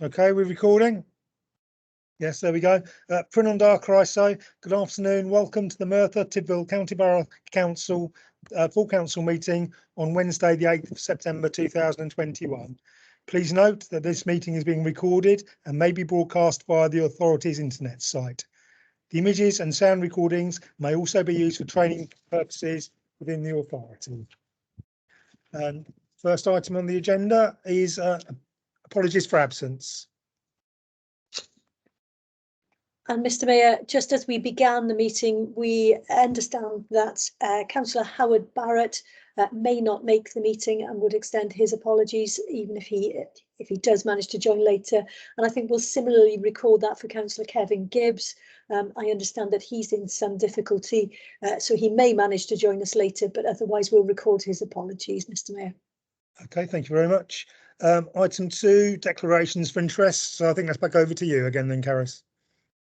Okay, we're recording. Yes, there we go. Prynondar Chrysau, good afternoon. Welcome to the Merthyr Tydfil County Borough Council full council meeting on Wednesday, the 8th of September 2021. Please note that this meeting is being recorded and may be broadcast via the authority's internet site. The images and sound recordings may also be used for training purposes within the authority. First item on the agenda is apologies for absence. And Mr Mayor, just as we began the meeting, we understand that Councillor Howard Barrett may not make the meeting and would extend his apologies, even if he does manage to join later. And I think we'll similarly record that for Councillor Kevin Gibbs. I understand that he's in some difficulty, so he may manage to join us later, but otherwise we'll record his apologies, Mr Mayor. Okay, thank you very much. Item 2, declarations for interest. So I think that's back over to you again then, Caris.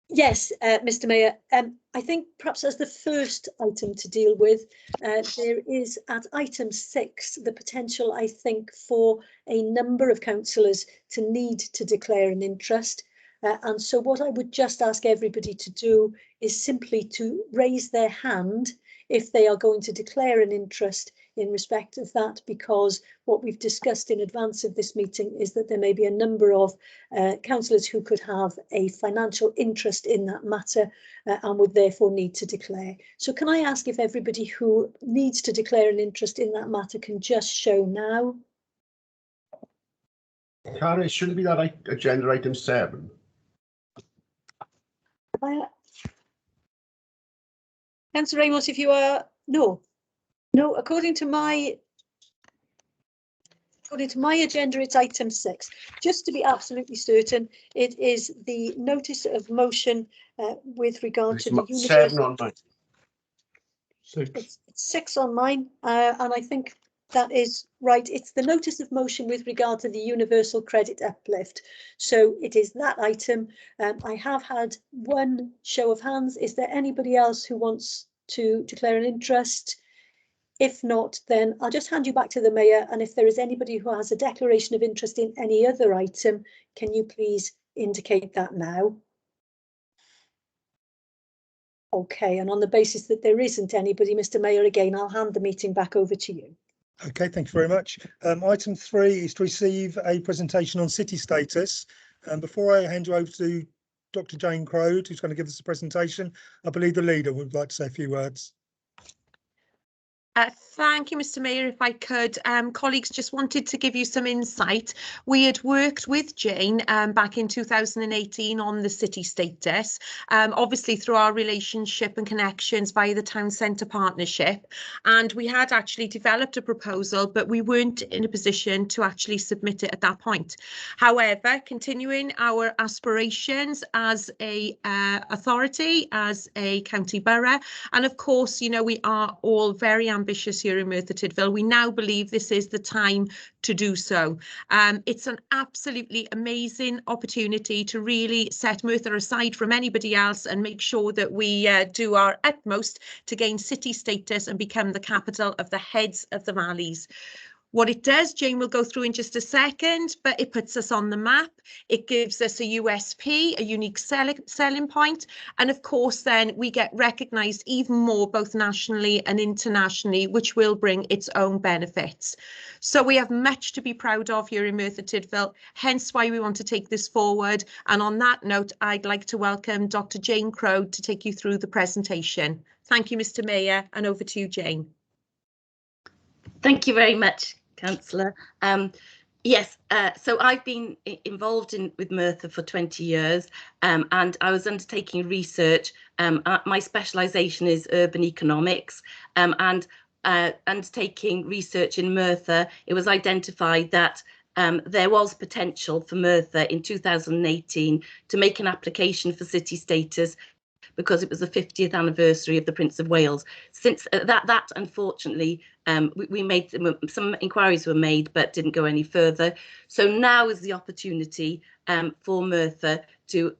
Yes, Mr Mayor, I think perhaps as the first item to deal with, there is at item 6 the potential, I think, for a number of councillors to need to declare an interest. And so what I would just ask everybody to do is simply to raise their hand if they are going to declare an interest in respect of that, because what we've discussed in advance of this meeting is that there may be a number of councillors who could have a financial interest in that matter and would therefore need to declare. So can I ask if everybody who needs to declare an interest in that matter can just show now? Cara, it shouldn't be that agenda item 7. Councillor Ramos, if you are no, according to my agenda, it's item 6. Just to be absolutely certain, it is the notice of motion with regard to the 7 on mine. 6. It's 6 on mine, and I think that is right. It's the notice of motion with regard to the universal credit uplift. So it is that item. I have had one show of hands. Is there anybody else who wants to declare an interest? If not, then I'll just hand you back to the Mayor. And if there is anybody who has a declaration of interest in any other item, can you please indicate that now? Okay, and on the basis that there isn't anybody, Mr Mayor, again, I'll hand the meeting back over to you. Okay, thank you very much. Item 3 is to receive a presentation on city status. And before I hand you over to Dr. Jane Crode, who's going to give us a presentation, I believe the leader would like to say a few words. Thank you, Mr Mayor. If I could, colleagues, just wanted to give you some insight. We had worked with Jane back in 2018 on the city status, obviously through our relationship and connections via the Town Centre Partnership. And we had actually developed a proposal, but we weren't in a position to actually submit it at that point. However, continuing our aspirations as a authority, as a county borough, and of course, you know, we are all very ambitious here in Merthyr Tydfil. We now believe this is the time to do so. It's an absolutely amazing opportunity to really set Merthyr aside from anybody else and make sure that we do our utmost to gain city status and become the capital of the heads of the valleys. What it does, Jane will go through in just a second, but it puts us on the map. It gives us a USP, a unique selling point. And of course, then we get recognised even more, both nationally and internationally, which will bring its own benefits. So we have much to be proud of here in Merthyr Tydfil, hence why we want to take this forward. And on that note, I'd like to welcome Dr. Jane Crode to take you through the presentation. Thank you, Mr. Mayor, and over to you, Jane. Thank you very much, Councillor. Yes, so I've been involved with Merthyr for 20 years and I was undertaking research. My specialisation is urban economics and undertaking research in Merthyr, it was identified that there was potential for Merthyr in 2018 to make an application for city status because it was the 50th anniversary of the Prince of Wales. Since that unfortunately, we made some inquiries were made but didn't go any further. So now is the opportunity for Merthyr to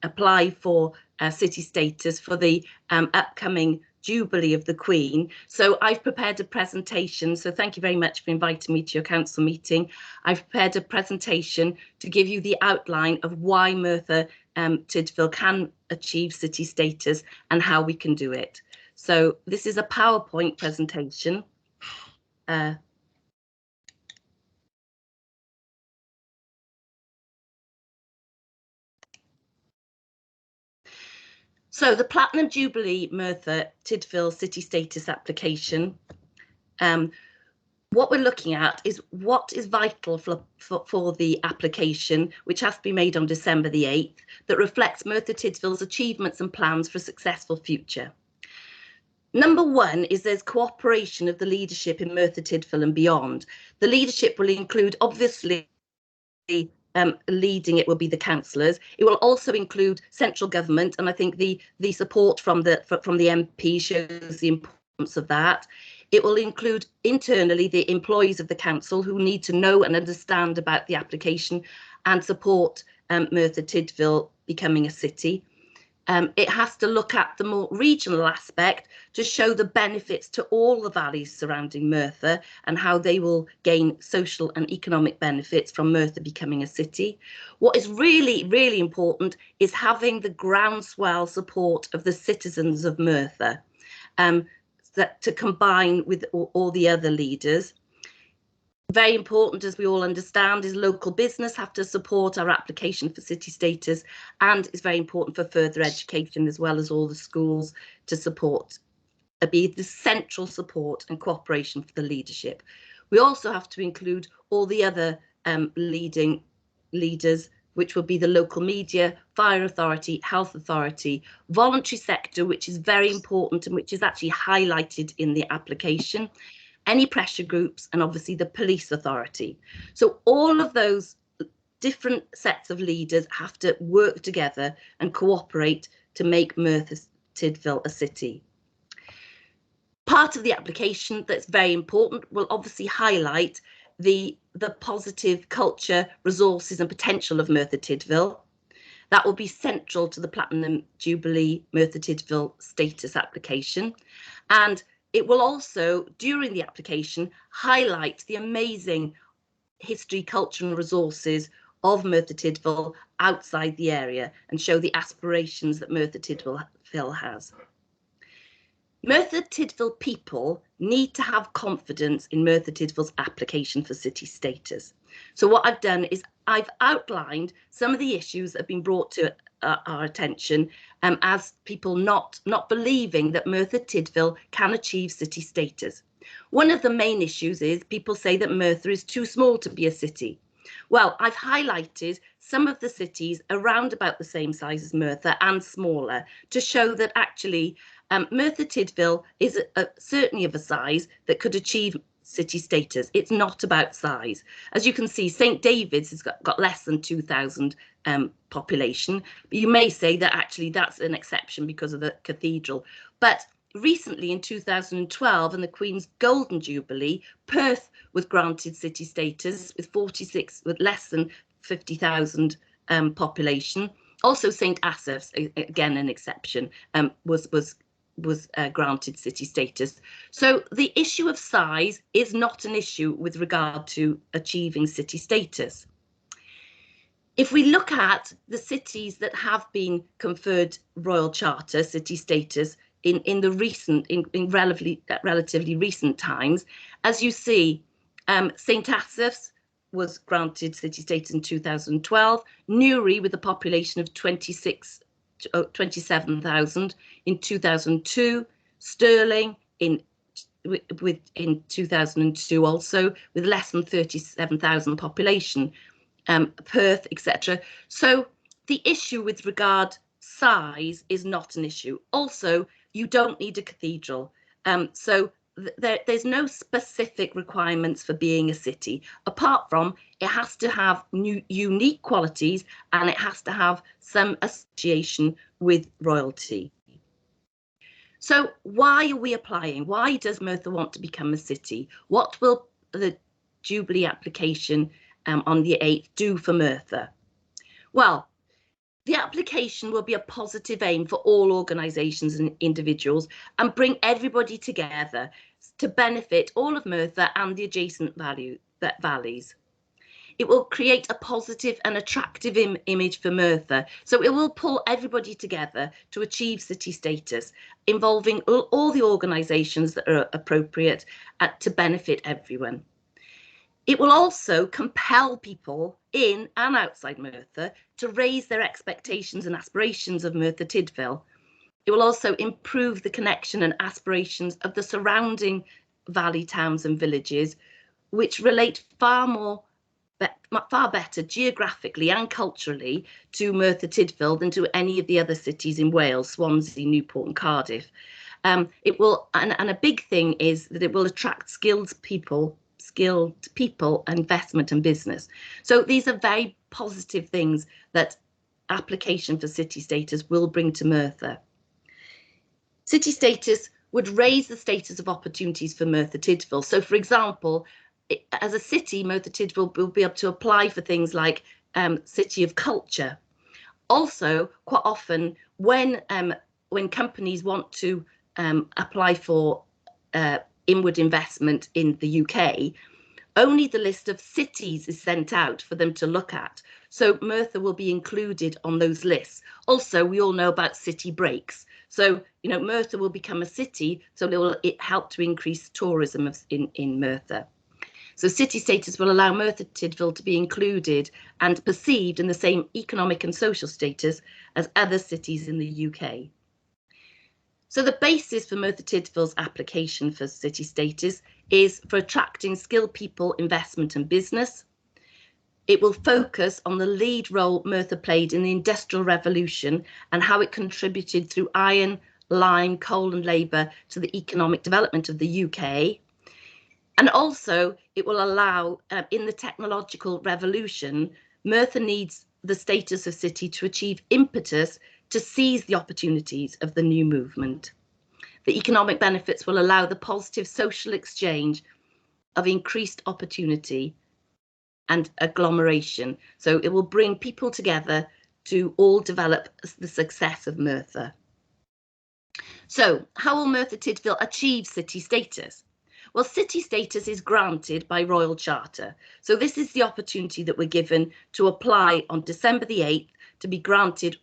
apply for city status for the upcoming Jubilee of the Queen. So I've prepared a presentation. So thank you very much for inviting me to your council meeting. I've prepared a presentation to give you the outline of why Merthyr Tydfil can achieve city status and how we can do it. So this is a PowerPoint presentation. So the Platinum Jubilee Merthyr Tydfil City Status application, what we're looking at is what is vital for the application, which has to be made on December the 8th, that reflects Merthyr Tydfil's achievements and plans for a successful future. Number one is there's cooperation of the leadership in Merthyr Tydfil and beyond. The leadership will include, obviously, leading it will be the councillors. It will also include central government, and I think the support from the MP shows the importance of that. It will include internally the employees of the council who need to know and understand about the application and support Merthyr Tydfil becoming a city. It has to look at the more regional aspect to show the benefits to all the valleys surrounding Merthyr and how they will gain social and economic benefits from Merthyr becoming a city. What is really, really important is having the groundswell support of the citizens of Merthyr to combine with all the other leaders. Very important, as we all understand, is local business have to support our application for city status, and it's very important for further education as well as all the schools to support, be the central support and cooperation for the leadership. We also have to include all the other leading leaders, which will be the local media, fire authority, health authority, voluntary sector, which is very important and which is actually highlighted in the application, any pressure groups, and obviously the police authority. So all of those different sets of leaders have to work together and cooperate to make Merthyr Tydfil a city. Part of the application that's very important will obviously highlight the positive culture, resources and potential of Merthyr Tydfil. That will be central to the Platinum Jubilee Merthyr Tydfil status application. And it will also, during the application, highlight the amazing history, culture and resources of Merthyr Tydfil outside the area and show the aspirations that Merthyr Tydfil has. Merthyr Tydfil people need to have confidence in Merthyr Tydfil's application for city status. So what I've done is I've outlined some of the issues that have been brought to our attention as people not believing that Merthyr Tydfil can achieve city status. One of the main issues is people say that Merthyr is too small to be a city. Well, I've highlighted some of the cities around about the same size as Merthyr and smaller to show that actually Merthyr Tydfil is certainly of a size that could achieve city status. It's not about size. As you can see, St David's has got less than 2,000 population. But you may say that actually that's an exception because of the cathedral. But recently in 2012 and the Queen's Golden Jubilee, Perth was granted city status with less than 50,000 population. Also St Asaph's, again an exception, was granted city status. So the issue of size is not an issue with regard to achieving city status. If we look at the cities that have been conferred royal charter city status in relatively recent times, as you see, St Asaph's was granted city status in 2012, Newry with a population of 27,000 in 2002, Stirling in 2002 also with less than 37,000 population, Perth, etc. So the issue with regard size is not an issue. Also, you don't need a cathedral. So there's no specific requirements for being a city, apart from it has to have unique qualities and it has to have some association with royalty. So why are we applying? Why does Merthyr want to become a city? What will the Jubilee application on the 8th do for Merthyr? Well, The application will be a positive aim for all organisations and individuals and bring everybody together to benefit all of Merthyr and the adjacent valleys. It will create a positive and attractive image for Merthyr, so it will pull everybody together to achieve city status, involving all the organisations that are appropriate to benefit everyone. It will also compel people in and outside Merthyr to raise their expectations and aspirations of Merthyr Tydfil. It will also improve the connection and aspirations of the surrounding valley towns and villages, which relate far better geographically and culturally to Merthyr Tydfil than to any of the other cities in Wales, Swansea, Newport and Cardiff. It will, and a big thing is that it will attract skilled people, investment and business. So these are very positive things that application for city status will bring to Merthyr. City status would raise the status of opportunities for Merthyr Tydfil. So, for example, as a city, Merthyr Tydfil will be able to apply for things like City of Culture. Also, quite often, when companies want to apply for inward investment in the UK, only the list of cities is sent out for them to look at. So Merthyr will be included on those lists. Also, we all know about city breaks. So, you know, Merthyr will become a city, so it help to increase tourism in Merthyr. So city status will allow Merthyr Tydfil to be included and perceived in the same economic and social status as other cities in the UK. So the basis for Merthyr Tydfil's application for city status is for attracting skilled people, investment and business. It will focus on the lead role Merthyr played in the Industrial Revolution and how it contributed through iron, lime, coal and labour to the economic development of the UK. And also it will allow, in the technological revolution, Merthyr needs the status of city to achieve impetus to seize the opportunities of the new movement. The economic benefits will allow the positive social exchange of increased opportunity and agglomeration. So it will bring people together to all develop the success of Merthyr. So how will Merthyr Tydfil achieve city status? Well, city status is granted by Royal Charter. So this is the opportunity that we're given to apply on December the 8th to be granted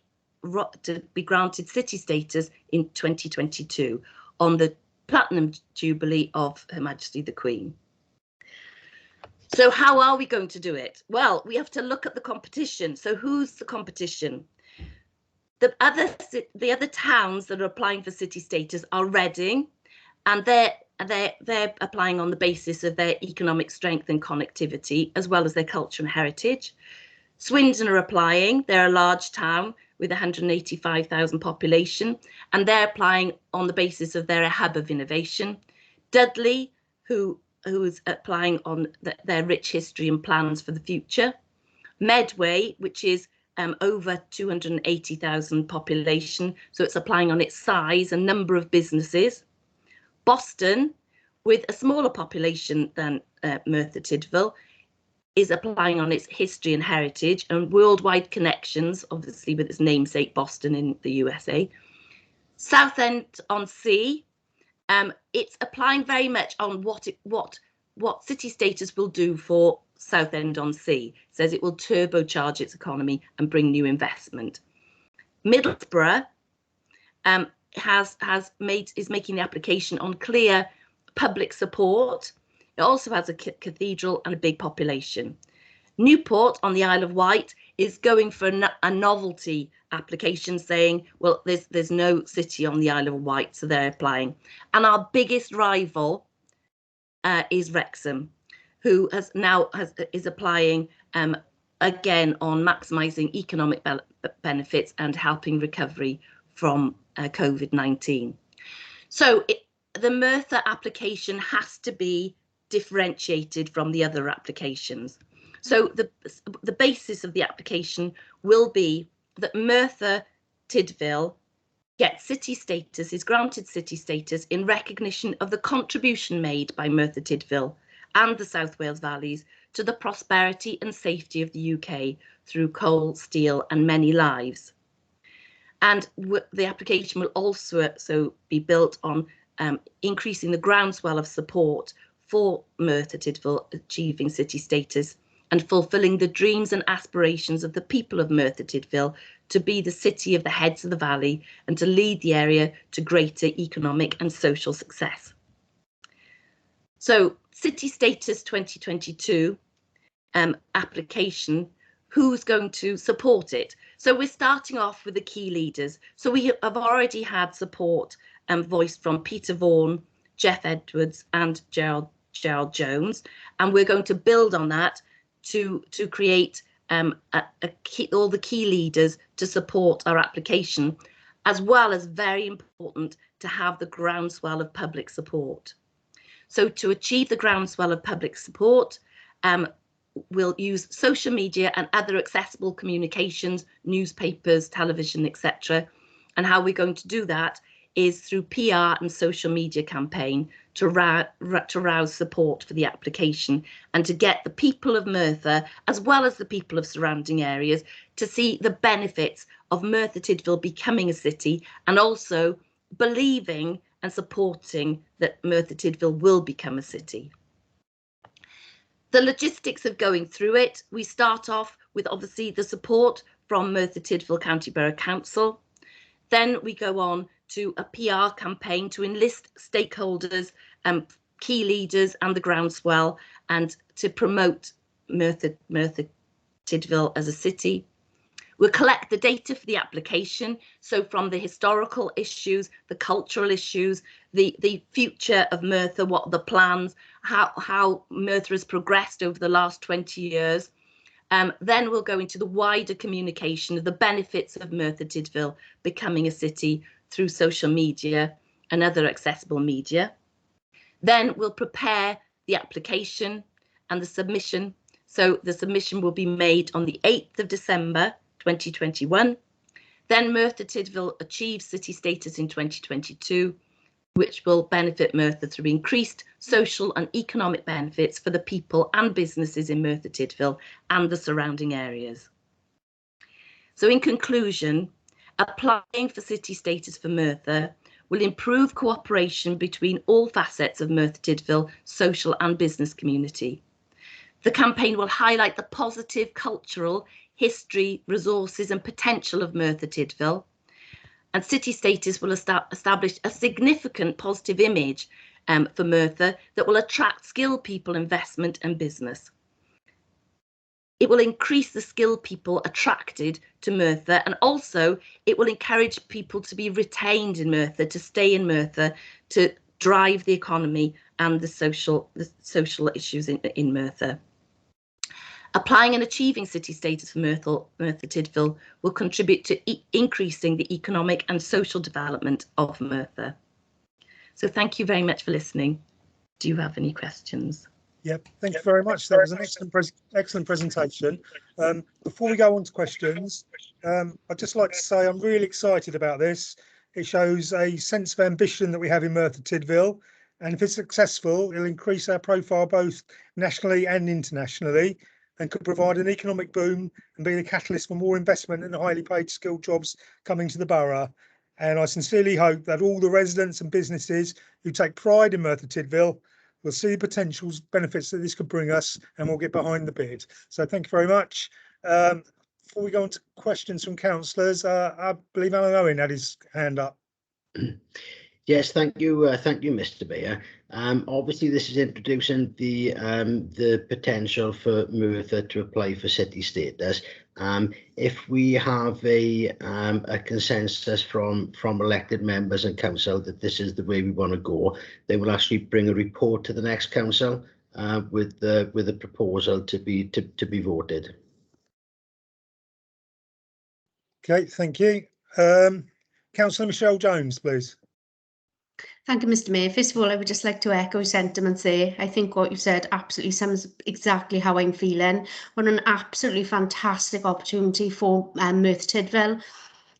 city status in 2022 on the Platinum Jubilee of Her Majesty the Queen. So how are we going to do it? Well, we have to look at the competition. So who's the competition? The other towns that are applying for city status are Reading, and they're applying on the basis of their economic strength and connectivity, as well as their culture and heritage. Swindon are applying. They're a large town with 185,000 population, and they're applying on the basis of their hub of innovation. Dudley, who is applying on their rich history and plans for the future. Medway, which is over 280,000 population, so it's applying on its size and number of businesses. Boston, with a smaller population than Merthyr Tydfil, is applying on its history and heritage and worldwide connections, obviously with its namesake Boston in the USA. Southend-on-Sea, it's applying very much on what city status will do for Southend-on-Sea. It says it will turbocharge its economy and bring new investment. Middlesbrough is making the application on clear public support. It also has a cathedral and a big population. Newport on the Isle of Wight is going for a novelty application, saying, well, there's no city on the Isle of Wight, so they're applying. And our biggest rival is Wrexham, who is applying again on maximising economic benefits and helping recovery from COVID-19. So the Merthyr application has to be differentiated from the other applications. So the basis of the application will be that Merthyr Tydfil gets city status, is granted city status in recognition of the contribution made by Merthyr Tydfil and the South Wales valleys to the prosperity and safety of the UK through coal, steel and many lives. And the application will also be built on increasing the groundswell of support for Merthyr Tydfil achieving city status and fulfilling the dreams and aspirations of the people of Merthyr Tydfil to be the city of the heads of the valley and to lead the area to greater economic and social success. So, City Status 2022 application, who's going to support it? So we're starting off with the key leaders. So we have already had support voiced from Peter Vaughan, Jeff Edwards and Gerald Jones, and we're going to build on that to create all the key leaders to support our application, as well as, very important, to have the groundswell of public support. So to achieve the groundswell of public support, we'll use social media and other accessible communications, newspapers, television, etc. And how we're going to do that is through PR and social media campaign to rouse support for the application and to get the people of Merthyr, as well as the people of surrounding areas, to see the benefits of Merthyr Tydfil becoming a city, and also believing and supporting that Merthyr Tydfil will become a city. The logistics of going through it, we start off with obviously the support from Merthyr Tydfil County Borough Council. Then we go on to a PR campaign to enlist stakeholders, key leaders and the groundswell, and to promote Merthyr Tydfil as a city. We'll collect the data for the application, so from the historical issues, the cultural issues, the future of Merthyr, what the plans, how Merthyr has progressed over the last 20 years. Then we'll go into the wider communication of the benefits of Merthyr Tydfil becoming a city through social media and other accessible media. Then we'll prepare the application and the submission. So the submission will be made on the 8th of December 2021. Then Merthyr Tydfil achieves city status in 2022, which will benefit Merthyr through increased social and economic benefits for the people and businesses in Merthyr Tydfil and the surrounding areas. So in conclusion, applying for city status for Merthyr will improve cooperation between all facets of Merthyr Tydfil social and business community. The campaign will highlight the positive cultural, history, resources and potential of Merthyr Tydfil, and city status will establish a significant positive image for Merthyr that will attract skilled people, investment and business. It will increase the skilled people attracted to Merthyr, and also it will encourage people to be retained in Merthyr, to stay in Merthyr, to drive the economy and the social issues in Merthyr. Applying and achieving city status for Merthyr Tydfil will contribute to increasing the economic and social development of Merthyr. So thank you very much for listening. Do you have any questions? Yep, thank you very much. That was an excellent presentation. Before we go on to questions, I'd just like to say I'm really excited about this. It shows a sense of ambition that we have in Merthyr Tydfil, and if it's successful, it'll increase our profile both nationally and internationally, and could provide an economic boom and be the catalyst for more investment in the highly paid skilled jobs coming to the borough. And I sincerely hope that all the residents and businesses who take pride in Merthyr Tydfil will see the potential benefits that this could bring us, and we'll get behind the bid. So thank you very much. Before we go on to questions from councillors, I believe Alan Owen had his hand up. Yes, thank you, Mr. Mayor. Obviously, this is introducing the potential for Merthyr to apply for city status. If we have a consensus from elected members and council that this is the way we want to go, they will actually bring a report to the next council with a proposal to be voted. Okay, thank you. Councillor Michelle Jones, please. Thank you, Mr. Mayor. First of all, I would just like to echo sentiments there. I think what you've said absolutely sums exactly how I'm feeling. What an absolutely fantastic opportunity for Merthyr Tydfil.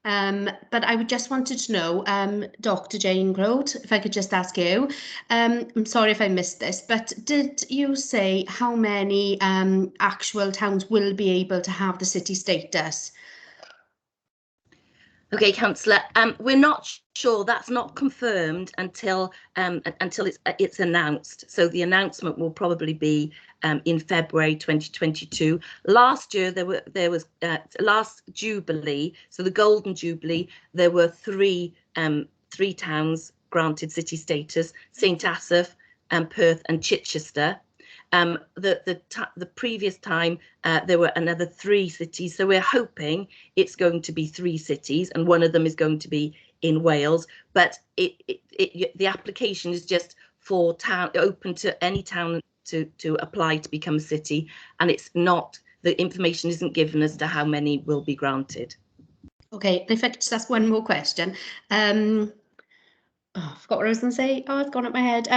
But I would just wanted to know, Dr. Jane Grote, if I could just ask you, I'm sorry if I missed this, but did you say how many actual towns will be able to have the city status? Okay, Councillor. We're not sure. That's not confirmed until it's announced. So the announcement will probably be in February 2022. Last year there was last Jubilee, so the Golden Jubilee. There were three towns granted city status: St Asaph, Perth, and Chichester. The previous time there were another 3 cities, so we're hoping it's going to be 3 cities, and one of them is going to be in Wales. But the application is just for town, open to any town to apply to become a city, and it's not, the information isn't given as to how many will be granted. Okay, if I could just ask one more question. Oh, I forgot what I was going to say. Oh, it's gone up my head.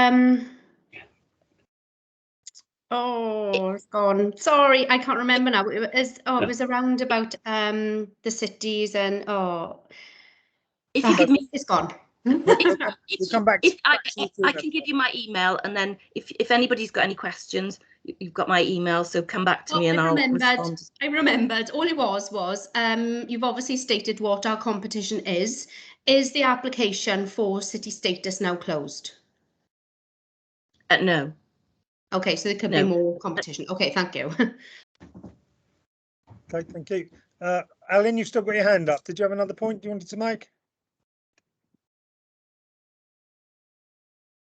Oh, it's gone. Sorry, I can't remember now. It was around about the cities and If you give me, it's gone. We'll come back. I can give you my email, and then if anybody's got any questions, you've got my email, so come back to me and I'll respond. I remembered. All it was you've obviously stated what our competition is. Is the application for city status now closed? No. Okay, so there could be more competition. Okay, thank you. Okay, thank you. Alan, you've still got your hand up. Did you have another point you wanted to make?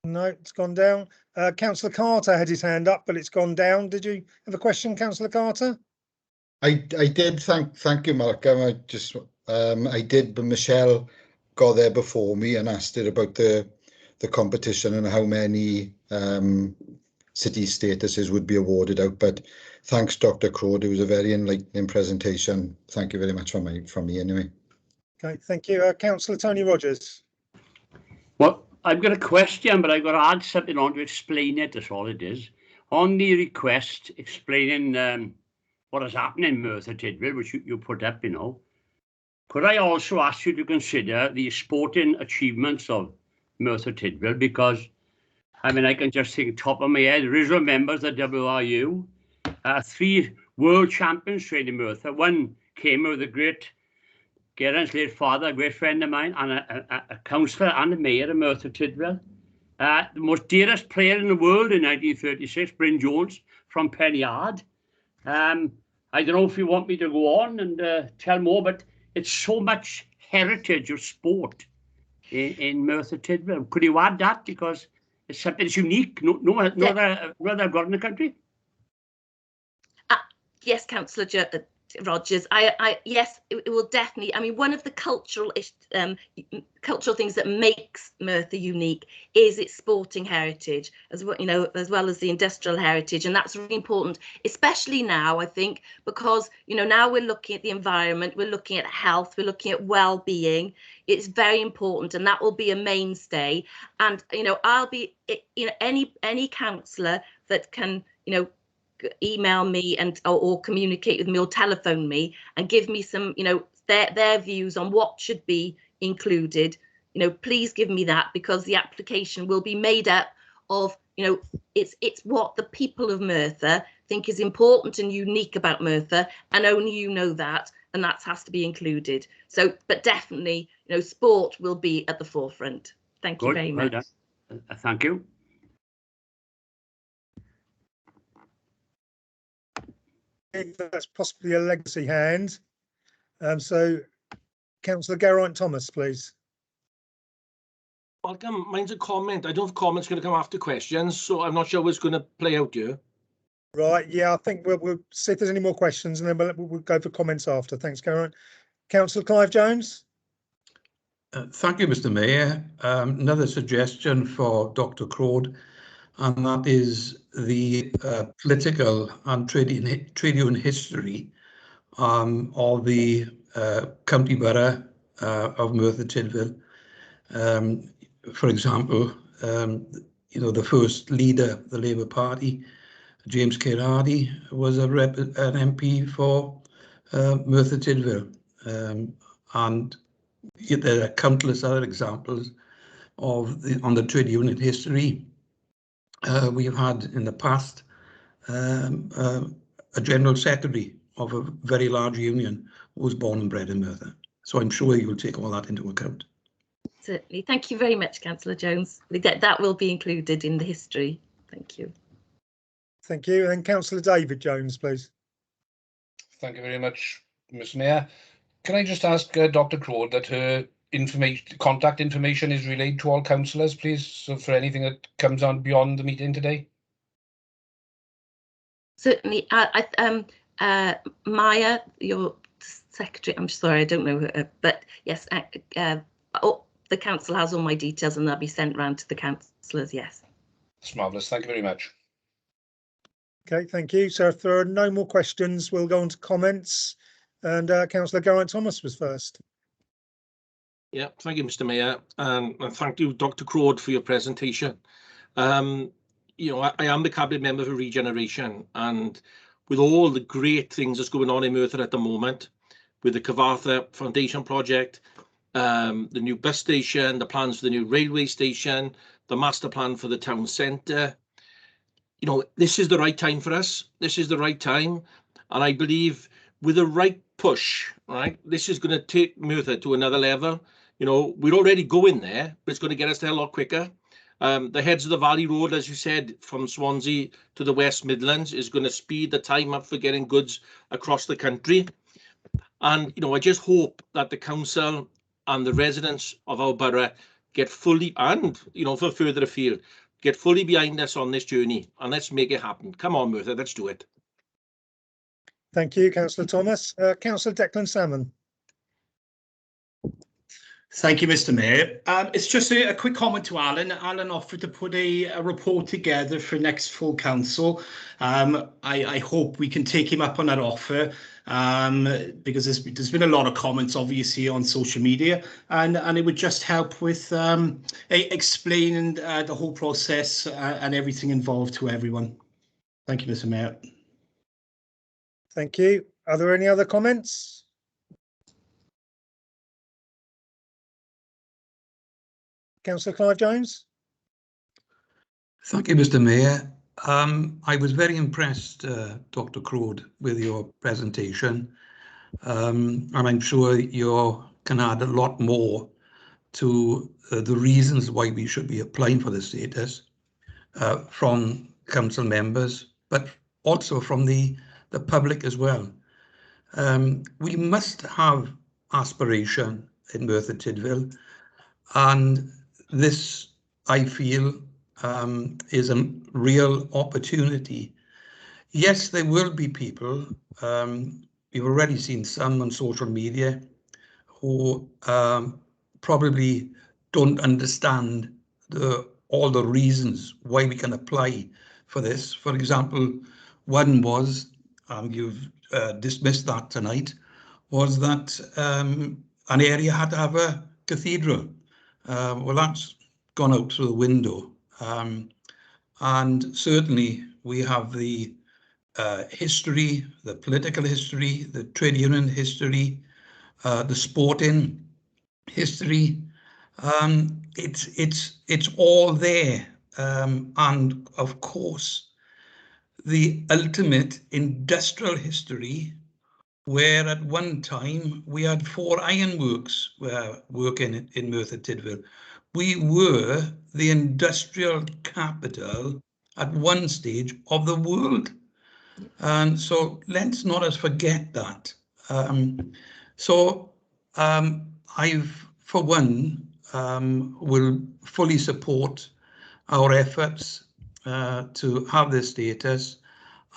No, it's gone down. Councillor Carter had his hand up, but it's gone down. Did you have a question, Councillor Carter? I did. Thank you, Malcolm. I did, but Michelle got there before me and asked her about the competition and how many city statuses would be awarded out. But thanks, Dr. Crode. It was a very enlightening presentation. Thank you very much from me anyway. Okay, thank you. Councillor Tony Rogers. Well, I've got a question, but I've got to add something on to explain it. That's all it is. On the request explaining what has happened in Merthyr Tydfil, which you put up, could I also ask you to consider the sporting achievements of Merthyr Tydfil? Because I mean, I can just think top of my head, original members of WRU, 3 world champions trained in Merthyr. One came with a great Geraint's late father, a great friend of mine, and a councillor and a mayor of Merthyr Tydfil. The most dearest player in the world in 1936, Bryn Jones from Pennyard. I don't know if you want me to go on and tell more, but it's so much heritage of sport in Merthyr Tydfil. Could you add that? Because it's something that's unique. No other got in the country. Yes, Councillor Rogers. Yes, it will definitely. I mean, one of the cultural things that makes Merthyr unique is its sporting heritage, as well as the industrial heritage, and that's really important, especially now. I think because now we're looking at the environment, we're looking at health, we're looking at well-being. It's very important, and that will be a mainstay. And I'll be any councillor that can email me or communicate with me or telephone me and give me some their views on what should be included. Please give me that, because the application will be made up of it's what the people of Merthyr think is important and unique about Merthyr, and only that, and that has to be included. So but definitely sport will be at the forefront. Thank you very much. Thank you. That's possibly a legacy hand. So Councillor Geraint Thomas, please. Welcome. Mine's a comment. I don't have comments going to come after questions, so I'm not sure what's going to play out here. Right, yeah, I think we'll see if there's any more questions, and then we'll go for comments after. Thanks, Geraint. Councillor Clive Jones. Thank you, Mr. Mayor. Another suggestion for Dr. Crode, and that is the political and trade union history of the county borough of Merthyr Tydfil. For example, the first leader of the Labour Party, James K. Hardy, was an MP for Merthyr Tydfil, and there are countless other examples of on the trade union history. We've had in the past a general secretary of a very large union who was born and bred in Merthyr. So I'm sure you'll take all that into account. Certainly. Thank you very much, Councillor Jones. That will be included in the history. Thank you. Thank you. And Councillor David Jones, please. Thank you very much, Mr. Mayor. Can I just ask Dr. Crode that her contact information is relayed to all councillors, please, so for anything that comes on beyond the meeting today? Certainly. Maya, your secretary, I'm sorry, I don't know her, but yes, the council has all my details and they'll be sent round to the councillors, yes. That's marvellous. Thank you very much. Okay, thank you. So if there are no more questions, we'll go on to comments. And Councillor Geraint Thomas was first. Yeah, thank you, Mr. Mayor, and thank you, Dr. Crode, for your presentation. You know, I am the cabinet member for regeneration, and with all the great things that's going on in Merthyr at the moment, with the Cyfarthfa Foundation project, the new bus station, the plans for the new railway station, the master plan for the town centre, you know, this is the right time for us. This is the right time, and I believe with the right push, right, this is going to take Merthyr to another level. You know, we're already going there, but it's going to get us there a lot quicker. The Heads of the Valley Road, as you said, from Swansea to the West Midlands is going to speed the time up for getting goods across the country. And, you know, I just hope that the council and the residents of our borough get fully, and, you know, for further afield, get fully behind us on this journey, and let's make it happen. Come on, Merthyr, let's do it. Thank you, Councillor Thomas. Councillor Declan Salmon. Thank you, Mr. Mayor. It's just a quick comment to Alan. Alan offered to put a report together for next full council. I hope we can take him up on that offer, because there's been a lot of comments, obviously, on social media, and it would just help with explaining the whole process and everything involved to everyone. Thank you, Mr. Mayor. Thank you. Are there any other comments? Councillor Clive Jones. Thank you, Mr. Mayor. I was very impressed, Dr. Crode, with your presentation, and I'm sure you can add a lot more to the reasons why we should be applying for the status from council members, but also from the public as well. We must have aspiration in Merthyr Tydfil, and this, I feel, is a real opportunity. Yes, there will be people, we've already seen some on social media, who probably don't understand all the reasons why we can apply for this. For example, one was, you've dismissed that tonight, was that an area had to have a cathedral. Well, that's gone out through the window. And certainly we have the history, the political history, the trade union history, the sporting history. It's all there. And of course, the ultimate industrial history, where at one time we had 4 ironworks working in Merthyr Tydfil. We were the industrial capital at one stage of the world. And so let's not forget that. I've, for one, will fully support our efforts to have this status,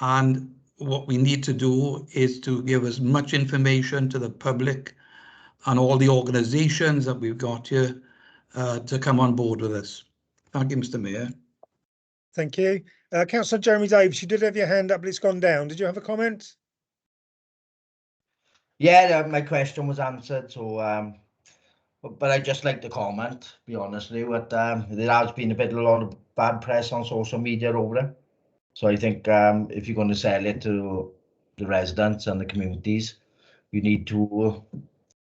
and what we need to do is to give as much information to the public and all the organisations that we've got here to come on board with us. Thank you, Mr. Mayor. Thank you. Councillor Jeremy Davis, you did have your hand up, but it's gone down. Did you have a comment? Yeah, my question was answered, so but I'd just like to comment, to be honest with you, but there has been a lot of bad press on social media over it. So I think if you're going to sell it to the residents and the communities, you need to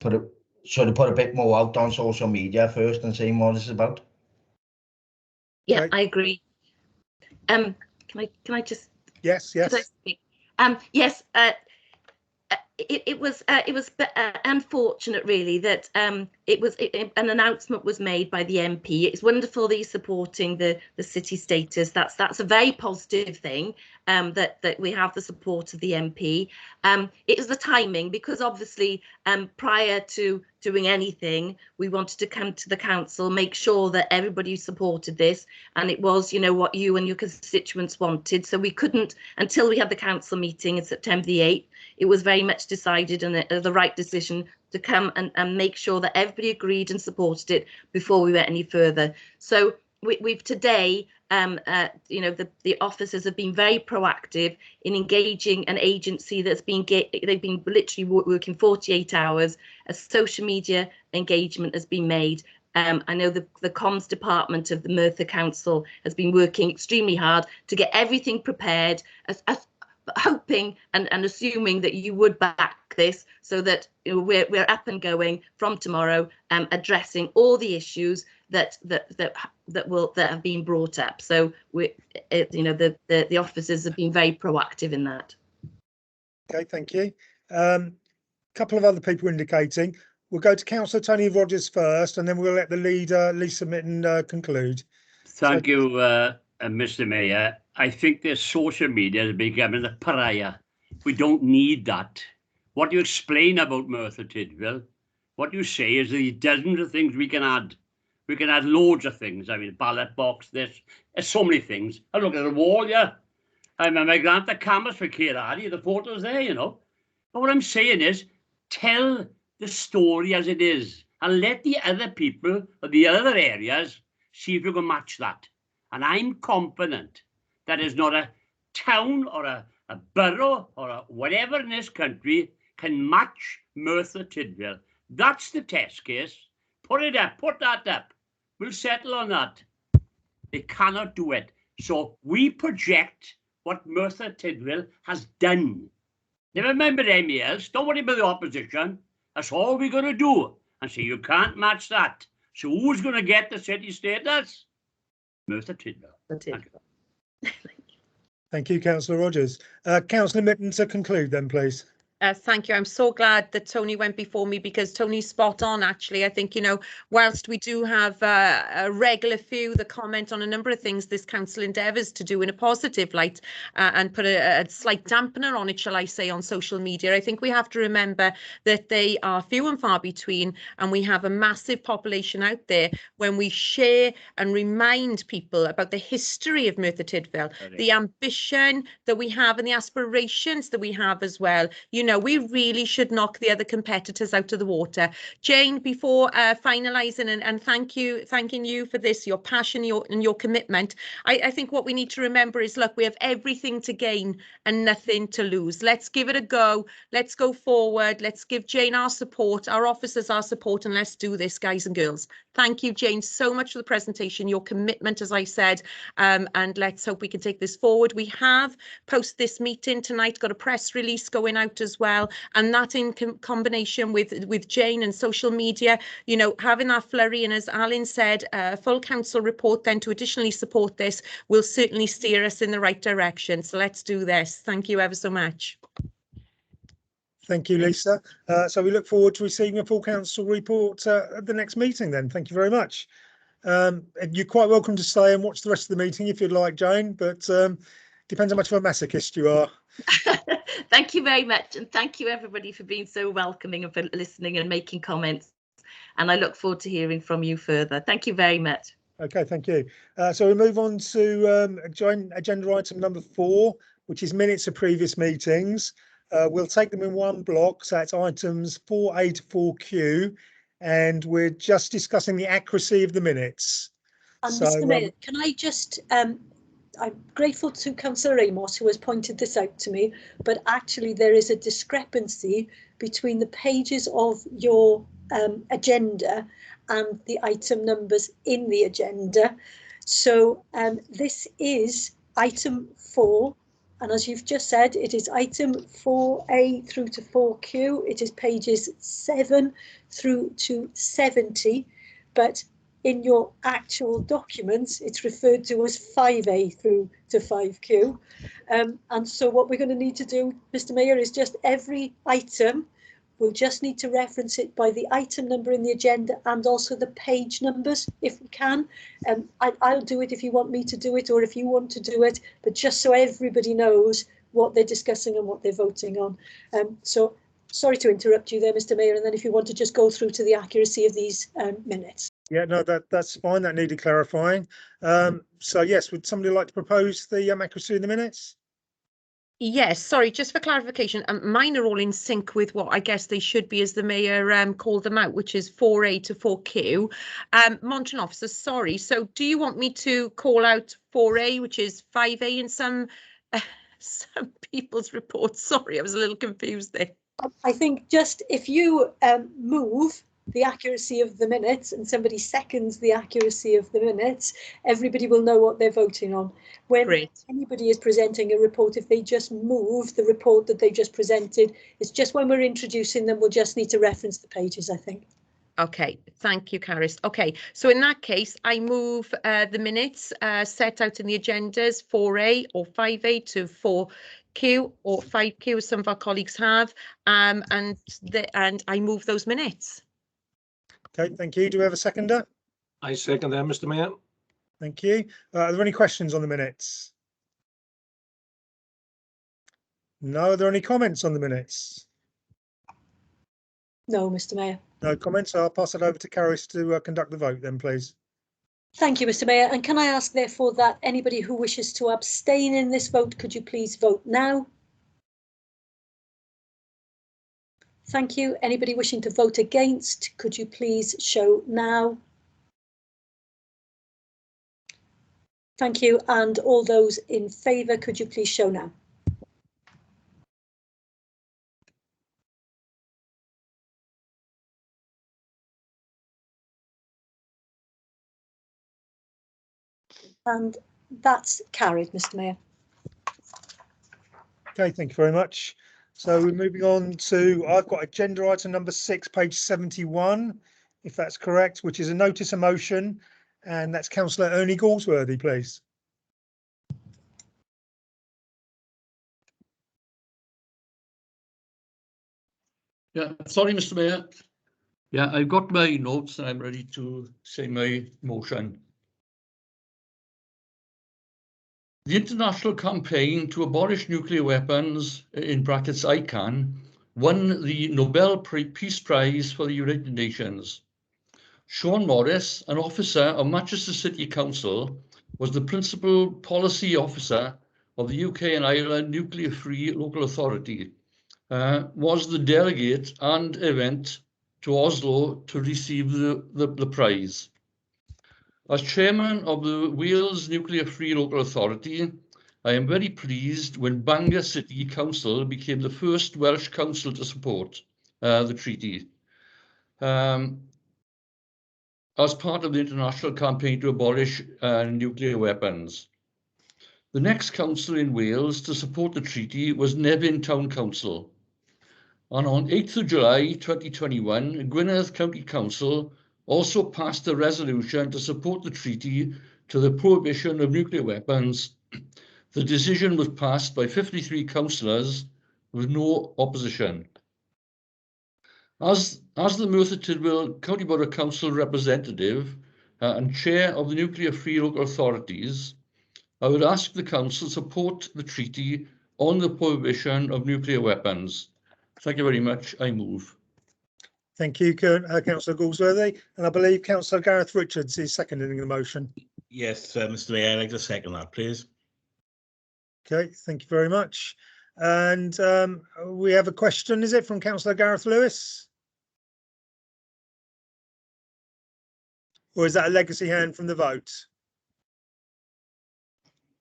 put a bit more out on social media first and saying what it's about. Yeah, Okay. I agree. Can I just? Yes. Yes. it was unfortunate, really, that an announcement was made by the MP. It's wonderful that he's supporting the city status. That's a very positive thing. That we have the support of the MP. It was the timing, because obviously prior to doing anything, we wanted to come to the council, make sure that everybody supported this, and it was, you know, what you and your constituents wanted. So we couldn't, until we had the council meeting in September the 8th, it was very much decided and the right decision to come and make sure that everybody agreed and supported it before we went any further. So we've today, you know, the officers have been very proactive in engaging an agency that's been, they've been literally working 48 hours. A social media engagement has been made. I know the comms department of the Merthyr Council has been working extremely hard to get everything prepared, hoping and assuming that you would back this, so that, you know, we're up and going from tomorrow, addressing all the issues that have been brought up. So you know, the officers have been very proactive in that. Okay, thank you. Couple of other people indicating. We'll go to Councillor Tony Rogers first, and then we'll let the leader, Lisa Mitten, conclude. Thank you, Mr. Mayor. I think that social media is becoming a pariah. We don't need that. What you explain about Merthyr Tydfil, what you say is the dozens of things we can add. We can add loads of things. I mean, ballot box, there's so many things. I look at the wall, yeah. I remember my grant cameras for Kirari, the photos there, you know. But what I'm saying is, tell the story as it is, and let the other people of the other areas see if you can match that. And I'm confident that there's not a town or a borough or whatever in this country can match Merthyr Tydfil. That's the test case. Put it up, put that up. We'll settle on that. They cannot do it. So we project what Merthyr Tydfil has done. Never mind anything else. Don't worry about the opposition. That's all we're going to do. And say, you can't match that. So who's going to get the city status? Merthyr Tydfil. Thank you, Councillor Rogers. Councillor Mitten, to conclude then, please. Thank you. I'm so glad that Tony went before me, because Tony's spot on, actually. I think, you know, whilst we do have a regular few that comment on a number of things this council endeavours to do in a positive light, and put a slight dampener on it, shall I say, on social media, I think we have to remember that they are few and far between, and we have a massive population out there. When we share and remind people about the history of Merthyr Tydfil, the ambition that we have and the aspirations that we have as well, you know, we really should knock the other competitors out of the water. Jane, before finalising and thanking you for this, your passion, your commitment, I think what we need to remember is, look, we have everything to gain and nothing to lose. Let's give it a go. Let's go forward. Let's give Jane our support, our officers our support, and let's do this, guys and girls. Thank you, Jane, so much for the presentation, your commitment, as I said, and let's hope we can take this forward. We have, post this meeting tonight, got a press release going out as well, and that in combination with Jane and social media, you know, having that flurry, and as Alan said, a full council report then to additionally support this will certainly steer us in the right direction. So let's do this. Thank you ever so much. Thank you, Lisa. So we look forward to receiving a full council report at the next meeting then. Thank you very much. You're quite welcome to stay and watch the rest of the meeting if you'd like, Jane, but depends how much of a masochist you are. Thank you very much, and thank you everybody for being so welcoming and for listening and making comments, and I look forward to hearing from you further. Thank you very much. Okay, thank you. So we move on to agenda item number 4, which is minutes of previous meetings. We'll take them in one block, so it's items 4A to 4Q, and we're just discussing the accuracy of the minutes. And So, Mr. Mayor, can I just, I'm grateful to Councillor Amos, who has pointed this out to me, but actually there is a discrepancy between the pages of your agenda and the item numbers in the agenda. So this is item 4, and as you've just said, it is item 4A through to 4Q. It is pages 7 through to 70, but in your actual documents, it's referred to as 5A through to 5Q. And so what we're going to need to do, Mr. Mayor, is just every item, we'll just need to reference it by the item number in the agenda and also the page numbers, if we can. I'll do it if you want me to do it, or if you want to do it, but just so everybody knows what they're discussing and what they're voting on. So sorry to interrupt you there, Mr. Mayor, and then if you want to just go through to the accuracy of these minutes. Yeah, no, that's fine. That needed clarifying. So yes, would somebody like to propose the accuracy of the minutes? Yes, sorry, just for clarification, mine are all in sync with what I guess they should be as the Mayor called them out, which is 4A to 4Q. Monitoring Officer, sorry, so do you want me to call out 4A, which is 5A in some people's reports? Sorry, I was a little confused there. I think just if you move the accuracy of the minutes and somebody seconds the accuracy of the minutes, everybody will know what they're voting on. When Great. anybody is presenting a report, if they just move the report that they just presented, it's just when we're introducing them, we'll just need to reference the pages, I think. Okay, thank you, Caris. Okay, so in that case, I move the minutes set out in the agendas 4A or 5A to 4Q or 5Q, as some of our colleagues have, and I move those minutes. Okay, thank you. Do we have a seconder? I second that, Mr. Mayor. Thank you. Are there any questions on the minutes? No. Are there any comments on the minutes? No, Mr. Mayor. No comments. So I'll pass it over to Caris to conduct the vote then, please. Thank you, Mr. Mayor. And can I ask, therefore, that anybody who wishes to abstain in this vote, could you please vote now? Thank you. Anybody wishing to vote against, could you please show now? Thank you. And all those in favour, could you please show now? And that's carried, Mr. Mayor. Okay, thank you very much. So we're moving on to, I've got agenda item number 6, page 71, if that's correct, which is a notice of motion, and that's Councillor Ernie Galsworthy, please. Yeah, sorry, Mr. Mayor. Yeah, I've got my notes and I'm ready to say my motion. The international campaign to abolish nuclear weapons, in brackets ICAN, won the Nobel Peace Prize for the United Nations. Sean Morris, an officer of Manchester City Council, was the principal policy officer of the UK and Ireland Nuclear Free Local Authority, was the delegate and event to Oslo to receive the prize. As chairman of the Wales Nuclear Free Local Authority, I am very pleased when Bangor City Council became the first Welsh council to support the treaty as part of the international campaign to abolish nuclear weapons. The next council in Wales to support the treaty was Nevin Town Council. And on 8th of July 2021, Gwynedd County Council also passed a resolution to support the treaty to the prohibition of nuclear weapons. The decision was passed by 53 councillors with no opposition. As the Merthyr Tydfil County Borough Council representative and chair of the Nuclear Free Local Authorities, I would ask the council support the treaty on the prohibition of nuclear weapons. Thank you very much. I move. Thank you, Councillor Galsworthy. And I believe Councillor Gareth Richards is seconding the motion. Yes, Mr. Mayor, I'd like to second that, please. Okay, thank you very much. And we have a question, is it, from Councillor Gareth Lewis? Or is that a legacy hand from the vote?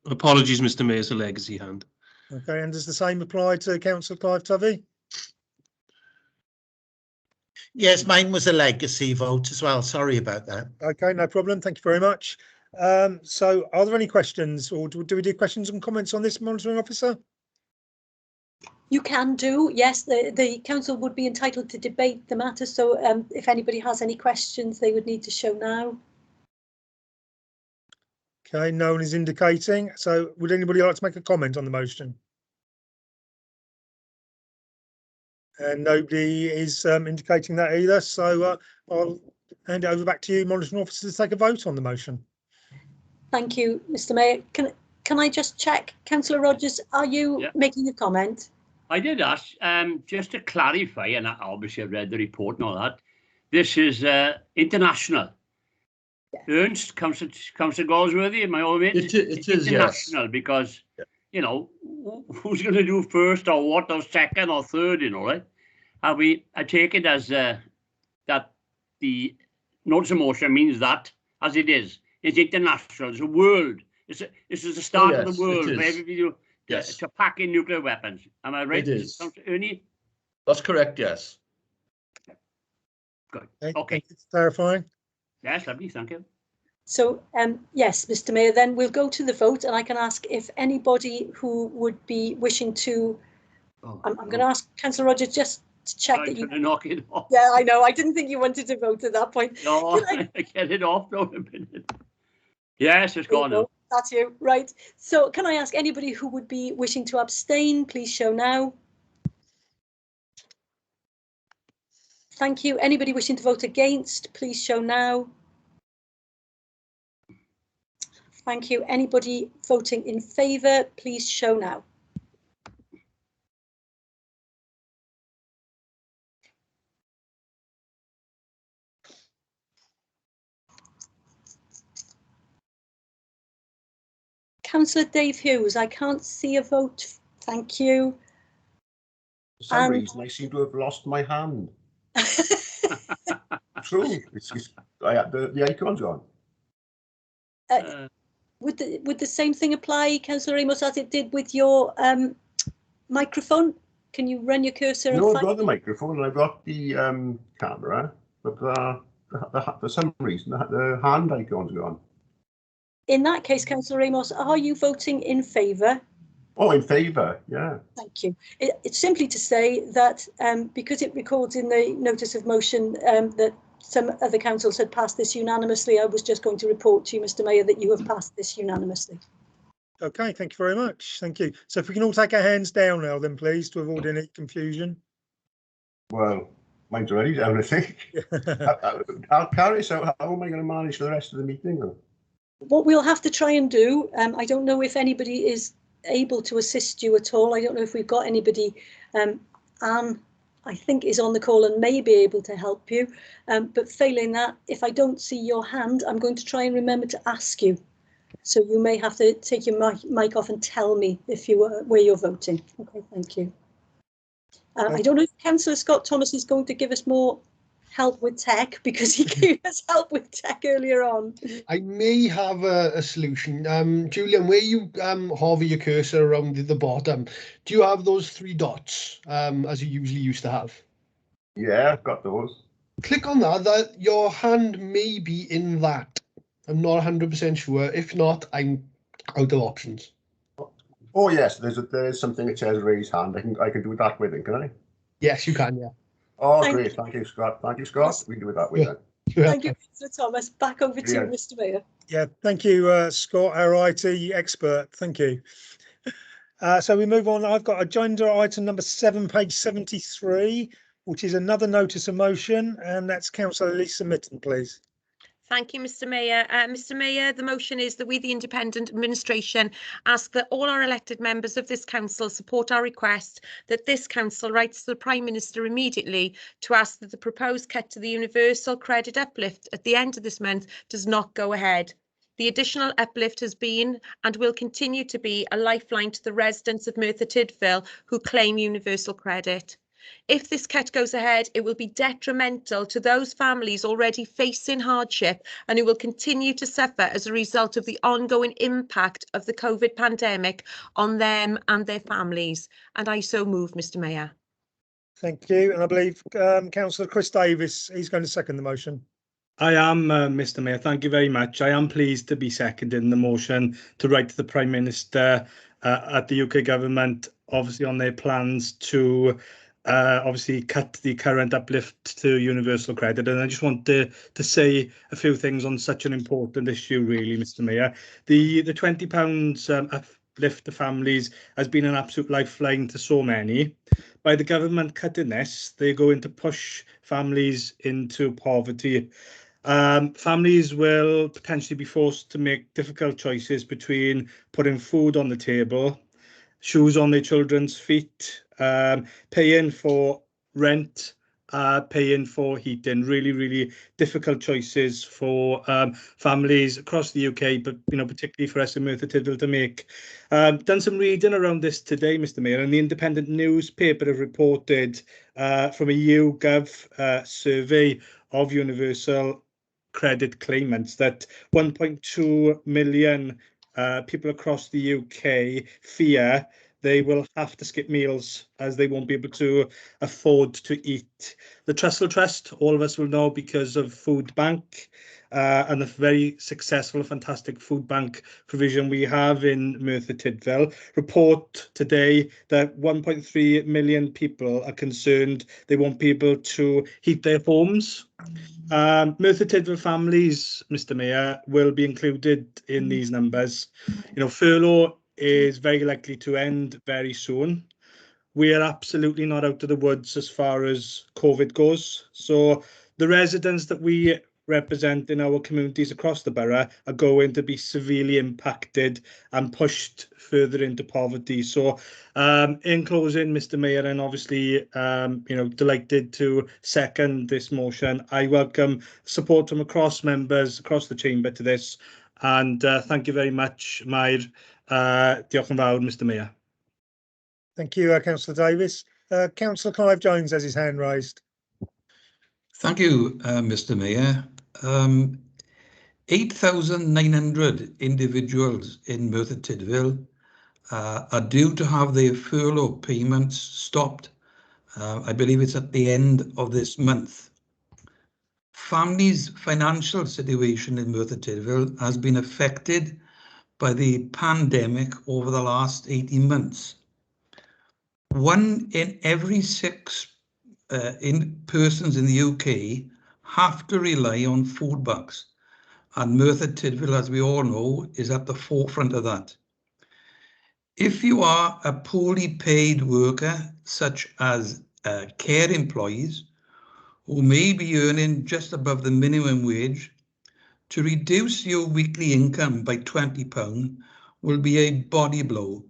Apologies, Mr. Mayor, it's a legacy hand. Okay, and does the same apply to Councillor Clive Tovey? Yes, mine was a legacy vote as well. Sorry about that. Okay, no problem. Thank you very much. So are there any questions, or do we do questions and comments on this, Monitoring Officer? You can do, yes, the council would be entitled to debate the matter. So if anybody has any questions, they would need to show now. Okay, no one is indicating. So would anybody like to make a comment on the motion? And nobody is indicating that either. So I'll hand it over back to you, monitoring officer, to take a vote on the motion. Thank you, Mr. Mayor. Can I just check, Councillor Rogers, are you making a comment? I did ask, just to clarify, and I obviously read the report and all that, this is international. Ernst, Councillor Galsworthy, am I all right? It is, international, because, you know, who's going to do first or what or second or third, you know, right? I take it as that the notice of motion means that, as it is. It's international, it's a world. This is the start of the world for everybody to pack in nuclear weapons. Am I right? It is. Ernie? That's correct, yes. Good. Okay. Okay. Thank you for clarifying. Yes, lovely, thank you. So, yes, Mr. Mayor, then we'll go to the vote, and I can ask if anybody who would be wishing to, I'm going to ask Councillor Rogers just to check that you knock it off. Yeah, I know. I didn't think you wanted to vote at that point. No, I get it off now a minute. Yes, it's gone now. That's you, right. So can I ask anybody who would be wishing to abstain, please show now. Thank you. Anybody wishing to vote against, please show now. Thank you. Anybody voting in favour, please show now. Councillor Dave Hughes, I can't see a vote. Thank you. For some reason, I seem to have lost my hand. True. The icon's gone. Would the same thing apply, Councillor Amos, as it did with your microphone? Can you run your cursor? No, I've got the microphone and I've got the camera, but for some reason the hand icon's gone. In that case, Councillor Amos, are you voting in favour? Oh, in favour, yeah. Thank you. It's simply to say that because it records in the notice of motion that some other councils had passed this unanimously, I was just going to report to you, Mr. Mayor, that you have passed this unanimously. Okay, thank you very much. Thank you. So if we can all take our hands down now then, please, to avoid any confusion. Well, mine's already down, I think. I'll carry, so how am I going to manage the rest of the meeting then? What we'll have to try and do, I don't know if anybody is able to assist you at all. I don't know if we've got anybody. Anne, I think, is on the call and may be able to help you. But failing that, if I don't see your hand, I'm going to try and remember to ask you. So you may have to take your mic off and tell me if you where you're voting. Okay, thank you. I don't know if Councillor Scott Thomas is going to give us more help with tech, because he gave us help with tech earlier on. I may have a solution. Julian, where you hover your cursor around the bottom, do you have those 3 dots as you usually used to have? Yeah, I've got those. Click on that. Your hand may be in that. I'm not 100% sure. If not, I'm out of options. Oh yes, there's something that says raise hand. I can do that with it, can I? Yes, you can. Yeah. Oh, great. Thank you, Scott. Thank you, Scott. We can do it that way then. Thank you, Councillor Thomas. Back over to you, Mr. Mayor. Yeah, thank you, Scott, our IT expert. Thank you. So we move on. I've got agenda item number 7, page 73, which is another notice of motion, and that's Councillor Lisa Mitten, please. Thank you, Mr. Mayor. Mr. Mayor, the motion is that we, the Independent Administration, ask that all our elected members of this council support our request that this council writes to the Prime Minister immediately to ask that the proposed cut to the universal credit uplift at the end of this month does not go ahead. The additional uplift has been and will continue to be a lifeline to the residents of Merthyr Tydfil who claim universal credit. If this cut goes ahead, it will be detrimental to those families already facing hardship and who will continue to suffer as a result of the ongoing impact of the COVID pandemic on them and their families. And I so move, Mr. Mayor. Thank you. And I believe Councillor Chris Davis, he's going to second the motion. I am, Mr. Mayor. Thank you very much. I am pleased to be seconding the motion to write to the Prime Minister at the UK government, obviously on their plans to obviously cut the current uplift to universal credit, and I just want to say a few things on such an important issue, really, Mr. Mayor. The £20 uplift to families has been an absolute lifeline to so many. By the government cutting this, they're going to push families into poverty. Families will potentially be forced to make difficult choices between putting food on the table, shoes on their children's feet, paying for rent, paying for heating. Really, really difficult choices for families across the UK, but particularly for us in Merthyr Tydfil to make. Done some reading around this today, Mr. Mayor, and the Independent newspaper have reported from a YouGov survey of universal credit claimants that 1.2 million people across the UK fear they will have to skip meals as they won't be able to afford to eat. The Trussell Trust, all of us will know because of Food Bank and the very successful, fantastic food bank provision we have in Merthyr Tydfil, report today that 1.3 million people are concerned they won't be able to heat their homes. Merthyr Tydfil families, Mr. Mayor, will be included in these numbers. Furlough is very likely to end very soon. We are absolutely not out of the woods as far as COVID goes. So the residents that we represent in our communities across the borough are going to be severely impacted and pushed further into poverty. So in closing, Mr. Mayor, and obviously delighted to second this motion. I welcome support from members across the chamber to this, and thank you very much, Mair. Diolch yn fawr, Mr. Mayor. Thank you, Councillor Davies. Councillor Clive Jones has his hand raised. Thank you, Mr. Mayor. 8,900 individuals in Merthyr Tydfil are due to have their furlough payments stopped. I believe it's at the end of this month. Families' financial situation in Merthyr Tydfil has been affected by the pandemic over the last 18 months. 1 in every 6 persons in the UK have to rely on food banks, and Merthyr Tydfil, as we all know, is at the forefront of that. If you are a poorly paid worker, such as care employees, who may be earning just above the minimum wage, to reduce your weekly income by £20 will be a body blow.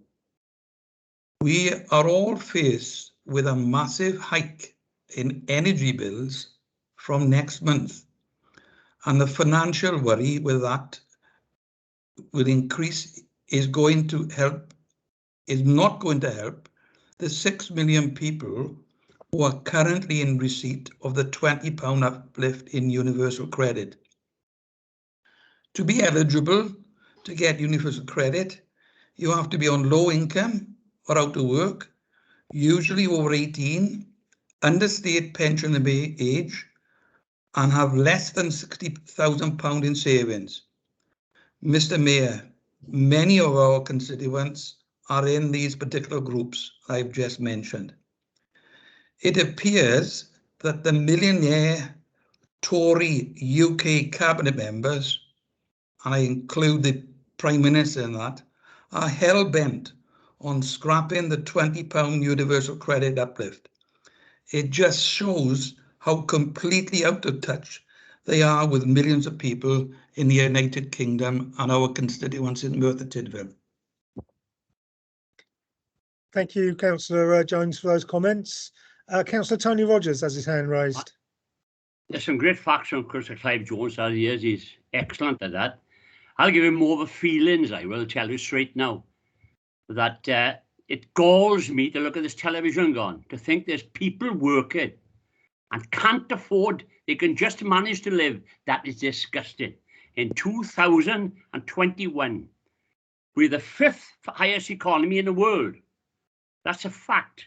We are all faced with a massive hike in energy bills from next month, and the financial worry with that will increase is not going to help the 6 million people who are currently in receipt of the £20 uplift in universal credit. To be eligible to get universal credit, you have to be on low income or out of work, usually over 18, under state pension age, and have less than £60,000 in savings. Mr. Mayor, many of our constituents are in these particular groups I've just mentioned. It appears that the millionaire Tory UK cabinet members, and I include the Prime Minister in that, are hell-bent on scrapping the £20 universal credit uplift. It just shows how completely out of touch they are with millions of people in the United Kingdom and our constituents in Merthyr Tydfil. Thank you, Councillor Jones, for those comments. Councillor Tony Rogers has his hand raised. There's some great facts from Councillor Clive Jones as he is. He's excellent at that. I'll give him more of a feelings, I will tell you straight now, that it galls me to look at this television gone, to think there's people working and can't afford, they can just manage to live. That is disgusting. In 2021, we're the 5th highest economy in the world. That's a fact.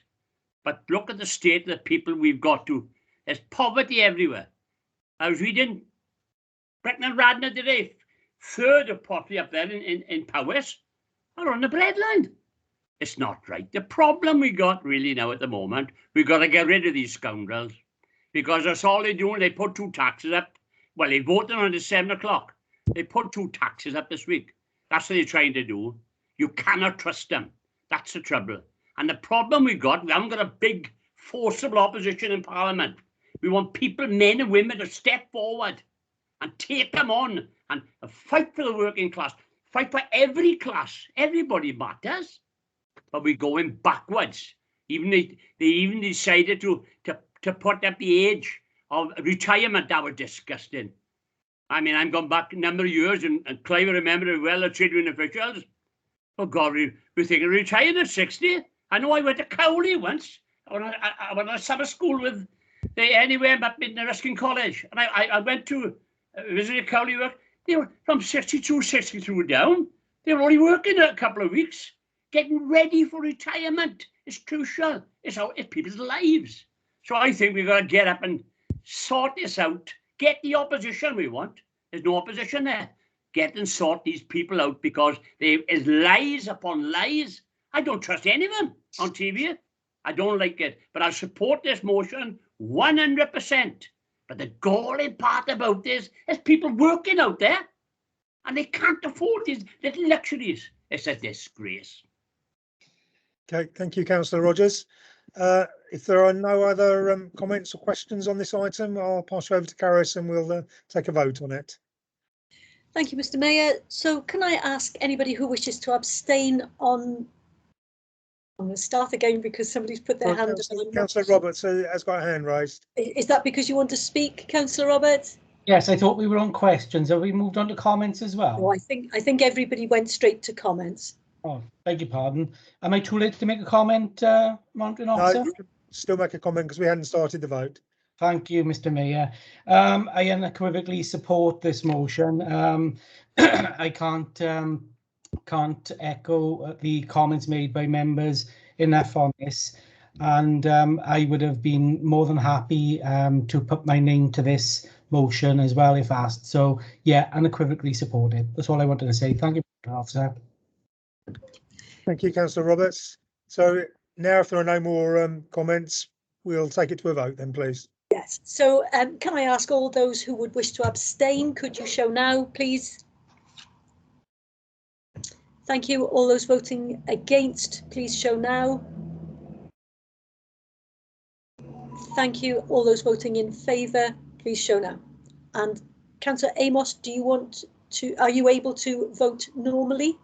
But look at the state of the people we've got to. There's poverty everywhere. I was reading Breckman Radnor today, 3rd of poverty up there in Powys are on the breadline. It's not right. The problem we got really now at the moment, we've got to get rid of these scoundrels, because that's all they're doing. They put 2 taxes up. Well, they voted on it at 7 o'clock. They put 2 taxes up this week. That's what they're trying to do. You cannot trust them. That's the trouble. And the problem we haven't got a big, forcible opposition in Parliament. We want people, men and women, to step forward and take them on and fight for the working class, fight for every class. Everybody matters. But we're going backwards. Even they even decided to put up the age of retirement. That was disgusting. I mean, I'm going back a number of years, and Clive remember it well, the trade union officials. Oh God, we're thinking of retiring at 60. I know I went to Cowley once. I went to summer school with anywhere but in Ruskin College, and I went to visit Cowley work. They were from 62, 63 down. They were only working a couple of weeks, getting ready for retirement. It's crucial. It's people's lives. So I think we've got to get up and sort this out. Get the opposition we want. There's no opposition there. Get and sort these people out, because there is lies upon lies. I don't trust any of them on TV. I don't like it, but I support this motion 100%. But the galling part about this is people working out there, and they can't afford these little luxuries. It's a disgrace. Okay, thank you, Councillor Rogers. If there are no other comments or questions on this item, I'll pass you over to Caris and we'll take a vote on it. Thank you, Mr. Mayor. So can I ask anybody who wishes to abstain on... I'm going to start again because somebody's put their hand up. Councillor Roberts has got a hand raised. Is that because you want to speak, Councillor Roberts? Yes, I thought we were on questions. Have we moved on to comments as well? No, I think everybody went straight to comments. Oh, beg your pardon. Am I too late to make a comment, Monitoring Officer? No, you can still make a comment because we hadn't started the vote. Thank you, Mr. Mayor. I unequivocally support this motion. I can't echo the comments made by members enough on this, and I would have been more than happy to put my name to this motion as well if asked. So yeah, unequivocally supported. That's all I wanted to say. Thank you, Officer. Thank you, Councillor Roberts. So now, if there are no more comments, we'll take it to a vote then, please. Yes. So can I ask all those who would wish to abstain, could you show now, please? Thank you. All those voting against, please show now. Thank you. All those voting in favour, please show now. And Councillor Amos, do you want to, are you able to vote normally?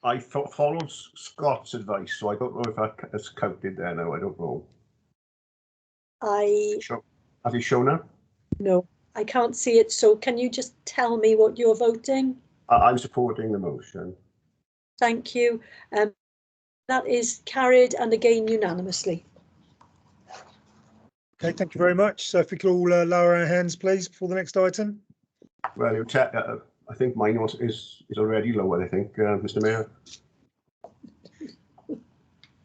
I followed Scott's advice, so I don't know if that's counted there now. I don't know. Has he shown up? No. I can't see it, so can you just tell me what you're voting? I'm supporting the motion. Thank you. That is carried, and again unanimously. Okay, thank you very much. So if we could all lower our hands, please, before the next item. Well, I think mine is already lower, I think, Mr. Mayor.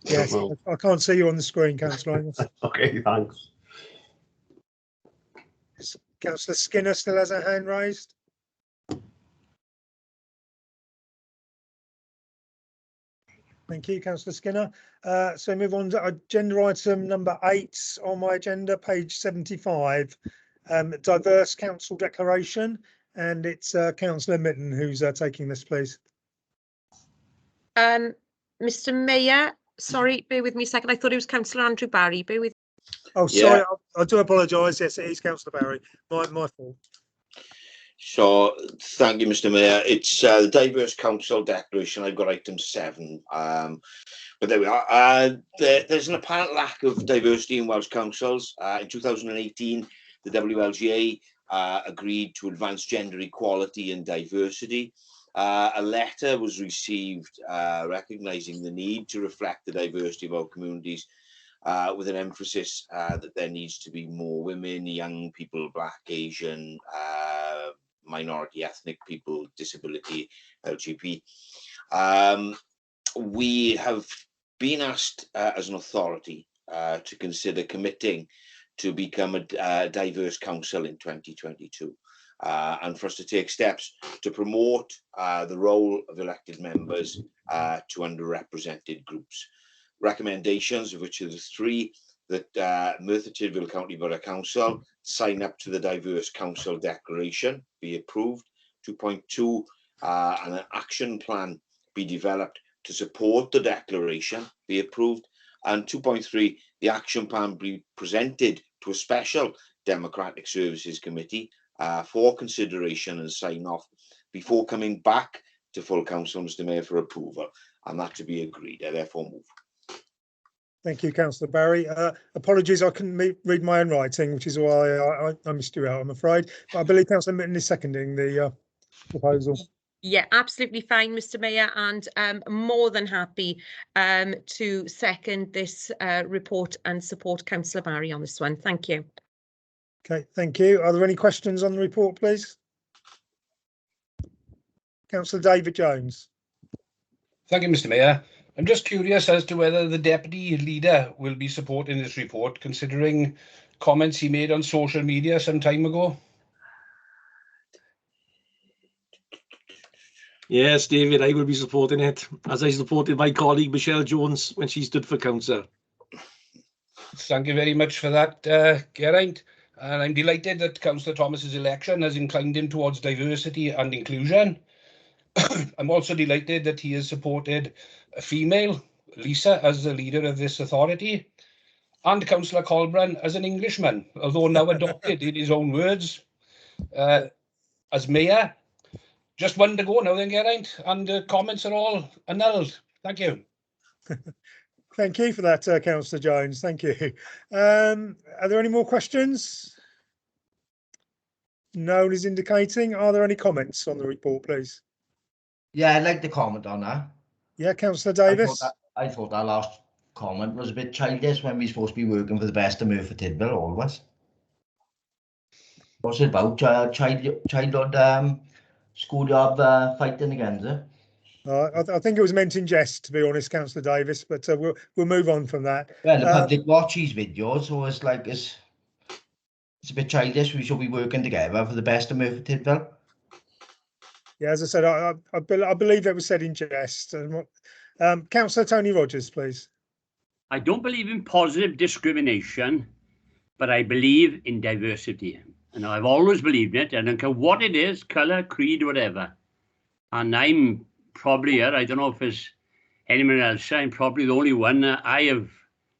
Yes, I can't see you on the screen, Councillor. Okay, thanks. Councillor Skinner still has her hand raised. Thank you, Councillor Skinner. So move on to agenda item number 8 on my agenda, page 75, diverse council declaration, and it's Councillor Mitten who's taking this, please. Mr. Mayor, sorry, bear with me a second. I thought it was Councillor Andrew Barry. Bear with. Oh, sorry, I do apologise. Yes, it is Councillor Barry. My fault. So, thank you, Mr. Mayor. It's the Diverse Council Declaration. I've got item 7. But there we are. There's an apparent lack of diversity in Welsh councils. In 2018, the WLGA agreed to advance gender equality and diversity. A letter was received recognising the need to reflect the diversity of our communities, with an emphasis that there needs to be more women, young people, Black, Asian, minority ethnic people, disability, LGBT. We have been asked as an authority to consider committing to become a diverse council in 2022. and for us to take steps to promote the role of elected members to underrepresented groups. Recommendations, of which are the three, that Merthyr Tydfil County Borough Council sign up to the Diverse Council Declaration, be approved. 2.2, an action plan be developed to support the declaration, be approved. And 2.3, the action plan be presented to a special Democratic Services Committee for consideration and sign off before coming back to full council, Mr. Mayor, for approval, and that to be agreed. I therefore move. Thank you, Councillor Barry. Apologies, I couldn't read my own writing, which is why I missed you out, I'm afraid. But I believe Councillor Mitten is seconding the proposal. Yeah, absolutely fine, Mr. Mayor, and more than happy to second this report and support Councillor Barry on this one. Thank you. Okay, thank you. Are there any questions on the report, please? Councillor David Jones. Thank you, Mr. Mayor. I'm just curious as to whether the Deputy Leader will be supporting this report, considering comments he made on social media some time ago. Yes, David, I will be supporting it, as I supported my colleague Michelle Jones when she stood for council. Thank you very much for that, Geraint. And I'm delighted that Councillor Thomas's election has inclined him towards diversity and inclusion. I'm also delighted that he has supported a female, Lisa, as the leader of this authority, and Councillor Colburn as an Englishman, although now adopted in his own words as mayor. Just one to go now then, Geraint, and the comments are all annulled. Thank you. Thank you for that, Councillor Jones. Thank you. Are there any more questions? No one is indicating. Are there any comments on the report, please? Yeah, I'd like to comment on that. Yeah, Councillor Davis. I thought that last comment was a bit childish when we're supposed to be working for the best of Merthyr Tydfil, always. What's it about? Childhood schoolyard fighting against it? I think it was meant in jest, to be honest, Councillor Davis, but we'll move on from that. Well, the public watch these videos, so it's like it's a bit childish. We should be working together for the best of Merthyr Tydfil. Yeah, as I said, I believe it was said in jest. Councillor Tony Rogers, please. I don't believe in positive discrimination, but I believe in diversity. And I've always believed in it. I don't care what it is, colour, creed, whatever. And I'm probably here, I don't know if there's anyone else, I'm probably the only one. I have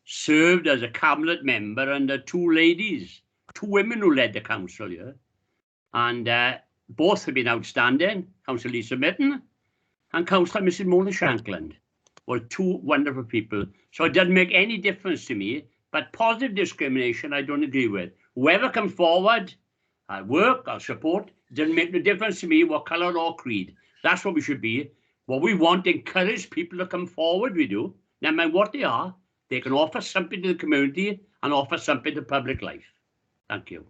served as a cabinet member under two ladies, two women who led the council here. And both have been outstanding. Councillor Lisa Mitten and Councillor Mrs. Mona Shankland were two wonderful people. So it doesn't make any difference to me, but positive discrimination I don't agree with. Whoever comes forward, I'll work, I'll support. It doesn't make no difference to me what colour or creed. That's what we should be. What we want, encourage people to come forward, we do. No matter what they are, they can offer something to the community and offer something to public life. Thank you.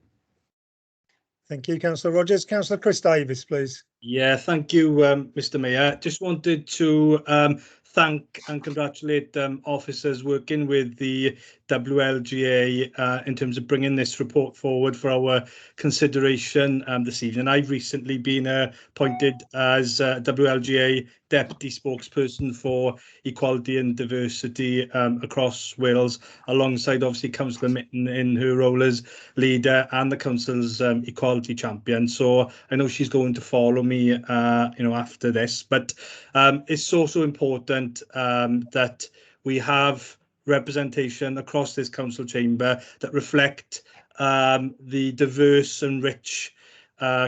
Thank you, Councillor Rogers. Councillor Chris Davis, please. Yeah, thank you, Mr. Mayor. Just wanted to thank and congratulate officers working with the WLGA in terms of bringing this report forward for our consideration this evening. I've recently been appointed as WLGA Deputy Spokesperson for Equality and Diversity across Wales, alongside obviously Councillor Mitten in her role as leader and the Council's Equality Champion. So I know she's going to follow me, after this. But it's also important that we have representation across this council chamber that reflect the diverse and rich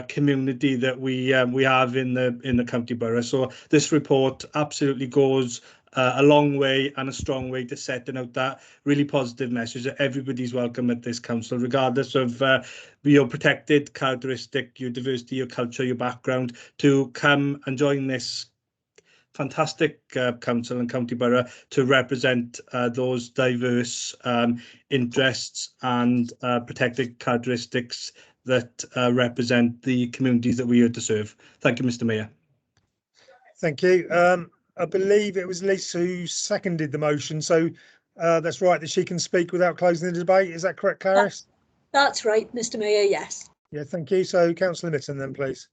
community that we have in the county borough. So this report absolutely goes a long way and a strong way to setting out that really positive message that everybody's welcome at this council, regardless of your protected characteristic, your diversity, your culture, your background, to come and join this fantastic council and county borough to represent those diverse interests and protected characteristics that represent the communities that we are here to serve. Thank you, Mr. Mayor. Thank you. I believe it was Lisa who seconded the motion, so that's right, that she can speak without closing the debate. Is that correct, Clarice? That's right, Mr. Mayor, yes. Yeah, thank you. So Councillor Mitten then, please.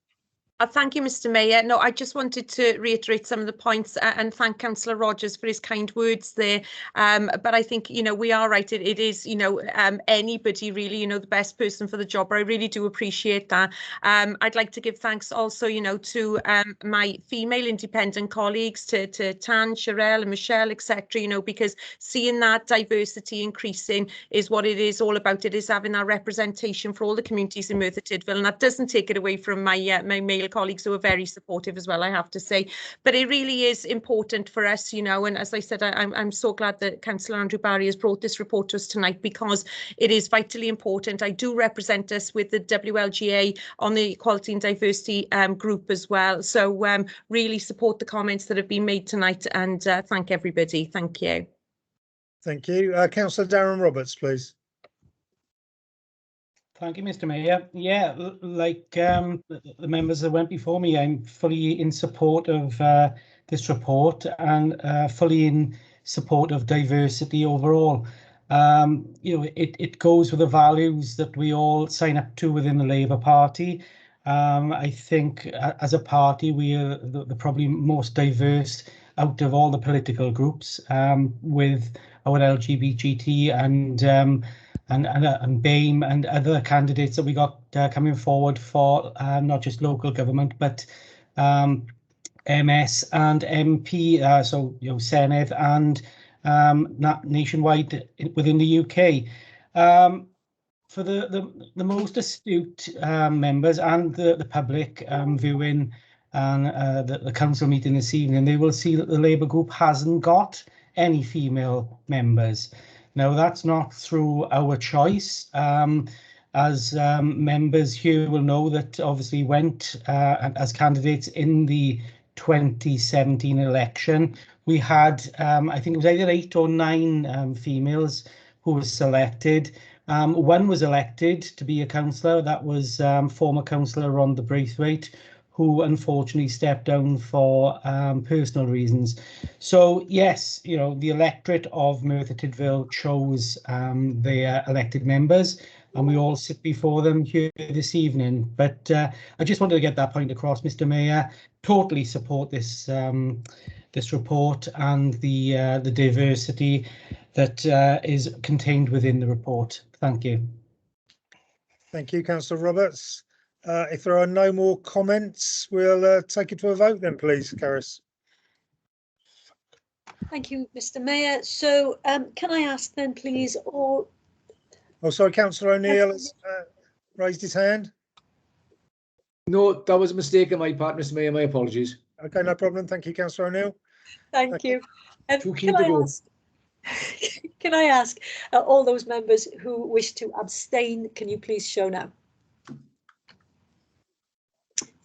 Thank you, Mr. Mayor. No, I just wanted to reiterate some of the points and thank Councillor Rogers for his kind words there. But I think, you know, we are right. It is, you know, anybody really, you know, the best person for the job. I really do appreciate that. I'd like to give thanks also, you know, to my female independent colleagues, to Tan, Sherelle and Michelle, etc., you know, because seeing that diversity increasing is what it is all about. It is having that representation for all the communities in Merthyr Tydfil, and that doesn't take it away from my my male colleagues who are very supportive as well, I have to say. But it really is important for us, you know, and as I said, I'm so glad that Councillor Andrew Barry has brought this report to us tonight, because it is vitally important. I do represent us with the WLGA on the Equality and Diversity group as well. So really support the comments that have been made tonight, and thank everybody. Thank you. Thank you. Councillor Darren Roberts, please. Thank you, Mr. Mayor. Yeah, like the members that went before me, I'm fully in support of this report and fully in support of diversity overall. You know, it goes with the values that we all sign up to within the Labour Party. I think as a party, we are the probably most diverse out of all the political groups, with our LGBT and BAME and other candidates that we got coming forward for not just local government, but MS and MP, so you know, Senedd and nationwide within the UK. For the most astute members and the public viewing and the council meeting this evening, they will see that the Labour group hasn't got any female members. Now, that's not through our choice. As members here will know, that obviously went as candidates in the 2017 election. We had, I think it was either 8 or 9 females who were selected. One was elected to be a councillor. That was former councillor Rhonda Braithwaite, who unfortunately stepped down for personal reasons. So yes, you know, the electorate of Merthyr Tydfil chose their elected members, and we all sit before them here this evening. But I just wanted to get that point across, Mr. Mayor. Totally support this this report and the diversity that is contained within the report. Thank you. Thank you, Councillor Roberts. If there are no more comments, we'll take it to a vote then, please, Caris. Thank you, Mr. Mayor. So can I ask then, please, all... Oh, sorry, Councillor O'Neill has raised his hand. No, that was a mistake on my part, Mr. Mayor. My apologies. Okay, no problem. Thank you, Councillor O'Neill. Thank you. Too keen to go. Can I ask all those members who wish to abstain, can you please show now?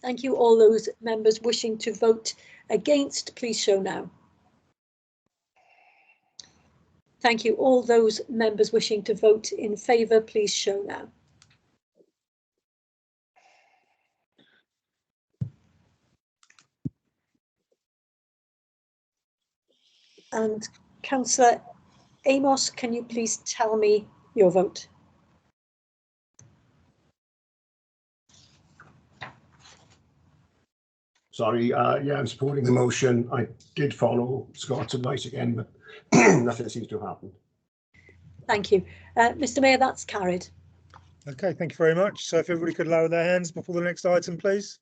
Thank you. All those members wishing to vote against, please show now. Thank you. All those members wishing to vote in favour, please show now. And Councillor Amos, can you please tell me your vote? Sorry, yeah, I'm supporting the motion. I did follow Scott's advice again, but nothing seems to have happened. Thank you. Mr. Mayor, that's carried. Okay, thank you very much. So if everybody could lower their hands before the next item, please.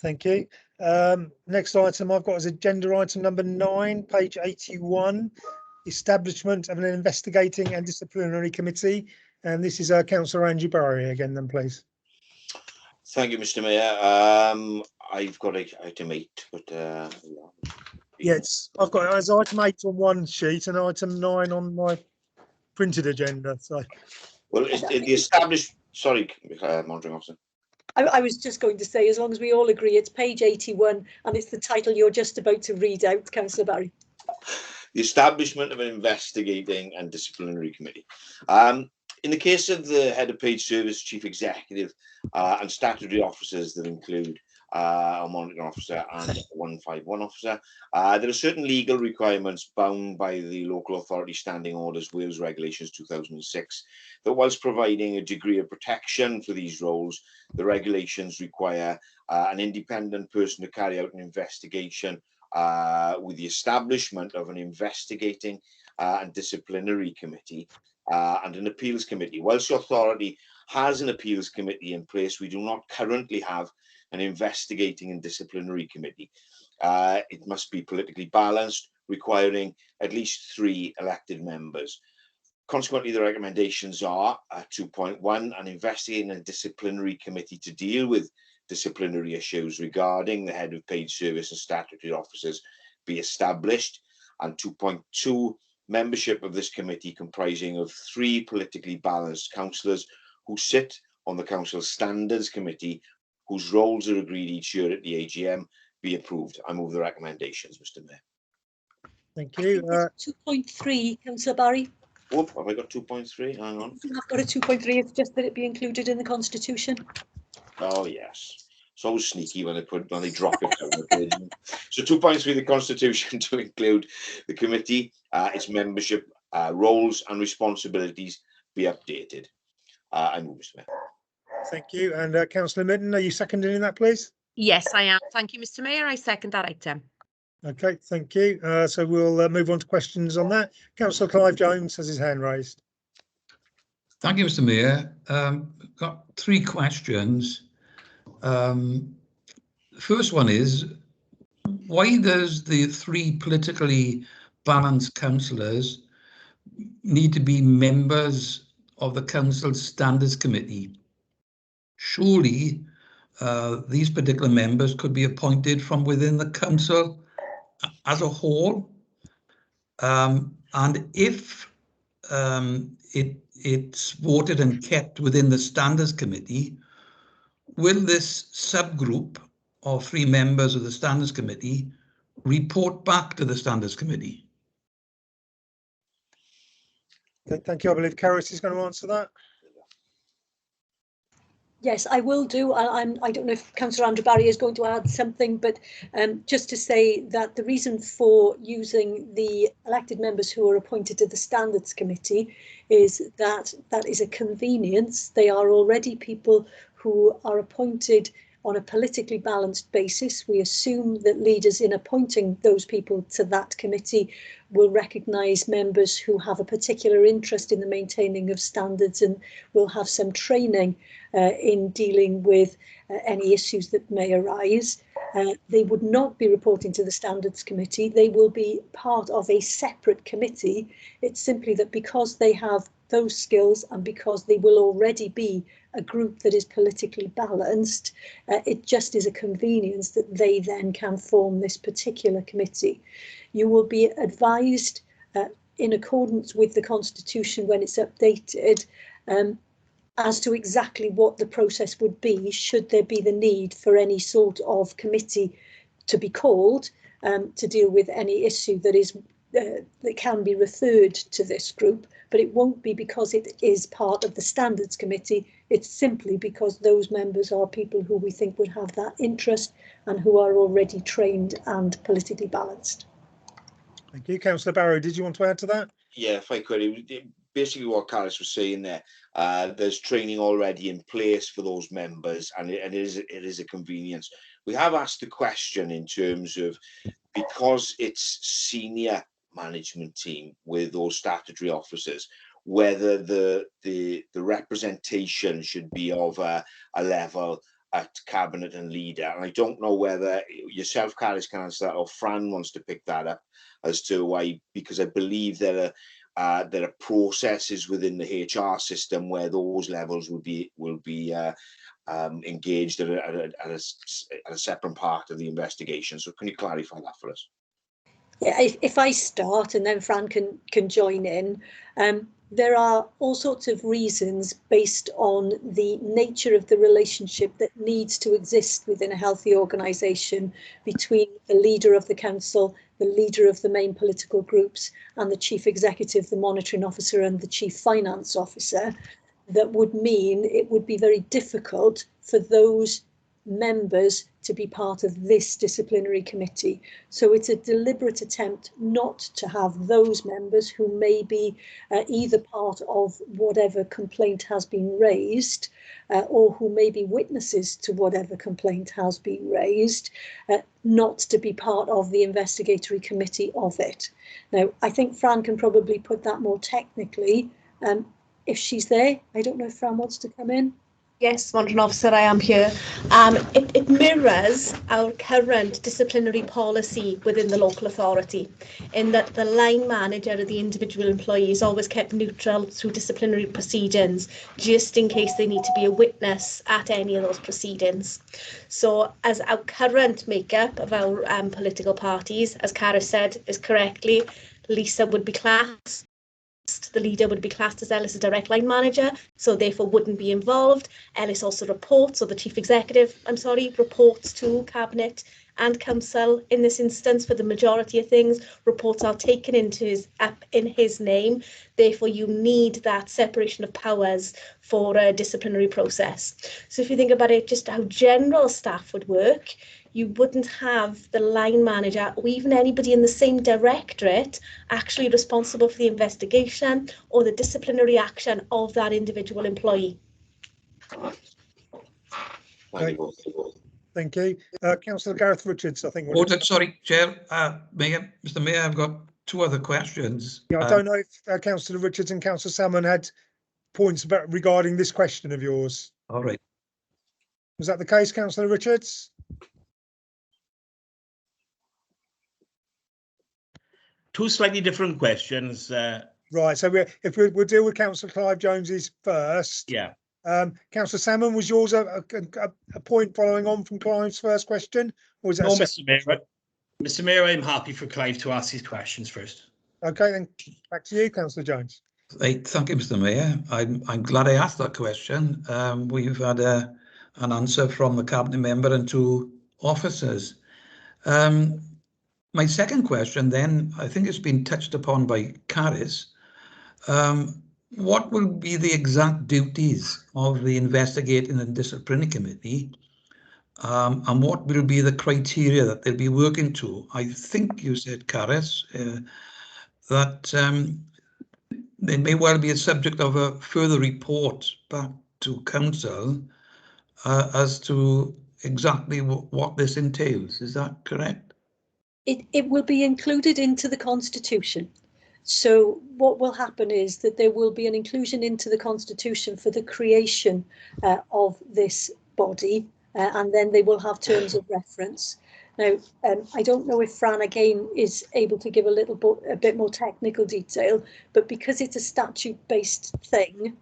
Thank you. Next item I've got is agenda item number 9, page 81, establishment of an investigating and disciplinary committee. And this is Councillor Andrew Barry again then, please. Thank you, Mr. Mayor. I've got item 8, but Yes, I've got as item 8 on one sheet and item 9 on my printed agenda. So, well, it's the established. Sorry, monitoring officer. I was just going to say, as long as we all agree, it's page 81 and it's the title you're just about to read out, Councillor Barry. The establishment of an investigating and disciplinary committee. In the case of the head of paid service, chief executive, and statutory officers that include a monitoring officer and 151 officer. There are certain legal requirements bound by the Local Authority Standing Orders Wales Regulations 2006 that, whilst providing a degree of protection for these roles, the regulations require an independent person to carry out an investigation with the establishment of an investigating and disciplinary committee and an appeals committee. Whilst the authority has an appeals committee in place, we do not currently have an investigating and disciplinary committee. It must be politically balanced, requiring at least 3 elected members. Consequently, the recommendations are 2.1, an investigating and disciplinary committee to deal with disciplinary issues regarding the head of paid service and statutory officers be established, and 2.2, membership of this committee comprising of 3 politically balanced councillors who sit on the Council Standards Committee, whose roles are agreed each year at the AGM, be approved. I move the recommendations, Mr. Mayor. Thank you. 2.3, Councillor Barry. Oh, have I got 2.3? Hang on. I've got a 2.3. It's just that it be included in the Constitution. Oh yes. It's always sneaky when they drop it down the page. So 2.3, the Constitution to include the committee, its membership, roles and responsibilities be updated. I move, Mr. Mayor. Thank you. And Councillor Midden, are you seconding that, please? Yes, I am. Thank you, Mr. Mayor. I second that item. Okay, thank you. So we'll move on to questions on that. Councillor Clive Jones has his hand raised. Thank you, Mr. Mayor. Got 3 questions. First one is, why does the 3 politically balanced councillors need to be members of the Council Standards Committee? Surely these particular members could be appointed from within the council as a whole. And if it's voted and kept within the Standards Committee, will this subgroup of 3 members of the Standards Committee report back to the Standards Committee? Thank you. I believe Carys is going to answer that. Yes, I will do. I don't know if Councillor Andrew Barry is going to add something, but just to say that the reason for using the elected members who are appointed to the Standards Committee is that that is a convenience. They are already people who are appointed on a politically balanced basis. We assume that leaders in appointing those people to that committee will recognise members who have a particular interest in the maintaining of standards and will have some training in dealing with any issues that may arise. They would not be reporting to the Standards Committee. They will be part of a separate committee. It's simply that because they have those skills and because they will already be a group that is politically balanced, it just is a convenience that they then can form this particular committee. You will be advised in accordance with the Constitution when it's updated as to exactly what the process would be should there be the need for any sort of committee to be called to deal with any issue that is that can be referred to this group, but it won't be because it is part of the Standards Committee. It's simply because those members are people who we think would have that interest and who are already trained and politically balanced. Thank you. Councillor Barrow, did you want to add to that? Yeah, if I could. Basically what Carys was saying there, there's training already in place for those members, and it is a convenience. We have asked the question in terms of, because it's senior management team with those statutory officers, whether the representation should be of a level at cabinet and leader. And I don't know whether yourself, Carys, can answer that, or Fran wants to pick that up as to why, because I believe there are processes within the HR system where those levels will be engaged at a separate part of the investigation. So can you clarify that for us? Yeah, if I start and then Fran can join in. There are all sorts of reasons based on the nature of the relationship that needs to exist within a healthy organisation between the leader of the council, the leader of the main political groups, and the chief executive, the monitoring officer, and the chief finance officer, that would mean it would be very difficult for those members to be part of this disciplinary committee. So it's a deliberate attempt not to have those members who may be either part of whatever complaint has been raised or who may be witnesses to whatever complaint has been raised, not to be part of the investigatory committee of it. Now, I think Fran can probably put that more technically if she's there. I don't know if Fran wants to come in. Yes, Wandering Officer, I am here. It mirrors our current disciplinary policy within the local authority, in that the line manager of the individual employee is always kept neutral through disciplinary proceedings, just in case they need to be a witness at any of those proceedings. So as our current makeup of our political parties, as Cara said, is correctly, Lisa would be classed. The leader would be classed as Ellis' direct line manager, so therefore wouldn't be involved. Ellis also reports, or the chief executive, reports to Cabinet and Council in this instance. For the majority of things, reports are taken into in his name. Therefore, you need that separation of powers for a disciplinary process. So if you think about it, just how general staff would work, you wouldn't have the line manager or even anybody in the same directorate actually responsible for the investigation or the disciplinary action of that individual employee. Thank you. Councillor Gareth Richards, I think. Sorry, Chair. Mr. Mayor, I've got two other questions. Yeah, I don't know if Councillor Richards and Councillor Salmon had points about regarding this question of yours. All right. Was that the case, Councillor Richards? Two slightly different questions. Right, so we'll deal with Councillor Clive Jones's first. Yeah. Councillor Salmon, was yours a point following on from Clive's first question? Or was that no, Mr. Mayor. Mr. Mayor, I'm happy for Clive to ask his questions first. Okay, then back to you, Councillor Jones. Right, thank you, Mr. Mayor. I'm glad I asked that question. We've had an answer from the Cabinet member and two officers. My second question then, I think it's been touched upon by Caris. What will be the exact duties of the Investigating and Disciplinary Committee, and what will be the criteria that they'll be working to? I think you said, Caris, that they may well be a subject of a further report back to Council as to exactly what this entails. Is that correct? It will be included into the Constitution. So what will happen is that there will be an inclusion into the Constitution for the creation of this body, and then they will have terms of reference. Now, I don't know if Fran again is able to give a bit more technical detail, but because it's a statute-based thing,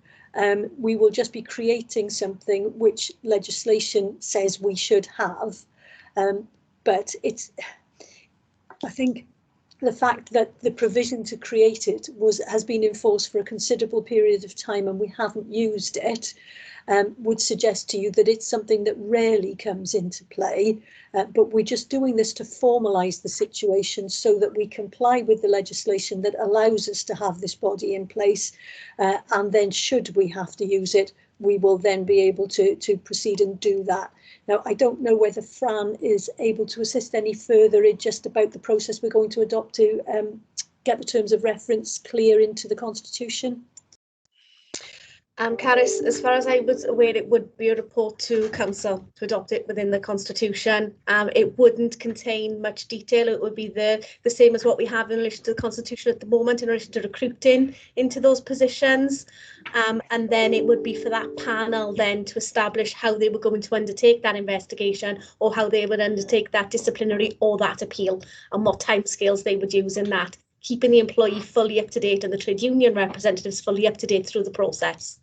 we will just be creating something which legislation says we should have. But I think the fact that the provision to create it has been enforced for a considerable period of time and we haven't used it would suggest to you that it's something that rarely comes into play, but we're just doing this to formalise the situation so that we comply with the legislation that allows us to have this body in place, and then should we have to use it, we will then be able to proceed and do that. Now, I don't know whether Fran is able to assist any further in just about the process we're going to adopt to get the terms of reference clear into the Constitution. Caris, as far as I was aware, it would be a report to Council to adopt it within the Constitution. It wouldn't contain much detail. It would be the same as what we have in relation to the Constitution at the moment in relation to recruiting into those positions. And then it would be for that panel then to establish how they were going to undertake that investigation or how they would undertake that disciplinary or that appeal and what timescales they would use in that, keeping the employee fully up to date and the trade union representatives fully up to date through the process.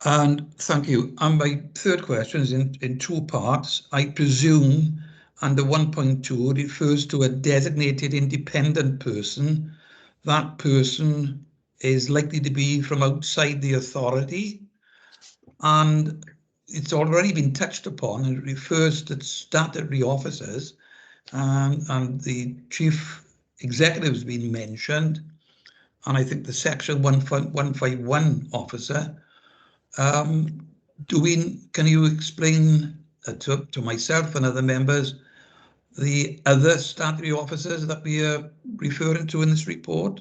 And thank you. And my third question is in two parts. I presume under 1.2 refers to a designated independent person. That person is likely to be from outside the authority. And it's already been touched upon. It refers to statutory officers. And the chief executive has been mentioned. And I think the section 151 officer. Can you explain to myself and other members the other statutory officers that we are referring to in this report?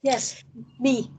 Yes, me.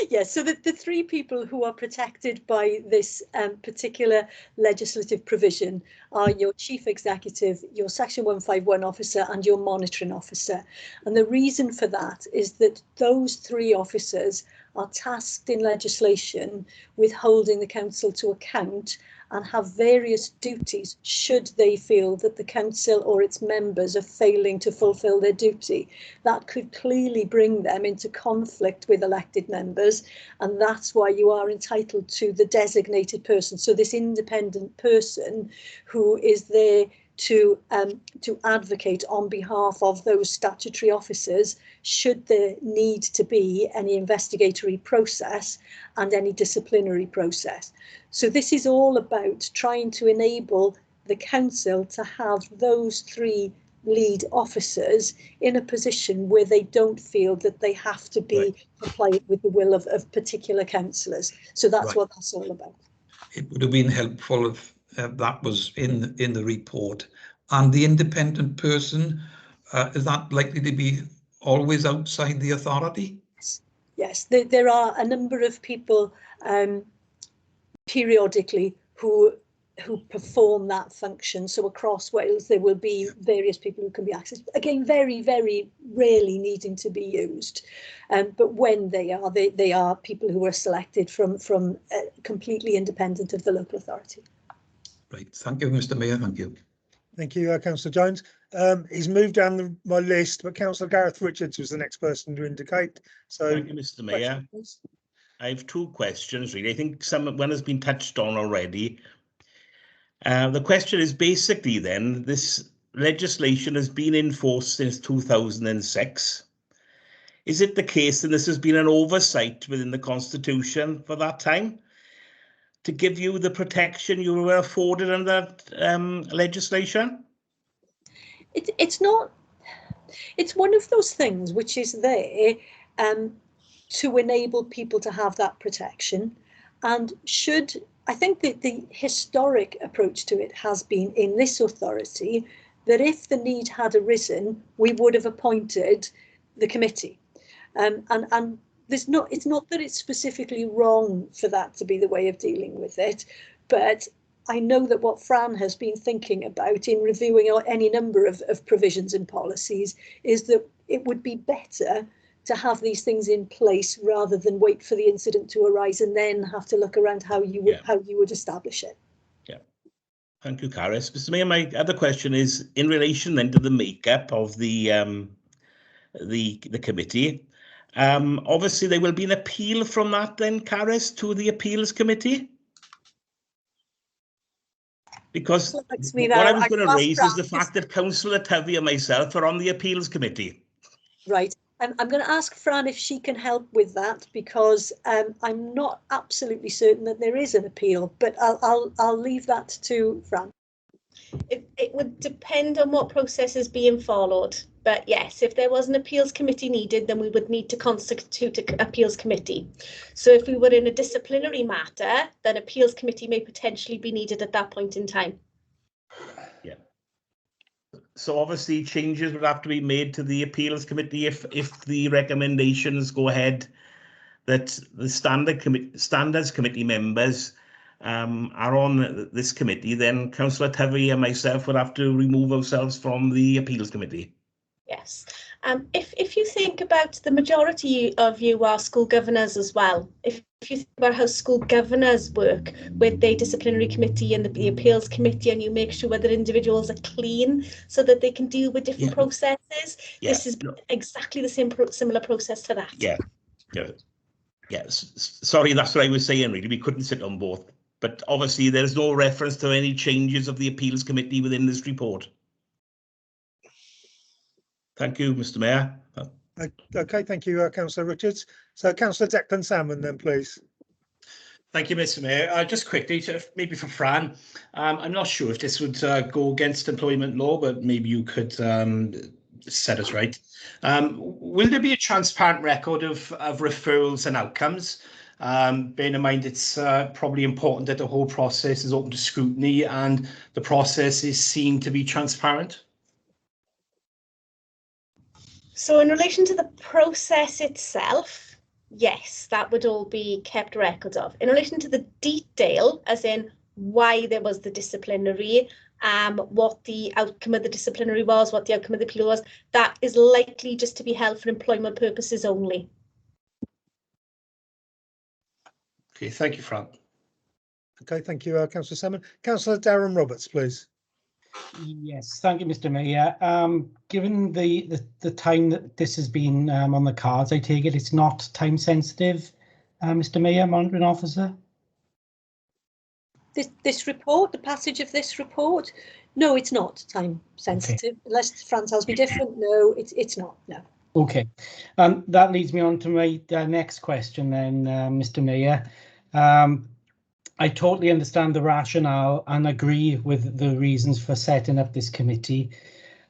Yes, so the three people who are protected by this particular legislative provision are your chief executive, your section 151 officer and your monitoring officer. And the reason for that is that those three officers are tasked in legislation with holding the council to account and have various duties should they feel that the council or its members are failing to fulfil their duty. That could clearly bring them into conflict with elected members, and that's why you are entitled to the designated person. So this independent person who is there to advocate on behalf of those statutory officers should there need to be any investigatory process and any disciplinary process. So this is all about trying to enable the council to have those three lead officers in a position where they don't feel that they have to be compliant with the will of particular councillors. So that's what that's all about. It would have been helpful if that was in the report. And the independent person, is that likely to be always outside the authority? Yes, there are a number of people periodically who perform that function. So across Wales, there will be various people who can be accessed. Again, very, very rarely needing to be used. But when they are people who are selected from completely independent of the local authority. Right. Thank you, Mr. Mayor. Thank you. Thank you, Councillor Jones. He's moved down my list, but Councillor Gareth Richards was the next person to indicate. So, thank you, Mr. Mayor. I have two questions, really. I think one has been touched on already. The question is basically then, this legislation has been in force since 2006. Is it the case that this has been an oversight within the Constitution for that time to give you the protection you were afforded under that legislation? It's not. It's one of those things which is there to enable people to have that protection, and I think that the historic approach to it has been in this authority that if the need had arisen, we would have appointed the committee. And it's not that it's specifically wrong for that to be the way of dealing with it, but I know that what Fran has been thinking about in reviewing any number of provisions and policies is that it would be better to have these things in place rather than wait for the incident to arise and then have to look around how you would establish it. Yeah, thank you, Caris. Mr. Mayor, my other question is in relation then to the makeup of the committee. Obviously, there will be an appeal from that then, Caris, to the appeals committee. Because what I was going to raise is the fact that Councillor Tovey and myself are on the appeals committee. Right. I'm going to ask Fran if she can help with that, because I'm not absolutely certain that there is an appeal, but I'll leave that to Fran. It would depend on what process is being followed. But yes, if there was an appeals committee needed, then we would need to constitute an appeals committee. So if we were in a disciplinary matter, then appeals committee may potentially be needed at that point in time. Yeah. So obviously changes would have to be made to the appeals committee if the recommendations go ahead, that the standards committee members are on this committee, then Councillor Tovey and myself would have to remove ourselves from the appeals committee. Yes. If you think about the majority of you are school governors as well, if you think about how school governors work with the disciplinary committee and the appeals committee, and you make sure that individuals are clean so that they can deal with different processes, this is exactly the same similar process to that. Yeah. Sorry, that's what I was saying, really. We couldn't sit on both. But obviously there's no reference to any changes of the appeals committee within this report. Thank you, Mr. Mayor. Okay, thank you, Councillor Richards. So Councillor Declan Salmon then, please. Thank you, Mr. Mayor. Just quickly, maybe for Fran, I'm not sure if this would go against employment law, but maybe you could set us right. Will there be a transparent record of referrals and outcomes? Bearing in mind it's probably important that the whole process is open to scrutiny and the process is seen to be transparent. So in relation to the process itself, yes, that would all be kept record of. In relation to the detail, as in why there was the disciplinary, what the outcome of the disciplinary was, what the outcome of the appeal was, that is likely just to be held for employment purposes only. Okay, thank you, Fran. Okay, thank you, Councillor Salmon. Councillor Darren Roberts, please. Yes, thank you, Mr. Mayor. Given the time that this has been on the cards, I take it it's not time sensitive, Mr. Mayor, Monitoring Officer? This report, the passage of this report, no, it's not time sensitive. Okay. Unless Fran tells me different, no, it's not, no. Okay, that leads me on to my next question then, Mr. Mayor. I totally understand the rationale and agree with the reasons for setting up this committee.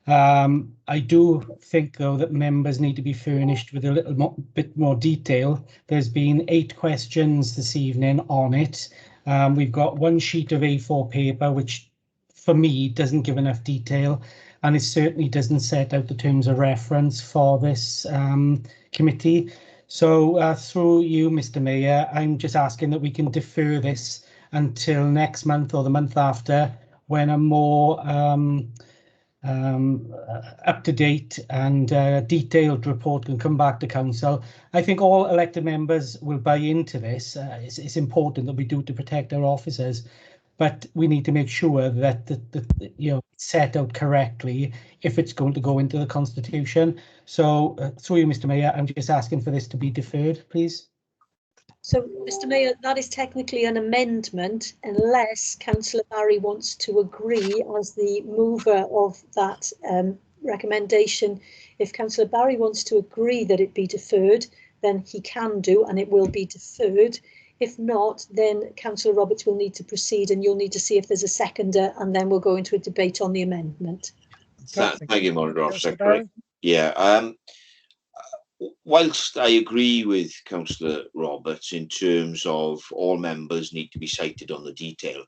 I do think, though, that members need to be furnished with a little bit more detail. There's been 8 questions this evening on it. We've got one sheet of A4 paper, which for me doesn't give enough detail, and it certainly doesn't set out the terms of reference for this committee. So through you, Mr. Mayor, I'm just asking that we can defer this until next month or the month after, when a more up-to-date and detailed report can come back to council. I think all elected members will buy into this. It's important that we do to protect our officers, but we need to make sure that it's set out correctly if it's going to go into the Constitution. So through you, Mr. Mayor, I'm just asking for this to be deferred, please. So, Mr. Mayor, that is technically an amendment unless Councillor Barry wants to agree as the mover of that recommendation. If Councillor Barry wants to agree that it be deferred, then he can do, and it will be deferred. If not, then Councillor Roberts will need to proceed, and you'll need to see if there's a seconder, and then we'll go into a debate on the amendment. Thank you, Monitor Officer. Yeah. Whilst I agree with Councillor Roberts in terms of all members need to be cited on the detail,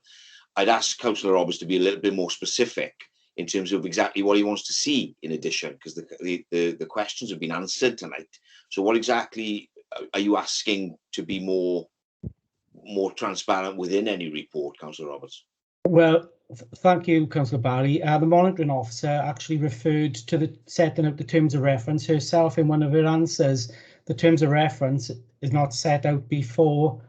I'd ask Councillor Roberts to be a little bit more specific in terms of exactly what he wants to see in addition, because the questions have been answered tonight. So what exactly are you asking to be more transparent within any report, Councillor Roberts? Well, thank you, Councillor Barry. The monitoring officer actually referred to the setting out the terms of reference herself in one of her answers. The terms of reference is not set out before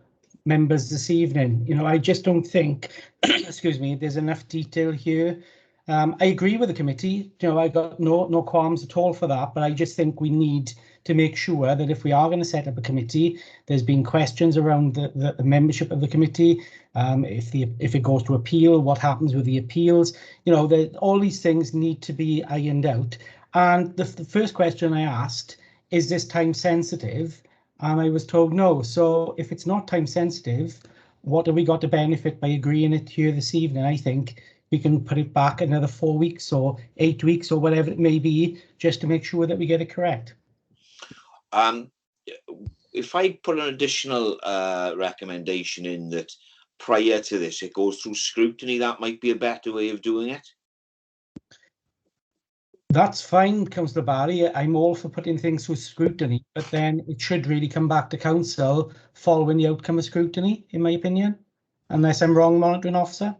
members this evening. I just don't think, excuse me, there's enough detail here. I agree with the committee. I got no qualms at all for that, but I just think we need to make sure that if we are going to set up a committee, there's been questions around the membership of the committee. If it goes to appeal, what happens with the appeals? All these things need to be ironed out. And the first question I asked, is this time sensitive? And I was told no. So if it's not time sensitive, what have we got to benefit by agreeing it here this evening? I think we can put it back another 4 weeks or 8 weeks or whatever it may be, just to make sure that we get it correct. If I put an additional recommendation in that prior to this, it goes through scrutiny, that might be a better way of doing it. That's fine, Councillor Barry. I'm all for putting things through scrutiny, but then it should really come back to council following the outcome of scrutiny, in my opinion, unless I'm wrong, monitoring officer.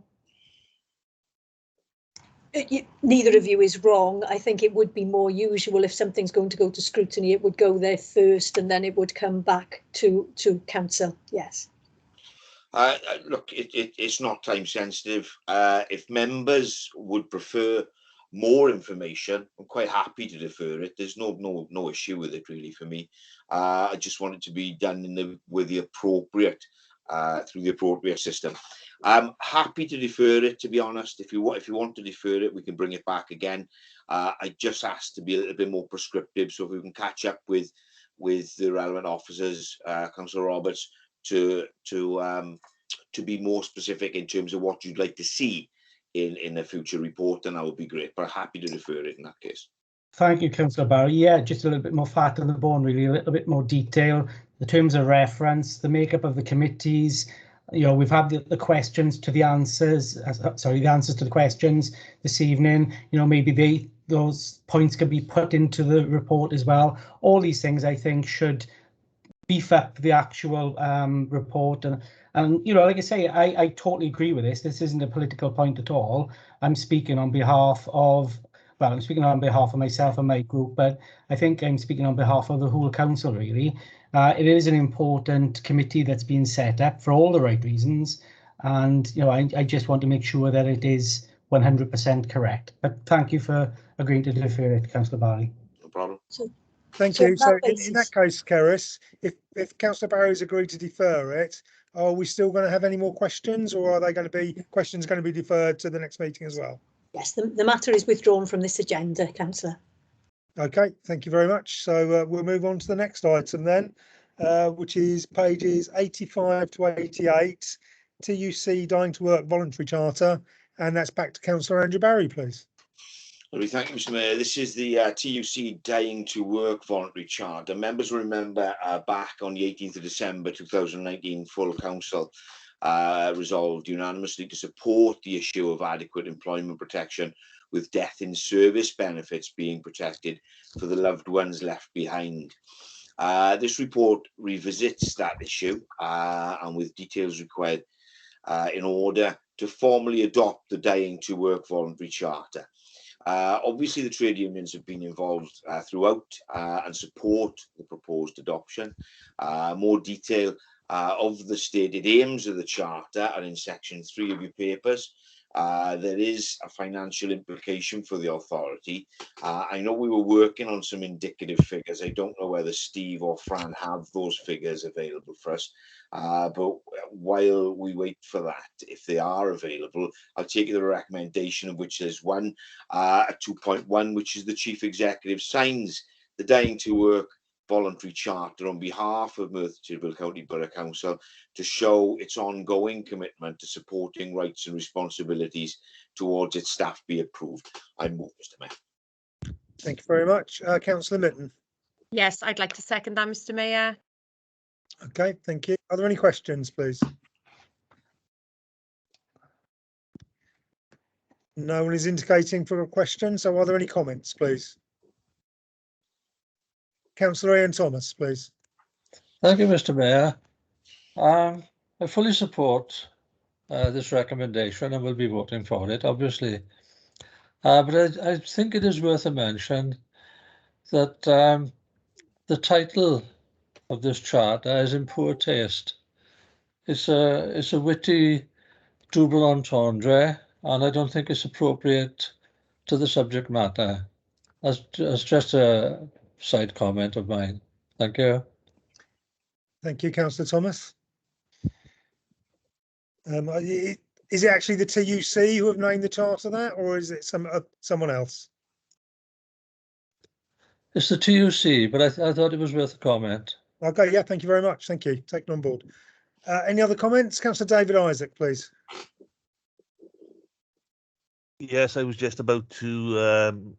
Neither of you is wrong. I think it would be more usual if something's going to go to scrutiny, it would go there first and then it would come back to council. Yes. Look, it's not time sensitive. If members would prefer more information, I'm quite happy to defer it. There's no issue with it really for me. I just want it to be done with the appropriate through the appropriate system. I'm happy to defer it, to be honest. If you want to defer it, we can bring it back again. I just asked to be a little bit more prescriptive, so if we can catch up with the relevant officers, Councillor Roberts, to be more specific in terms of what you'd like to see in a future report, then that would be great. But I'm happy to defer it in that case. Thank you, Councillor Barry. Yeah, just a little bit more fat on the bone, really, a little bit more detail, the terms of reference, the makeup of the committees. You know, we've had the questions to the answers, sorry, the answers to the questions this evening. You know, maybe those points can be put into the report as well. All these things, I think, should beef up the actual report. And you know, like I say, I totally agree with this. This isn't a political point at all. I'm speaking on behalf of, well, I'm speaking on behalf of myself and my group, but I think I'm speaking on behalf of the whole council, really. It is an important committee that's been set up for all the right reasons. And, you know, I just want to make sure that it is 100% correct. But thank you for agreeing to defer it, Councillor Barry. No problem. Thank you. So in that case, Keris, if Councillor Barry's agreed to defer it, are we still going to have any more questions, or are they going to be questions going to be deferred to the next meeting as well? Yes, the matter is withdrawn from this agenda, Councillor. Okay, thank you very much. So we'll move on to the next item then, which is pages 85 to 88, TUC Dying to Work Voluntary Charter, and that's back to Councillor Andrew Barry, please. Lovely, thank you, Mr. Mayor. This is the TUC Dying to Work Voluntary Charter. Members will remember back on the 18th of December 2019, full council resolved unanimously to support the issue of adequate employment protection, with death in service benefits being protected for the loved ones left behind. This report revisits that issue and with details required in order to formally adopt the Dying to Work Voluntary Charter. Obviously, the trade unions have been involved throughout and support the proposed adoption. More detail of the stated aims of the Charter are in section 3 of your papers. There is a financial implication for the authority. I know we were working on some indicative figures. I don't know whether Steve or Fran have those figures available for us. But while we wait for that, if they are available, I'll take you the recommendation, of which there's one at 2.1, which is the Chief Executive signs the Dying to Work Voluntary Charter on behalf of Merthyr Tydfil County Borough Council to show its ongoing commitment to supporting rights and responsibilities towards its staff be approved. I move, Mr. Mayor. Thank you very much. Councillor Mitten. Yes, I'd like to second that, Mr. Mayor. Okay, thank you. Are there any questions, please? No one is indicating for a question, so are there any comments, please? Councillor Ian Thomas, please. Thank you, Mr. Mayor. I fully support this recommendation and will be voting for it, obviously. But I think it is worth a mention that the title of this charter is in poor taste. It's a witty double entendre, and I don't think it's appropriate to the subject matter. That's just a side comment of mine. Thank you. Thank you, Councillor Thomas. Is it actually the TUC who have named the charter that, or is it someone else? It's the TUC, but I thought it was worth a comment. Okay, yeah, thank you very much. Thank you. Taken on board. Any other comments? Councillor David Isaac, please. Yes, I was just about to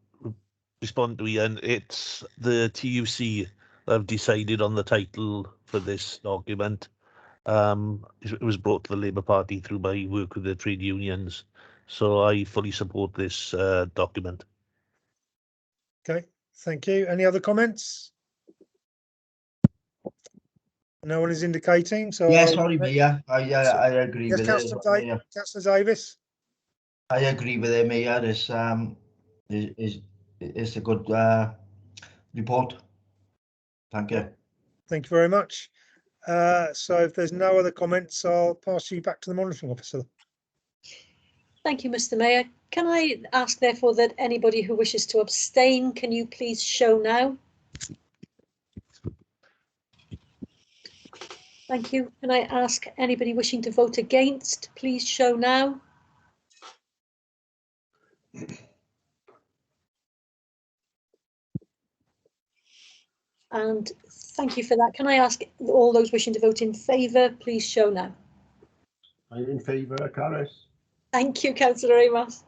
respond to Ian. It's the TUC that have decided on the title for this document. It was brought to the Labour Party through my work with the trade unions. So I fully support this document. Okay, thank you. Any other comments? No one is indicating. So yeah, sorry, Mayor. I agree yes, with Councillor Councillor Davis. I agree with it, Mayor. It's a good report. Thank you. Thank you very much. So if there's no other comments, I'll pass you back to the monitoring officer. Thank you, Mr. Mayor. Can I ask, therefore, that anybody who wishes to abstain, can you please show now? Thank you. Can I ask anybody wishing to vote against, please show now? And thank you for that. Can I ask all those wishing to vote in favour, please show now? I'm in favour, Caris. Thank you, Councillor Amos.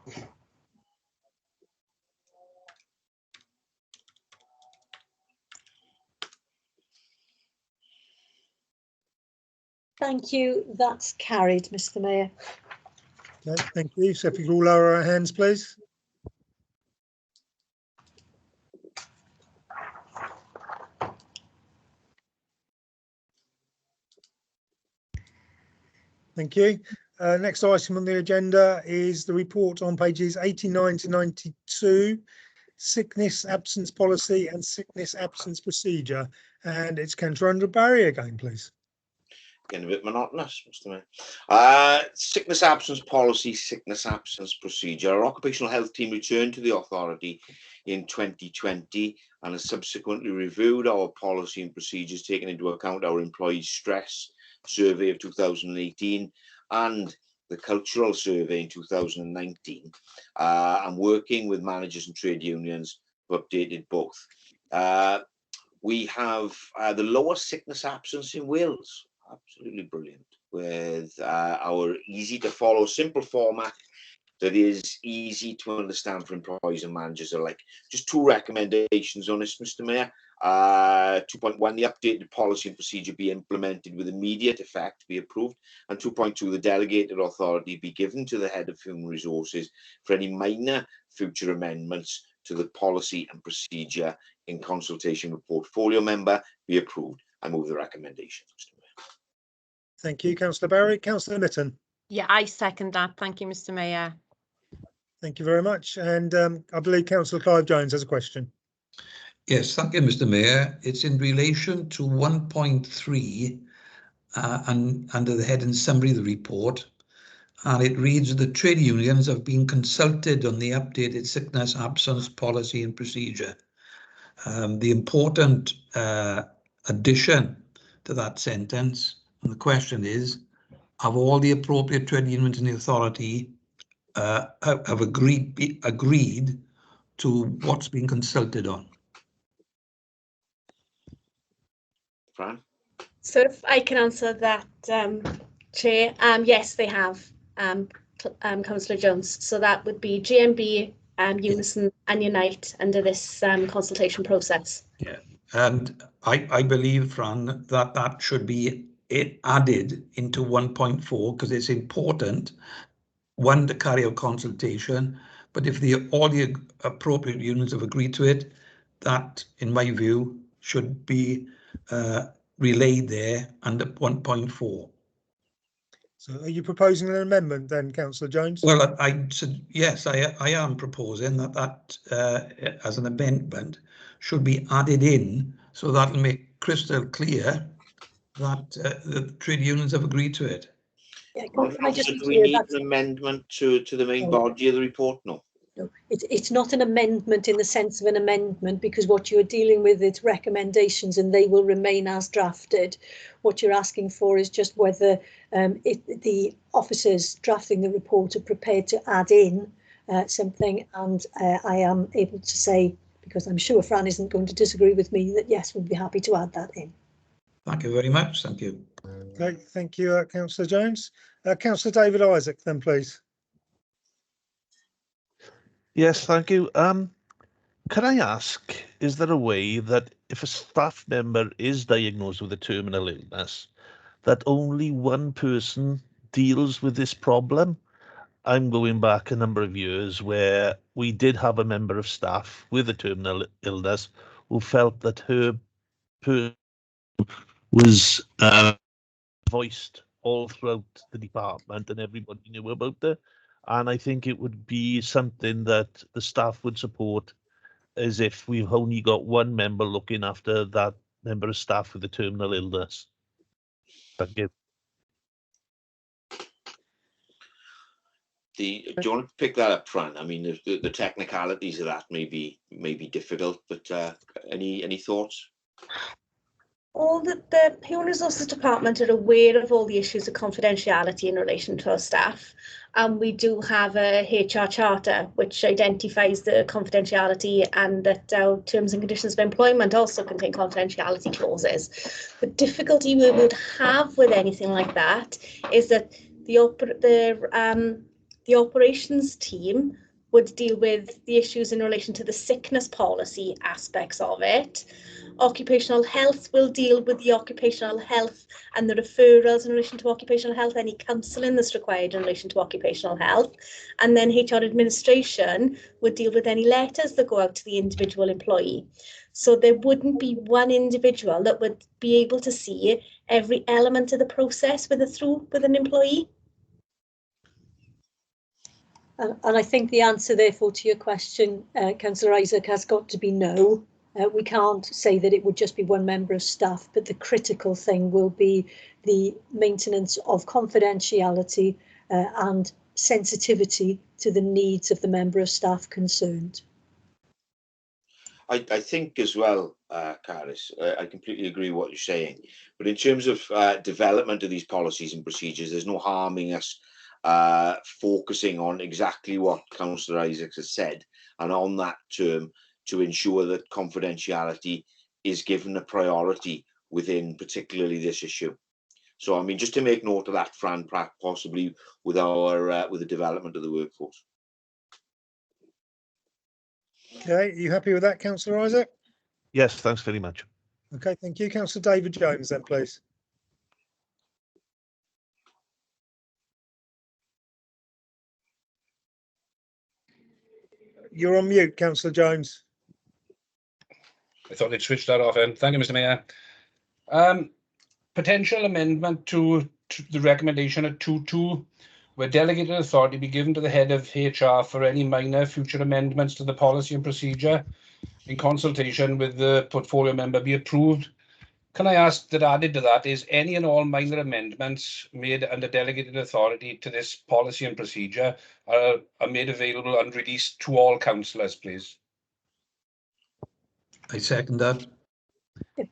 Thank you. That's carried, Mr. Mayor. Okay, thank you. So if you could all lower our hands, please. Thank you. Next item on the agenda is the report on pages 89 to 92, sickness absence policy and sickness absence procedure. And it's Councillor Barry again, please. Getting a bit monotonous, Mr. Mayor. Sickness absence policy, sickness absence procedure. Our occupational health team returned to the authority in 2020 and has subsequently reviewed our policy and procedures, taking into account our employee stress survey of 2018 and the cultural survey in 2019. And working with managers and trade unions, who updated both. We have the lowest sickness absence in Wales. Absolutely brilliant, with our easy to follow, simple format that is easy to understand for employees and managers alike. Just two recommendations on this, Mr. Mayor. 2.1, the updated policy and procedure be implemented with immediate effect, be approved. And 2.2, the delegated authority be given to the head of human resources for any minor future amendments to the policy and procedure in consultation with portfolio member be approved. I move the recommendations, Mr. Mayor. Thank you, Councillor Barry. Councillor Mitten. Yeah, I second that. Thank you, Mr. Mayor. Thank you very much. And I believe Councillor Clive Jones has a question. Yes, thank you, Mr. Mayor. It's in relation to 1.3 and under the heading summary of the report. And it reads, the trade unions have been consulted on the updated sickness absence policy and procedure. The important addition to that sentence, and the question is, have all the appropriate trade unions in the authority have agreed to what's been consulted on? Fran? So if I can answer that, Chair, yes, they have, Councillor Jones. So that would be GMB, Unison and Unite under this consultation process. Yeah, and I believe, Fran, that that should be added into 1.4 because it's important, one, to carry out consultation, but if all the appropriate unions have agreed to it, that, in my view, should be relayed there under 1.4. So are you proposing an amendment then, Councillor Jones? Well, I said yes, I am proposing that as an amendment should be added in, so that'll make crystal clear that the trade unions have agreed to it. Yeah, can I just do we need an amendment to the main body of the report? No. No, it's not an amendment in the sense of an amendment, because what you're dealing with is recommendations and they will remain as drafted. What you're asking for is just whether the officers drafting the report are prepared to add in something, and I am able to say, because I'm sure Fran isn't going to disagree with me, that yes, we'd be happy to add that in. Thank you very much. Thank you. Okay, thank you, Councillor Jones. Councillor David Isaac, then, please. Yes, thank you. Can I ask, is there a way that if a staff member is diagnosed with a terminal illness, that only one person deals with this problem? I'm going back a number of years where we did have a member of staff with a terminal illness who felt that her person was voiced all throughout the department and everybody knew about it. And I think it would be something that the staff would support, as if we've only got one member looking after that member of staff with a terminal illness. Thank you. Do you want to pick that up, Fran? I mean, the technicalities of that may be difficult, but any thoughts? All the Human Resources Department are aware of all the issues of confidentiality in relation to our staff, and we do have a HR charter which identifies the confidentiality, and that our terms and conditions of employment also contain confidentiality clauses. The difficulty we would have with anything like that is that the operations team would deal with the issues in relation to the sickness policy aspects of it. Occupational health will deal with the occupational health and the referrals in relation to occupational health, any counselling that's required in relation to occupational health. And then HR administration would deal with any letters that go out to the individual employee. So there wouldn't be one individual that would be able to see every element of the process with an employee. And I think the answer, therefore, to your question, Councillor Isaac, has got to be no. We can't say that it would just be one member of staff, but the critical thing will be the maintenance of confidentiality and sensitivity to the needs of the member of staff concerned. I think as well, Caris, I completely agree with what you're saying. But in terms of development of these policies and procedures, there's no harming us focusing on exactly what Councillor Isaacs has said, and on that term to ensure that confidentiality is given a priority within particularly this issue. So I mean, just to make note of that, Fran, possibly with our with the development of the workforce. Okay, you happy with that, Councillor Isaac? Yes, thanks very much. Okay, thank you. Councillor David Jones then, please. You're on mute, Councillor Jones. I thought they'd switched that off. Thank you, Mr. Mayor. Potential amendment to the recommendation at 2.2, where delegated authority be given to the head of HR for any minor future amendments to the policy and procedure in consultation with the portfolio member be approved. Can I ask that added to that is any and all minor amendments made under delegated authority to this policy and procedure are made available and released to all councillors, please? I second that.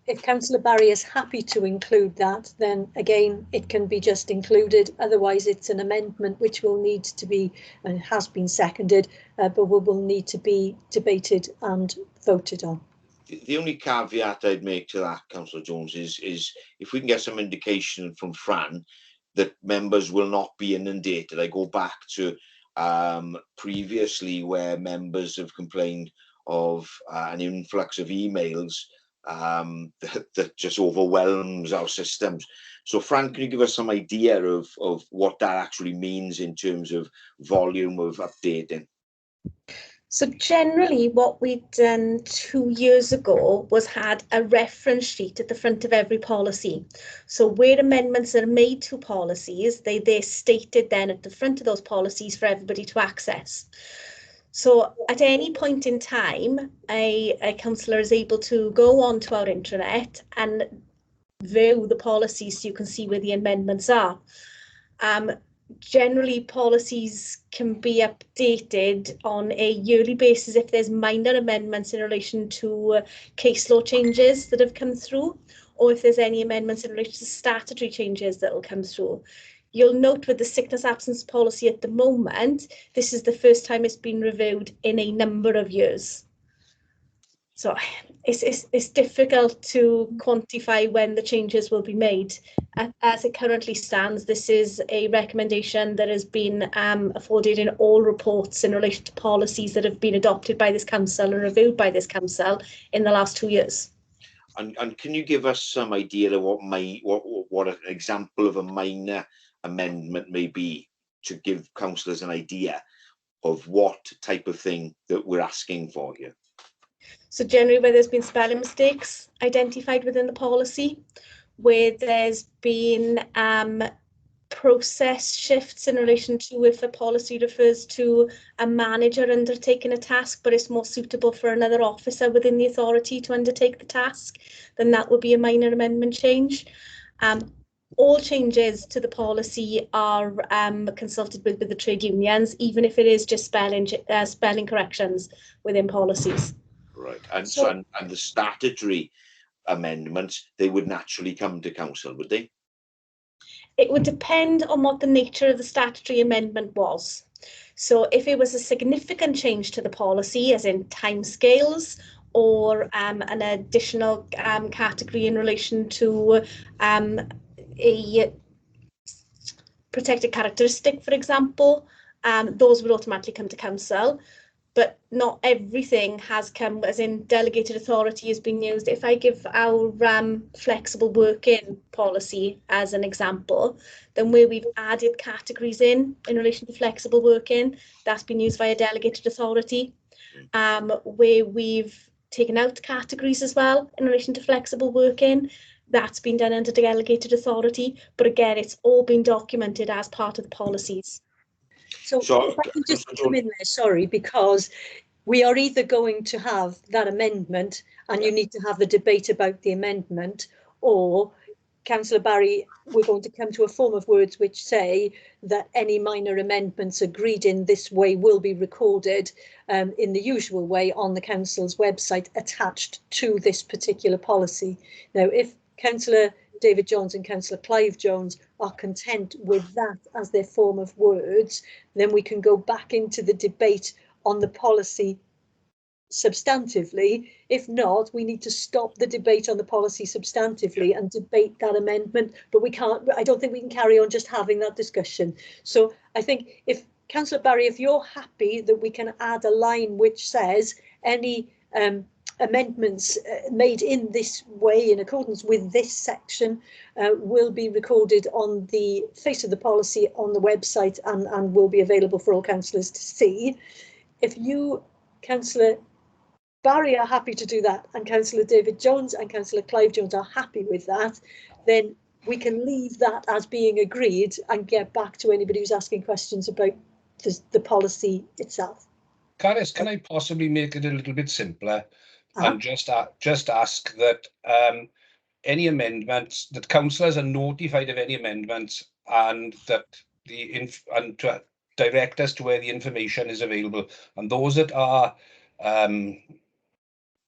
If Councillor Barry is happy to include that, then again, it can be just included. Otherwise, it's an amendment which will need to be, and has been seconded, but will need to be debated and voted on. The only caveat I'd make to that, Councillor Jones, is if we can get some indication from Fran that members will not be inundated. I go back to previously where members have complained of an influx of emails that just overwhelms our systems. So Fran, can you give us some idea of what that actually means in terms of volume of updating? So generally what we'd done 2 years ago was had a reference sheet at the front of every policy. So where amendments are made to policies, they're stated then at the front of those policies for everybody to access. So at any point in time, a councillor is able to go onto our intranet and view the policies so you can see where the amendments are. Generally, policies can be updated on a yearly basis if there's minor amendments in relation to case law changes that have come through, or if there's any amendments in relation to statutory changes that will come through. You'll note with the sickness absence policy at the moment, this is the first time it's been reviewed in a number of years. So it's difficult to quantify when the changes will be made. As it currently stands, this is a recommendation that has been afforded in all reports in relation to policies that have been adopted by this council and reviewed by this council in the last 2 years. And can you give us some idea of what an example of a minor amendment may be, to give councillors an idea of what type of thing that we're asking for here? So generally where there's been spelling mistakes identified within the policy, where there's been process shifts in relation to if a policy refers to a manager undertaking a task, but it's more suitable for another officer within the authority to undertake the task, then that would be a minor amendment change. All changes to the policy are consulted with the trade unions, even if it is just spelling corrections within policies. Right, and so and the statutory amendments, they would naturally come to council, would they? It would depend on what the nature of the statutory amendment was. So if it was a significant change to the policy, as in timescales, or an additional category in relation to a protected characteristic, for example, those would automatically come to council. But not everything has come, as in delegated authority has been used. If I give our flexible working policy as an example, then where we've added categories in relation to flexible working, that's been used via delegated authority. Where we've taken out categories as well in relation to flexible working, that's been done under delegated authority. But again, it's all been documented as part of the policies. So if I can just come in there, sorry, because we are either going to have that amendment and you need to have the debate about the amendment, or Councillor Barry, we're going to come to a form of words which say that any minor amendments agreed in this way will be recorded in the usual way on the council's website attached to this particular policy. Now, if Councillor David Jones and Councillor Clive Jones are content with that as their form of words, then we can go back into the debate on the policy substantively. If not, we need to stop the debate on the policy substantively and debate that amendment. But we can't, I don't think we can carry on just having that discussion. So I think if Councillor Barry, if you're happy that we can add a line which says any amendments made in this way in accordance with this section will be recorded on the face of the policy on the website and will be available for all councillors to see. If you, Councillor Barry, are happy to do that, and Councillor David Jones and Councillor Clive Jones are happy with that, then we can leave that as being agreed and get back to anybody who's asking questions about the policy itself. Caris, can I possibly make it a little bit simpler and just ask that any amendments, that councillors are notified of any amendments, and that to direct us to where the information is available, and those that are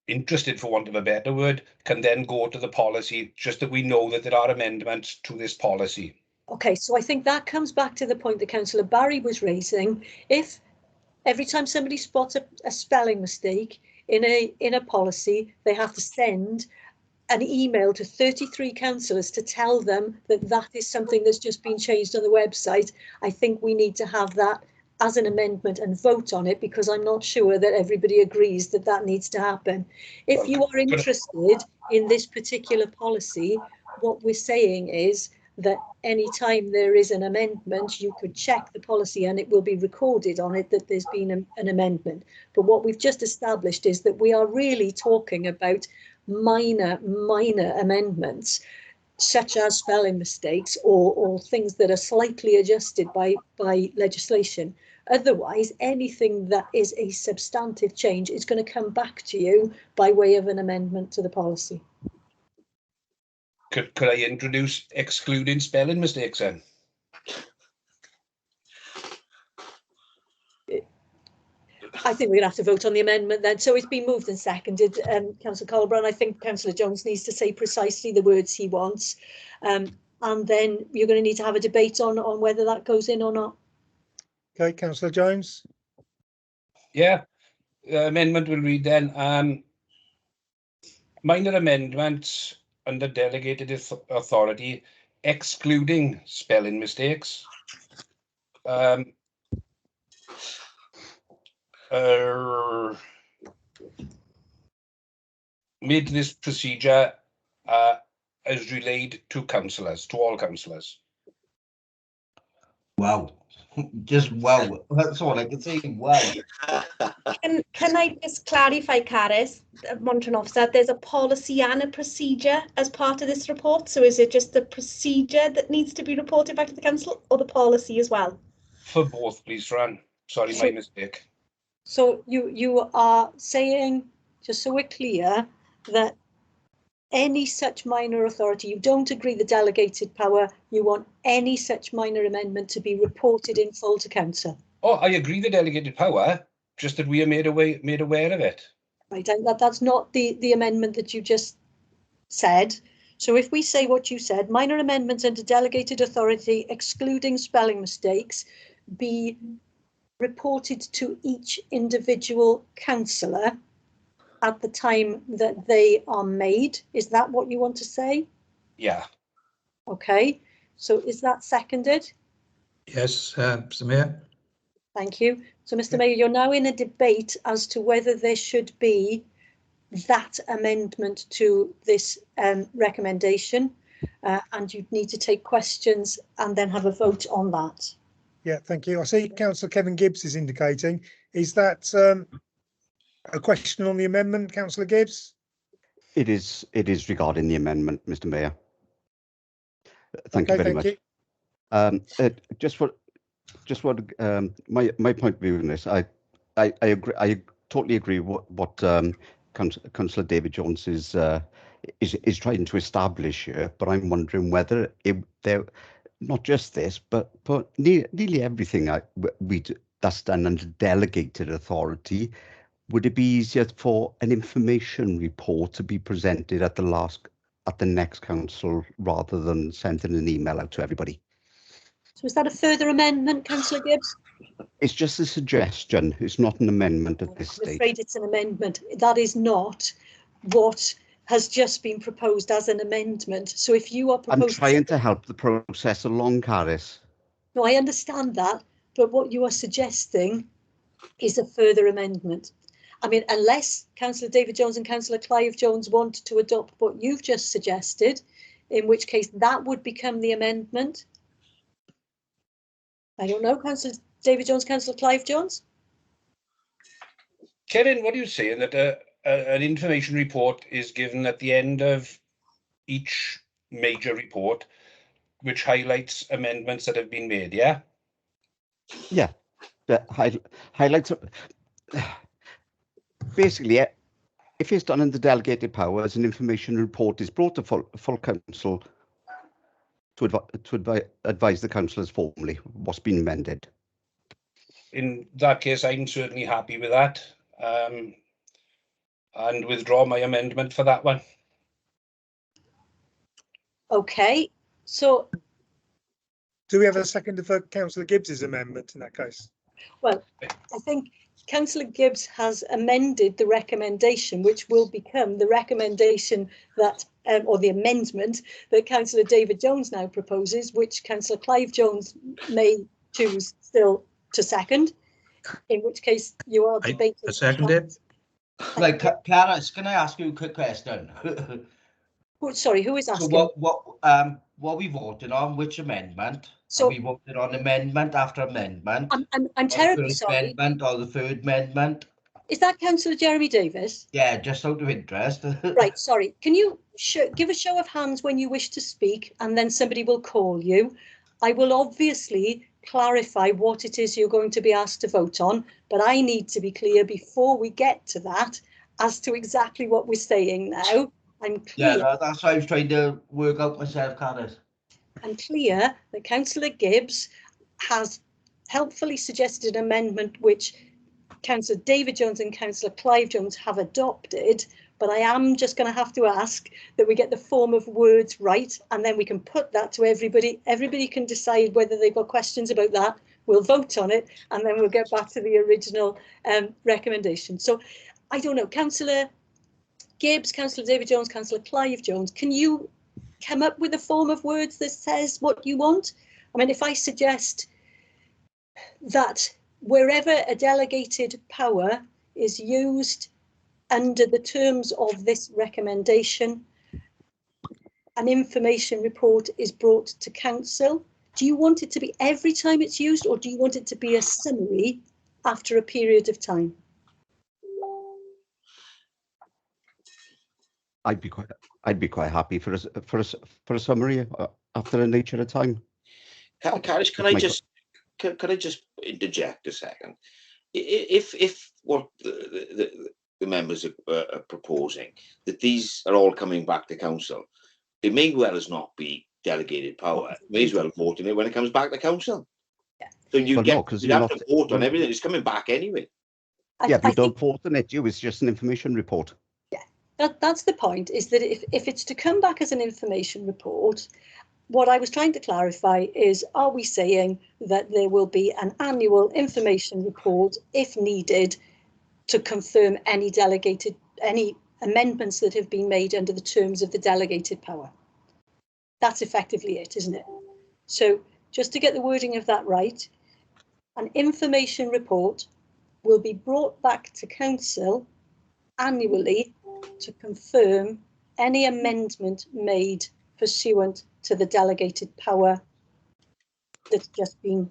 interested, for want of a better word, can then go to the policy, just that we know that there are amendments to this policy. Okay, so I think that comes back to the point that Councillor Barry was raising. If every time somebody spots a spelling mistake in a policy, they have to send an email to 33 councillors to tell them that that is something that's just been changed on the website, I think we need to have that as an amendment and vote on it, because I'm not sure that everybody agrees that that needs to happen. If you are interested in this particular policy, what we're saying is that anytime there is an amendment, you could check the policy and it will be recorded on it that there's been an amendment. But what we've just established is that we are really talking about minor amendments, such as spelling mistakes or things that are slightly adjusted by legislation. Otherwise, anything that is a substantive change is going to come back to you by way of an amendment to the policy. Could I introduce excluding spelling mistakes then? I think we're going to have to vote on the amendment then. So it's been moved and seconded. Councillor Colbrand, I think Councillor Jones needs to say precisely the words he wants. And then you're going to need to have a debate on whether that goes in or not. Okay, Councillor Jones. Yeah, the amendment will read then, minor amendments under delegated authority, excluding spelling mistakes. Made this procedure as relayed to councillors, to all councillors. Wow. Just wow. That's all I can say. Wow. Can I just clarify, Caris, monitoring officer, there's a policy and a procedure as part of this report. So is it just the procedure that needs to be reported back to the council, or the policy as well? For both, please, Fran. Sorry, my mistake. So you are saying, just so we're clear, that any such minor authority, you don't agree the delegated power, you want any such minor amendment to be reported in full to council. Oh, I agree the delegated power, just that we are made aware of it. Right, and that's not the amendment that you just said. So if we say what you said, minor amendments under delegated authority, excluding spelling mistakes, be reported to each individual councillor at the time that they are made. Is that what you want to say? Yeah. Okay, so is that seconded? Yes, Mr. Mayor. Thank you. So, Mr. Mayor, you're now in a debate as to whether there should be that amendment to this recommendation, and you'd need to take questions and then have a vote on that. Yeah, thank you. I see Councillor Kevin Gibbs is indicating. Is that a question on the amendment, Councillor Gibbs? It is regarding the amendment, Mr. Mayor. Thank you very much. Just what my point of view on this, I agree. I totally agree what Councillor David Jones is trying to establish here. But I'm wondering whether there, not just this, but nearly everything that's done under delegated authority. Would it be easier for an information report to be presented at the next council rather than sending an email out to everybody? So is that a further amendment, Councillor Gibbs? It's just a suggestion. It's not an amendment at this stage. I'm afraid it's an amendment. That is not what has just been proposed as an amendment. So if you are proposing... I'm trying to help the process along, Caris. No, I understand that, but what you are suggesting is a further amendment. I mean, unless Councillor David Jones and Councillor Clive Jones want to adopt what you've just suggested, in which case that would become the amendment. I don't know, Councillor David Jones, Councillor Clive Jones? Kevin, what are you saying, that an information report is given at the end of each major report, which highlights amendments that have been made, yeah? Yeah, that highlights... Basically, if it's done in the delegated powers, an information report is brought to full council to advise the councillors formally what's been amended. In that case, I'm certainly happy with that, and withdraw my amendment for that one. Okay, so... Do we have a second for Councillor Gibbs's amendment in that case? Well, I think Councillor Gibbs has amended the recommendation, which will become the recommendation that, or the amendment that Councillor David Jones now proposes, which Councillor Clive Jones may choose still to second, in which case you are debating. I second it. Like, Caris, can I ask you a quick question? Sorry, who is asking? So what we voted on, which amendment? So we voted on amendment after amendment. I'm terribly sorry. Amendment or the third amendment? Is that Councillor Jeremy Davis? Yeah, just out of interest. Right, sorry. Can you give a show of hands when you wish to speak, and then somebody will call you. I will obviously clarify what it is you're going to be asked to vote on, but I need to be clear before we get to that as to exactly what we're saying now. I'm clear. Yeah, that's what I was trying to work out myself, Caris. I'm clear that Councillor Gibbs has helpfully suggested an amendment which Councillor David Jones and Councillor Clive Jones have adopted, but I am just going to have to ask that we get the form of words right, and then we can put that to everybody. Everybody can decide whether they've got questions about that. We'll vote on it, and then we'll get back to the original recommendation. So I don't know, Councillor Gibbs, Councillor David Jones, Councillor Clive Jones, can you come up with a form of words that says what you want? I mean, if I suggest that wherever a delegated power is used under the terms of this recommendation, an information report is brought to council. Do you want it to be every time it's used, or do you want it to be a summary after a period of time? I'd be quite happy for a summary after a nature of time. Caris, can I just interject a second? If what the members are proposing, that these are all coming back to council, it may well as not be delegated power. May as well vote on it when it comes back to council. Yeah. So you have to vote on everything. It's coming back anyway. Yeah, but you don't vote on it. It's just an information report. That's the point, is that if it's to come back as an information report, what I was trying to clarify is, are we saying that there will be an annual information report if needed to confirm any amendments that have been made under the terms of the delegated power? That's effectively it, isn't it? So just to get the wording of that right, an information report will be brought back to council annually to confirm any amendment made pursuant to the delegated power that's just been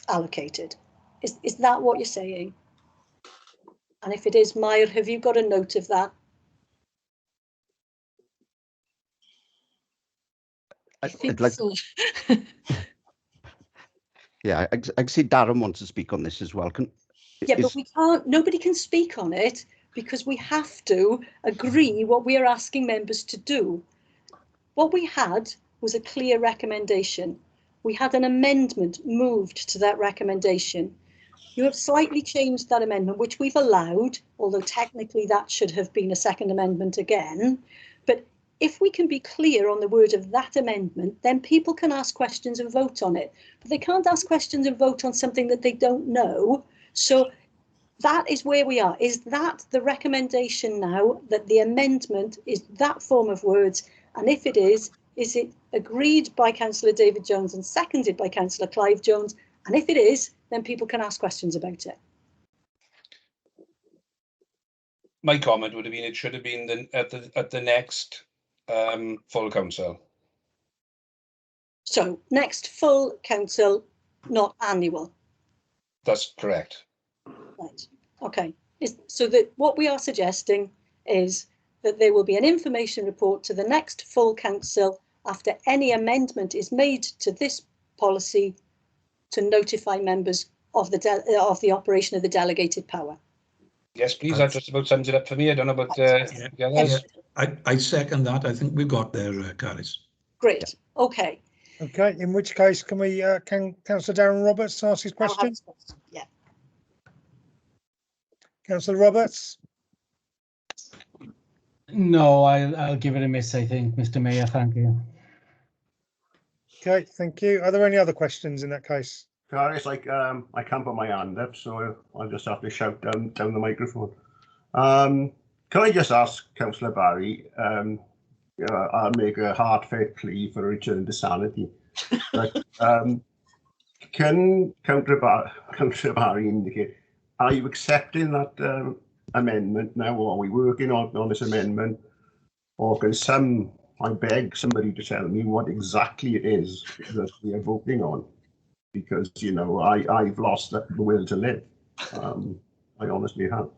allocated. Is that what you're saying? And if it is, Maya, have you got a note of that? I think so. Yeah, I see Darren wants to speak on this as well. Yeah, but we can't, nobody can speak on it because we have to agree what we are asking members to do. What we had was a clear recommendation. We had an amendment moved to that recommendation. You have slightly changed that amendment, which we've allowed, although technically that should have been a second amendment again. But if we can be clear on the word of that amendment, then people can ask questions and vote on it. But they can't ask questions and vote on something that they don't know. So that is where we are. Is that the recommendation now, that the amendment is that form of words? And if it is it agreed by Councillor David Jones and seconded by Councillor Clive Jones? And if it is, then people can ask questions about it. My comment would have been it should have been at the next full council. So next full council, not annual. That's correct. Right. Okay. So that what we are suggesting is that there will be an information report to the next full council after any amendment is made to this policy to notify members of the operation of the delegated power. Yes, please. That just about sums it up for me. I don't know about the others. I second that. I think we got there, Caris. Great. Okay. Okay. In which case, can we can Councillor Darren Roberts ask his question? Yeah. Councillor Roberts. No, I'll give it a miss, I think, Mr. Mayor. Thank you. Okay, thank you. Are there any other questions in that case? It's like I can't put my hand up, so I'll just have to shout down the microphone. Can I just ask Councillor Barry? I'll make a heartfelt plea for a return to sanity. But, can Councillor Barry indicate, are you accepting that amendment now, or are we working on this amendment? Or can I beg somebody to tell me what exactly it is that we are voting on? Because, you know, I've lost the will to live. I honestly have.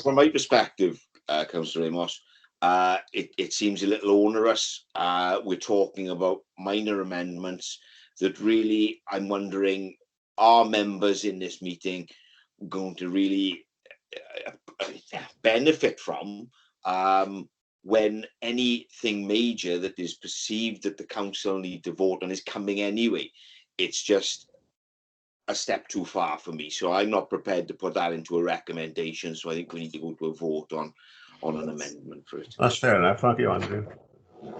From my perspective, Councillor Amos, it seems a little onerous. We're talking about minor amendments that really, I'm wondering, are members in this meeting going to really benefit from when anything major that is perceived that the council need to vote on is coming anyway? It's just a step too far for me, so I'm not prepared to put that into a recommendation. So I think we need to go to a vote on an amendment for it. That's fair enough. Thank you, Andrew.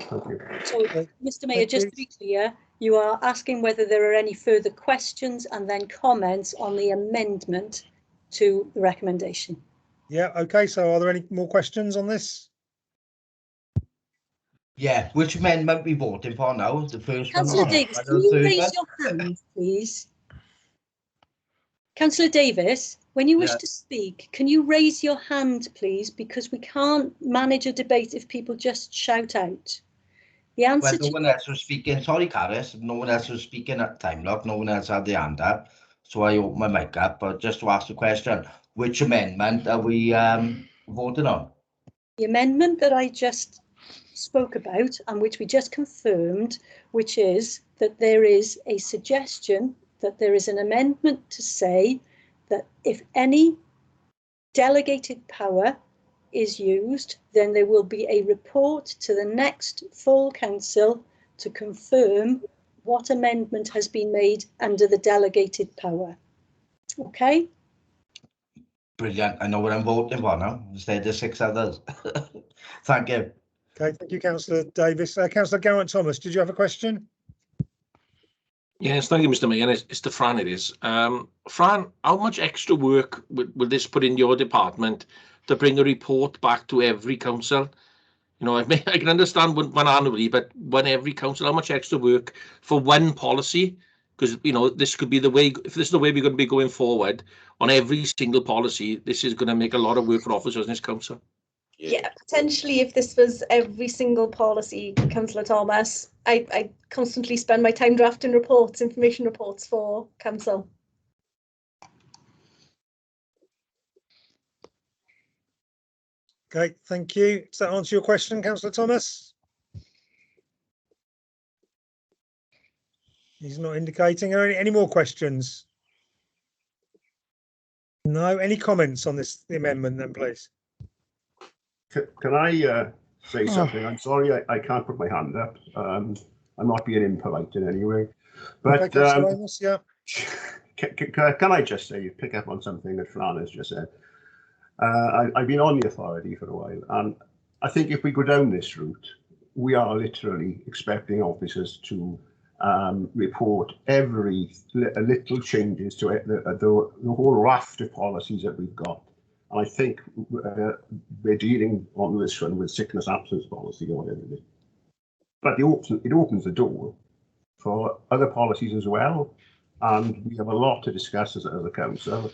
Thank you. So, Mr. Mayor, just to be clear, you are asking whether there are any further questions and then comments on the amendment to the recommendation. Yeah, okay, so are there any more questions on this? Yeah, which amendment we voting for now? The first one? Councillor Davis, can you raise your hand, please? Councillor Davis, when you wish to speak, can you raise your hand, please? Because we can't manage a debate if people just shout out. The answer no one else was speaking. Sorry, Caris. No one else was speaking at the time, look. No one else had their hand up. So I opened my mic up. But just to ask the question, which amendment are we voting on? The amendment that I just spoke about and which we just confirmed, which is that there is a suggestion that there is an amendment to say that if any delegated power is used, then there will be a report to the next full council to confirm what amendment has been made under the delegated power. Okay? Brilliant. I know what I'm voting for now, instead of 6 others. Thank you. Okay, thank you, Councillor Davis. Councillor Garrett Thomas, did you have a question? Yes, thank you, Mr. Mayor. It's to Fran, it is. Fran, how much extra work will this put in your department to bring a report back to every council? You know, I can understand one annually, but when every council, how much extra work for one policy because this could be the way. If this is the way we're going to be going forward on every single policy, this is going to make a lot of work for officers in this council. Yeah, potentially if this was every single policy, Councillor Thomas, I constantly spend my time drafting reports, information reports for council. Okay, thank you. Does that answer your question, Councillor Thomas? He's not indicating. Are any more questions? No. Any comments on the amendment then, please? Can I say something? I'm sorry I can't put my hand up. I'm not being impolite in any way. But okay, Amos, yeah. Can I just say, pick up on something that Fran has just said? I've been on the authority for a while, and I think if we go down this route, we are literally expecting officers to report every little changes to the whole raft of policies that we've got. And I think we're dealing on this one with sickness absence policy or whatever it is. But it opens the door for other policies as well. And we have a lot to discuss as a council,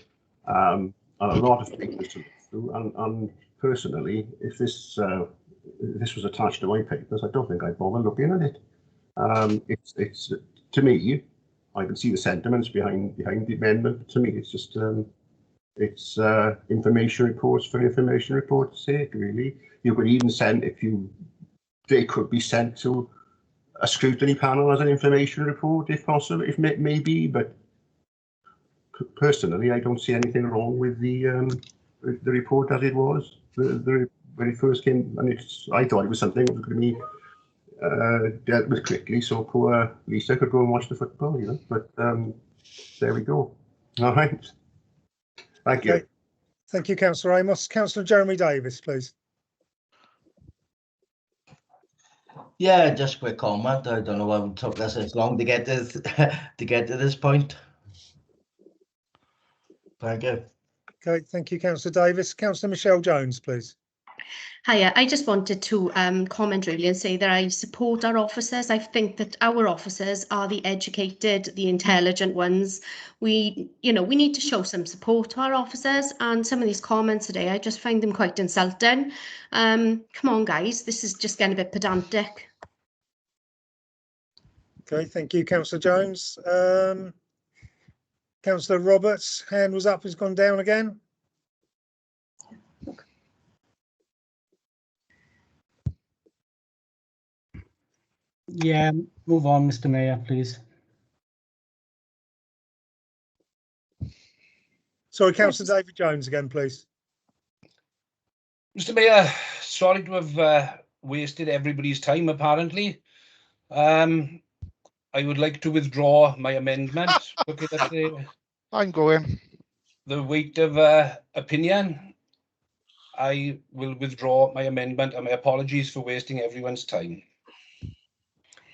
and a lot of papers to look through. And personally, if this was attached to my papers, I don't think I'd bother looking at it. It's to me, I can see the sentiments behind the amendment. To me, it's just it's information reports for information reports' sake. Really, you could even send they could be sent to a scrutiny panel as an information report if possible, if maybe. But personally, I don't see anything wrong with the report as it was. When it first came, and I thought it was something that was going to be dealt with quickly, so poor Lisa could go and watch the football, But there we go. All right. Thank you. Thank you, Councillor Amos. Councillor Jeremy Davis, please. Yeah, just a quick comment. I don't know why it took us as long to get this to get to this point. Thank you. Okay, thank you, Councillor Davis. Councillor Michelle Jones, please. Hiya, I just wanted to comment really and say that I support our officers. I think that our officers are the educated, the intelligent ones. We need to show some support to our officers, and some of these comments today, I just find them quite insulting. Come on, guys, this is just getting a bit pedantic. Okay, thank you, Councillor Jones. Councillor Roberts, hand was up, has gone down again. Yeah, move on, Mr. Mayor, please. Sorry, Councillor David Jones again, please. Mr. Mayor, sorry to have wasted everybody's time, apparently. I would like to withdraw my amendment. Looking at the weight of opinion, I will withdraw my amendment, and my apologies for wasting everyone's time.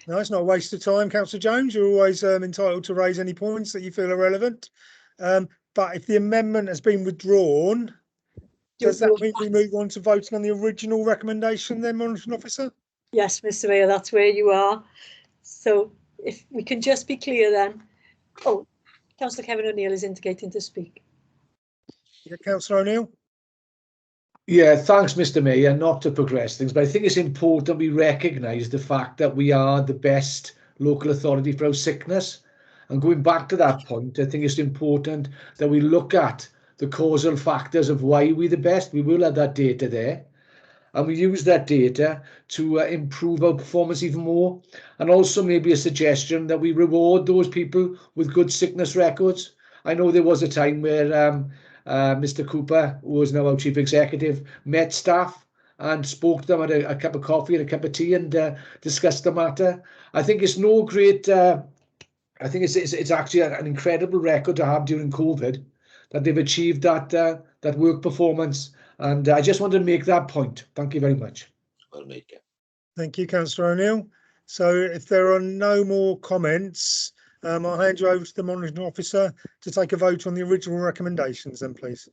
No, it's not a waste of time, Councillor Jones. You're always entitled to raise any points that you feel are relevant. But if the amendment has been withdrawn, does that mean we move on to voting on the original recommendation then, Monitoring Officer? Yes, Mr. Mayor, that's where you are. So if we can just be clear then. Oh, Councillor Kevin O'Neill is indicating to speak. Yeah, Councillor O'Neill. Yeah, thanks, Mr. Mayor. Not to progress things, but I think it's important we recognise the fact that we are the best local authority for our sickness. And going back to that point, I think it's important that we look at the causal factors of why we're the best. We will have that data there. And we use that data to improve our performance even more. And also maybe a suggestion that we reward those people with good sickness records. I know there was a time where Mr. Cooper, who is now our chief executive, met staff and spoke to them at a cup of coffee and a cup of tea and discussed the matter. I think it's no great. I think it's actually an incredible record to have during COVID that they've achieved that work performance. And I just wanted to make that point. Thank you very much. Well made, yeah. Thank you, Councillor O'Neill. So if there are no more comments, I'll hand you over to the Monitoring Officer to take a vote on the original recommendations then, please.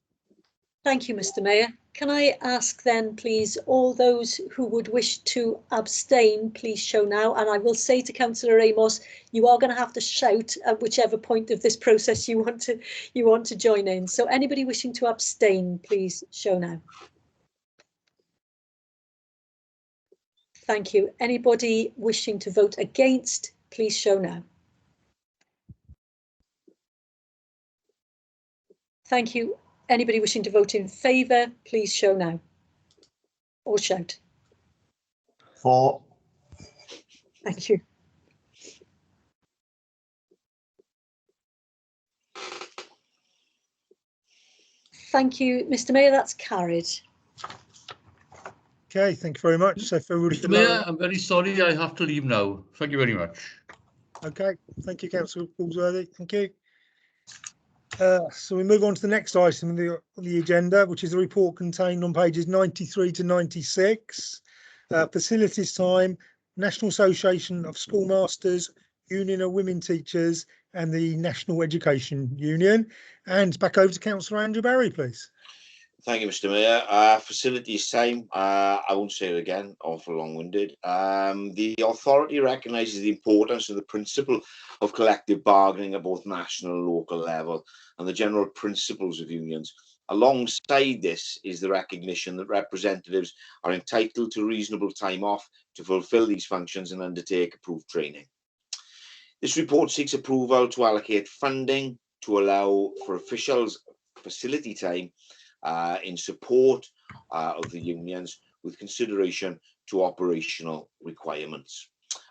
Thank you, Mr. Mayor. Can I ask then, please, all those who would wish to abstain, please show now. And I will say to Councillor Amos, you are going to have to shout at whichever point of this process you want to join in. So anybody wishing to abstain, please show now. Thank you. Anybody wishing to vote against, please show now. Thank you. Anybody wishing to vote in favour, please show now. Or shout. For. Thank you. Thank you, Mr. Mayor. That's carried. Okay, thank you very much. So for Mr. Mayor, I'm very sorry I have to leave now. Thank you very much. Okay, thank you, Councillor Paulsworthy. Thank you. So we move on to the next item on the agenda, which is the report contained on pages 93 to 96. Facilities time, National Association of Schoolmasters, Union of Women Teachers and the National Education Union. And back over to Councillor Andrew Barry, please. Thank you, Mr. Mayor. Facilities time, I won't say it again, awful long-winded. The authority recognises the importance of the principle of collective bargaining at both national and local level and the general principles of unions. Alongside this is the recognition that representatives are entitled to reasonable time off to fulfil these functions and undertake approved training. This report seeks approval to allocate funding to allow for officials facility time in support of the unions with consideration to operational requirements.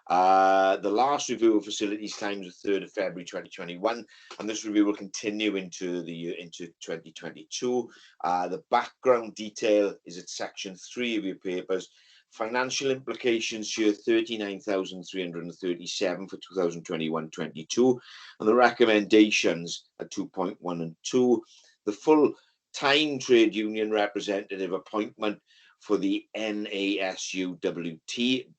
The last review of facilities times was 3rd of February 2021, and this review will continue into 2022. The background detail is at section 3 of your papers. Financial implications here 39,337 for 2021-22, and the recommendations at 2.1 and 2. The full time trade union representative appointment for the NASUWT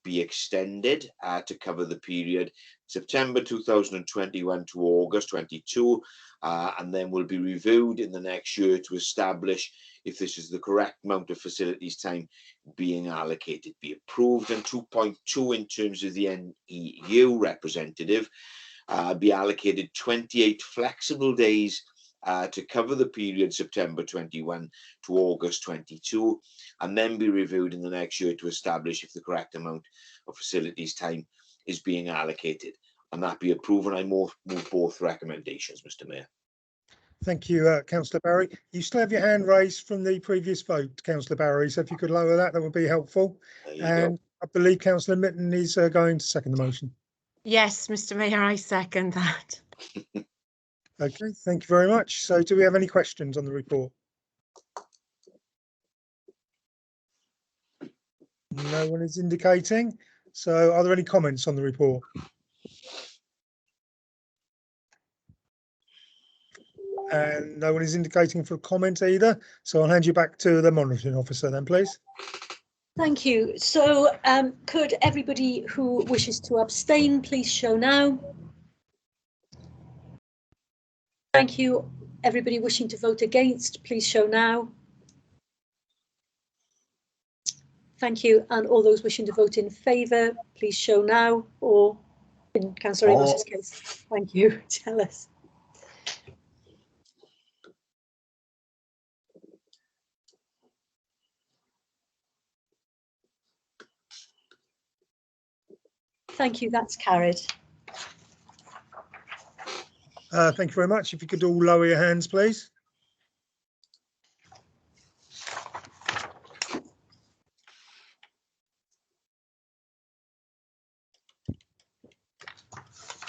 be extended to cover the period September 2021 to August 22, and then will be reviewed in the next year to establish if this is the correct amount of facilities time being allocated, be approved. And 2.2 in terms of the NEU representative be allocated 28 flexible days to cover the period September 21 to August 22, and then be reviewed in the next year to establish if the correct amount of facilities time is being allocated, and that be approved. And I move both recommendations, Mr. Mayor. Thank you, Councillor Barry. You still have your hand raised from the previous vote, Councillor Barry, so if you could lower that, that would be helpful. And I believe Councillor Mitten is going to second the motion. Yes, Mr. Mayor, I second that. Okay, thank you very much. So do we have any questions on the report? No one is indicating. So are there any comments on the report? And no one is indicating for a comment either. So I'll hand you back to the monitoring officer then, please. Thank you. So could everybody who wishes to abstain please show now? Thank you. Everybody wishing to vote against, please show now. Thank you. And all those wishing to vote in favour, please show now, or in Councillor Amos's case. Thank you. Tell us. Thank you. That's carried. Thank you very much. If you could all lower your hands, please.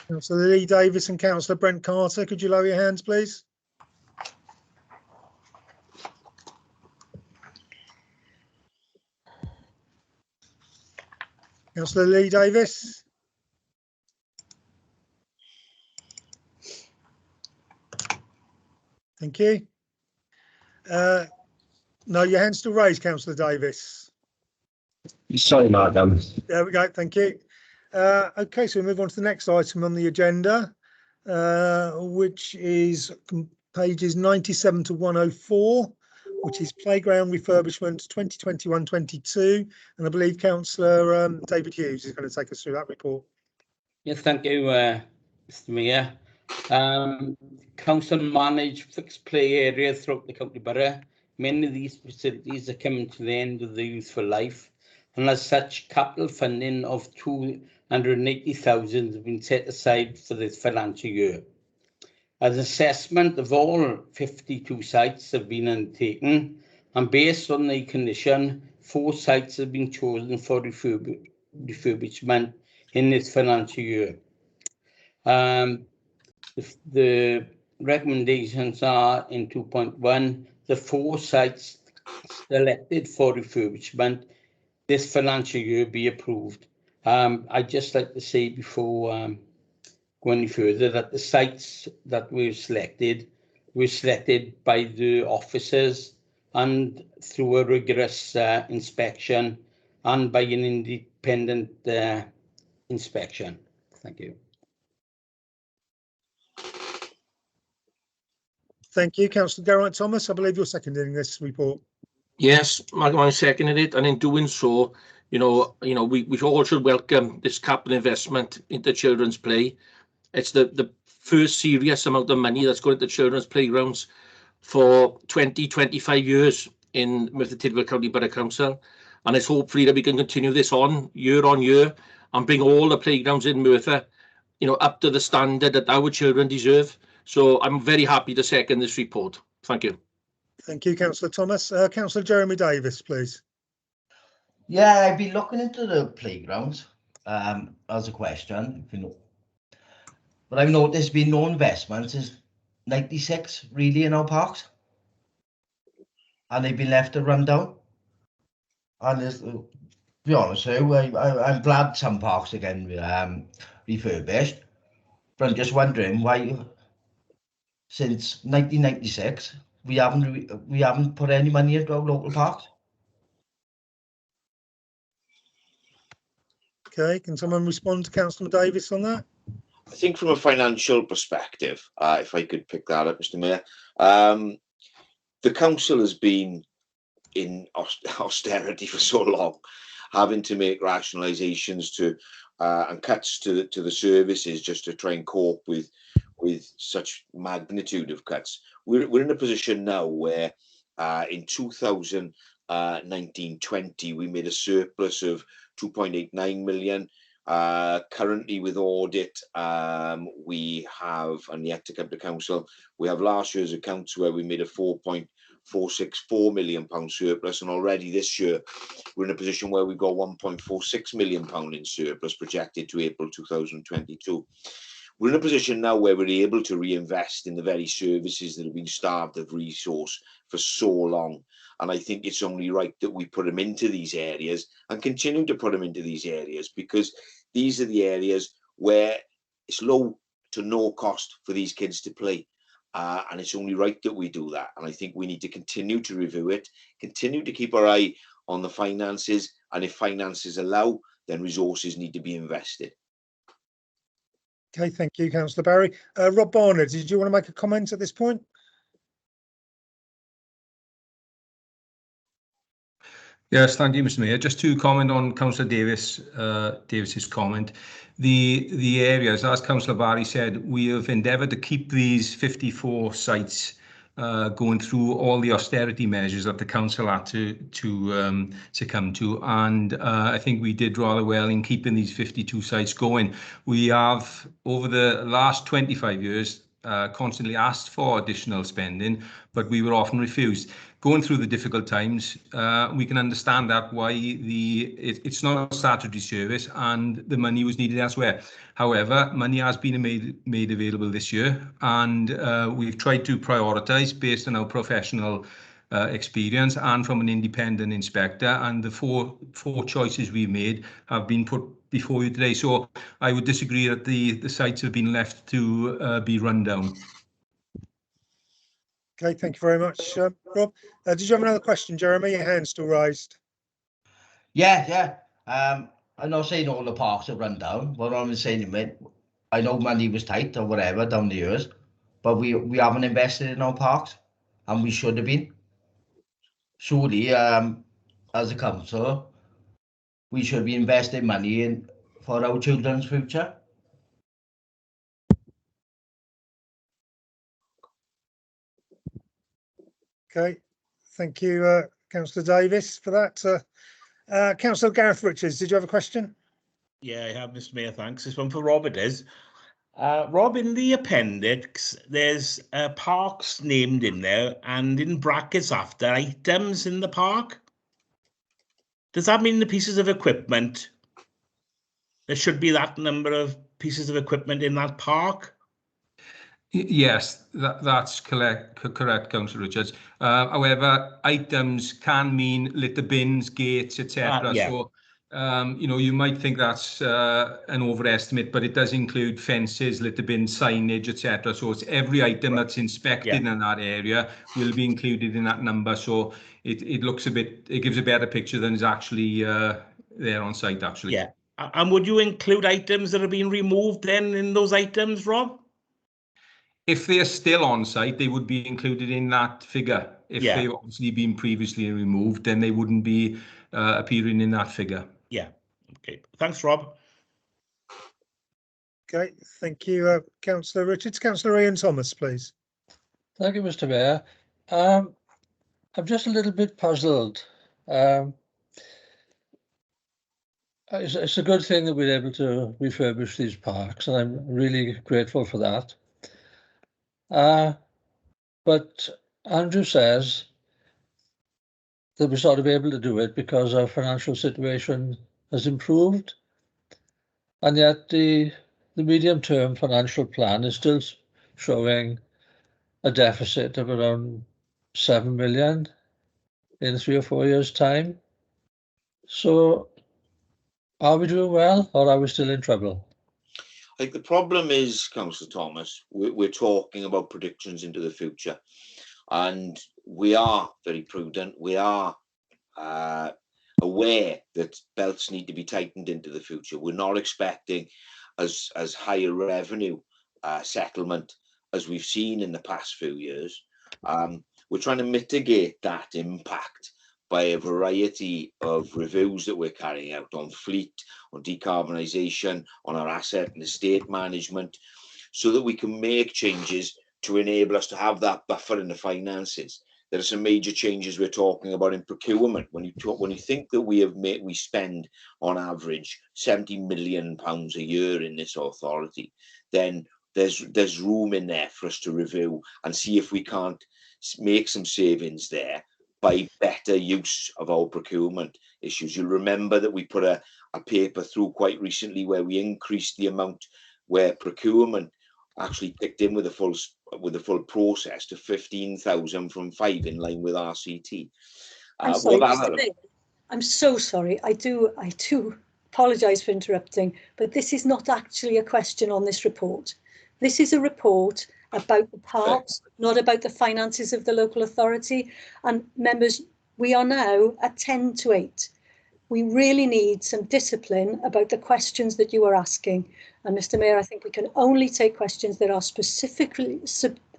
Councillor Lee Davis and Councillor Brent Carter, could you lower your hands, please? Councillor Lee Davis. Thank you. No, your hand's still raised, Councillor Davis. Sorry, madam. There we go. Thank you. Okay, so we move on to the next item on the agenda, which is pages 97 to 104 which is playground refurbishment 2021-22, and I believe Councillor David Hughes is going to take us through that report. Yes, thank you, Mr. Mayor. Council manage fixed play areas throughout the county borough. Many of these facilities are coming to the end of their useful life, and as such, capital funding of 280,000 has been set aside for this financial year. An assessment of all 52 sites have been undertaken, and based on the condition, 4 sites have been chosen for refurbishment in this financial year. The recommendations are in 2.1, the 4 sites selected for refurbishment this financial year be approved. I'd just like to say before going any further that the sites that were selected by the officers and through a rigorous inspection and by an independent inspection. Thank you. Thank you, Councillor Geraint Thomas. I believe you're seconding this report. Yes, I seconded it, and in doing so, we all should welcome this capital investment into children's play. It's the first serious amount of money that's going into children's playgrounds for 20-25 years in Merthyr Tydfil County Borough Council, and it's hopefully that we can continue this on year and bring all the playgrounds in Merthyr, up to the standard that our children deserve. So I'm very happy to second this report. Thank you. Thank you, Councillor Thomas. Councillor Jeremy Davis, please. Yeah, I've been looking into the playgrounds as a question, but I've noticed there's been no investment since 96 really in our parks, and they've been left to run down. And to be honest with you, I'm glad some parks are getting refurbished, but I'm just wondering why since 1996 we haven't put any money into our local parks. Okay, can someone respond to Councillor Davis on that? I think from a financial perspective, if I could pick that up, Mr. Mayor, the council has been in austerity for so long, having to make rationalisations and cuts to the services just to try and cope with such magnitude of cuts. We're in a position now where in 2019-20 we made a surplus of 2.89 million. Currently with audit, we have, and yet to come to council, we have last year's accounts where we made a £4.464 million surplus, and already this year we're in a position where we've got £1.46 million in surplus projected to April 2022. We're in a position now where we're able to reinvest in the very services that have been starved of resource for so long. And I think it's only right that we put them into these areas and continue to put them into these areas, because these are the areas where it's low to no cost for these kids to play. And it's only right that we do that. And I think we need to continue to review it, continue to keep our eye on the finances. And if finances allow, then resources need to be invested. Okay, thank you, Councillor Barry. Rob Barnard, did you want to make a comment at this point? Yes, thank you, Mr. Mayor. Just to comment on Councillor Davis's comment, the areas, as Councillor Barry said, we have endeavoured to keep these 54 sites going through all the austerity measures that the council had to come to, and I think we did rather well in keeping these 52 sites going. We have, over the last 25 years, constantly asked for additional spending, but we were often refused. Going through the difficult times, we can understand that why it's not a statutory service and the money was needed elsewhere. However, money has been made available this year, and we've tried to prioritise based on our professional experience and from an independent inspector, and the four choices we made have been put before you today. So I would disagree that the sites have been left to be run down. Okay, thank you very much, Rob. Did you have another question, Jeremy? Your hand's still raised. Yeah. I'm not saying all the parks have run down. What I'm saying, I know money was tight or whatever down the years, but we haven't invested in our parks, and we should have been. surely, as a council, we should be investing money in for our children's future. Okay, thank you, Councillor Davis, for that. Councillor Gareth Richards, did you have a question? Yeah, I have, Mr. Mayor, thanks. This one for Rob, it is. Rob, in the appendix, there's parks named in there and in brackets after items in the park. Does that mean the pieces of equipment? There should be that number of pieces of equipment in that park? Yes, that's correct, Councillor Richards. However, items can mean litter bins, gates, etc. Yeah. So, you know, you might think that's an overestimate, but it does include fences, litter bins, signage, etc. So it's every item that's inspected in that area will be included in that number. So it looks it gives a better picture than is actually there on site, actually. Yeah. And would you include items that are being removed then in those items, Rob? If they're still on site, they would be included in that figure. If they've obviously been previously removed, then they wouldn't be appearing in that figure. Yeah. Okay. Thanks, Rob. Okay, thank you, Councillor Richards. Councillor Ian Thomas, please. Thank you, Mr. Mayor. I'm just a little bit puzzled. It's a good thing that we're able to refurbish these parks, and I'm really grateful for that. But Andrew says that we're sort of able to do it because our financial situation has improved, and yet the medium-term financial plan is still showing a deficit of around 7 million in 3 or 4 years' time. So are we doing well, or are we still in trouble? I think the problem is, Councillor Thomas, we're talking about predictions into the future, and we are very prudent. We are aware that belts need to be tightened into the future. We're not expecting as high a revenue settlement as we've seen in the past few years. We're trying to mitigate that impact by a variety of reviews that we're carrying out on fleet, on decarbonisation, on our asset and estate management, so that we can make changes to enable us to have that buffer in the finances. There are some major changes we're talking about in procurement. When you think that we spend on average £70 million a year in this authority, then there's room in there for us to review and see if we can't make some savings there by better use of our procurement issues. You'll remember that we put a paper through quite recently where we increased the amount where procurement actually kicked in with the full process to 15,000 from 5, in line with RCT. I'm sorry, Mr. Mayor. I'm so sorry. I do apologise for interrupting, but this is not actually a question on this report. This is a report about the parks, not about the finances of the local authority. And members, we are now at 10 to 8. We really need some discipline about the questions that you are asking. And Mr. Mayor, I think we can only take questions that are specifically,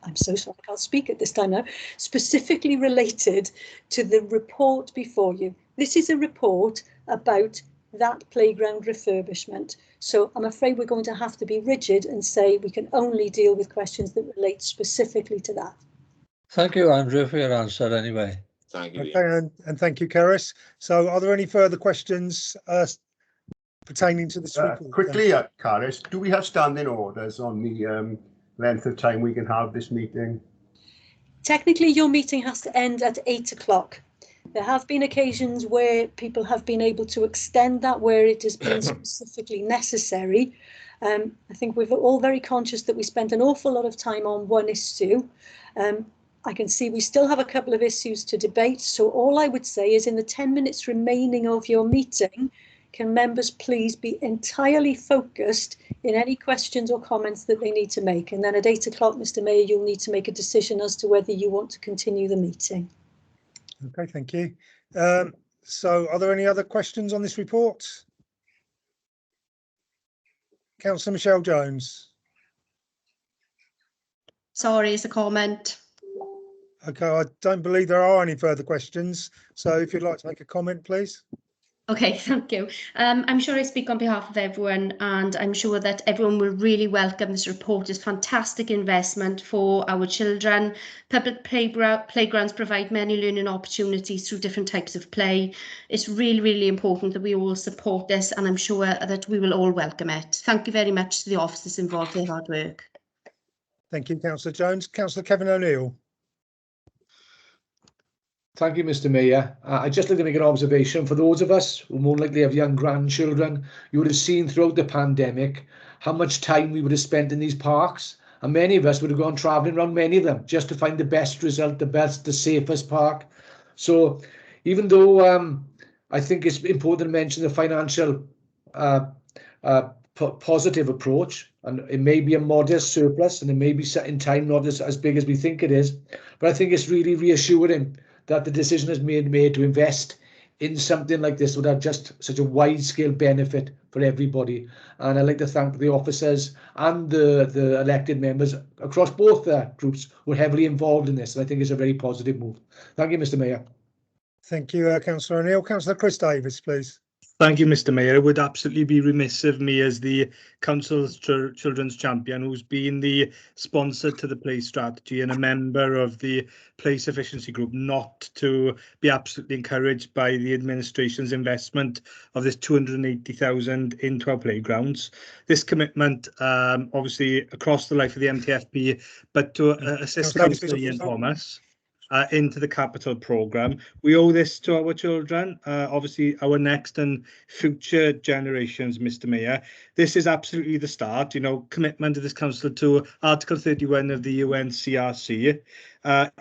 I'm so sorry, I can't speak at this time now, specifically related to the report before you. This is a report about that playground refurbishment. So I'm afraid we're going to have to be rigid and say we can only deal with questions that relate specifically to that. Thank you, Andrew, for your answer anyway. Thank you. Okay, and thank you, Keris. So are there any further questions pertaining to this report? Quickly, Keris, do we have standing orders on the length of time we can have this meeting? Technically, your meeting has to end at 8 o'clock. There have been occasions where people have been able to extend that where it has been specifically necessary. I think we're all very conscious that we spent an awful lot of time on one issue. I can see we still have a couple of issues to debate. So all I would say is in the 10 minutes remaining of your meeting, can members please be entirely focused in any questions or comments that they need to make. And then at 8 o'clock, Mr. Mayor, you'll need to make a decision as to whether you want to continue the meeting. Okay, thank you. So are there any other questions on this report? Councillor Michelle Jones. Sorry, it's a comment. Okay, I don't believe there are any further questions. So if you'd like to make a comment, please. Okay, thank you. I'm sure I speak on behalf of everyone, and I'm sure that everyone will really welcome this report. It's fantastic investment for our children. Public playgrounds provide many learning opportunities through different types of play. It's really, really important that we all support this, and I'm sure that we will all welcome it. Thank you very much to the officers involved for their hard work. Thank you, Councillor Jones. Councillor Kevin O'Neill. Thank you, Mr. Mayor. I'd just like to make an observation. For those of us who more likely have young grandchildren, you would have seen throughout the pandemic how much time we would have spent in these parks. And many of us would have gone travelling around many of them just to find the best result, the safest park. So even though I think it's important to mention the financial positive approach, and it may be a modest surplus and it may be set in time not as big as we think it is, but I think it's really reassuring that the decision has been made to invest in something like this would have just such a wide-scale benefit for everybody. And I'd like to thank the officers and the elected members across both groups who are heavily involved in this. And I think it's a very positive move. Thank you, Mr. Mayor. Thank you, Councillor O'Neill. Councillor Chris Davis, please. Thank you, Mr. Mayor. It would absolutely be remiss of me as the Council's Children's Champion, who's been the sponsor to the play strategy and a member of the play sufficiency group, not to be absolutely encouraged by the administration's investment of this 280,000 into our playgrounds. This commitment, obviously across the life of the MTFP, but to assist Councillor Ian Thomas into the capital programme. We owe this to our children, obviously our next and future generations, Mr. Mayor. This is absolutely the start, you know, commitment of this council to Article 31 of the UNCRC.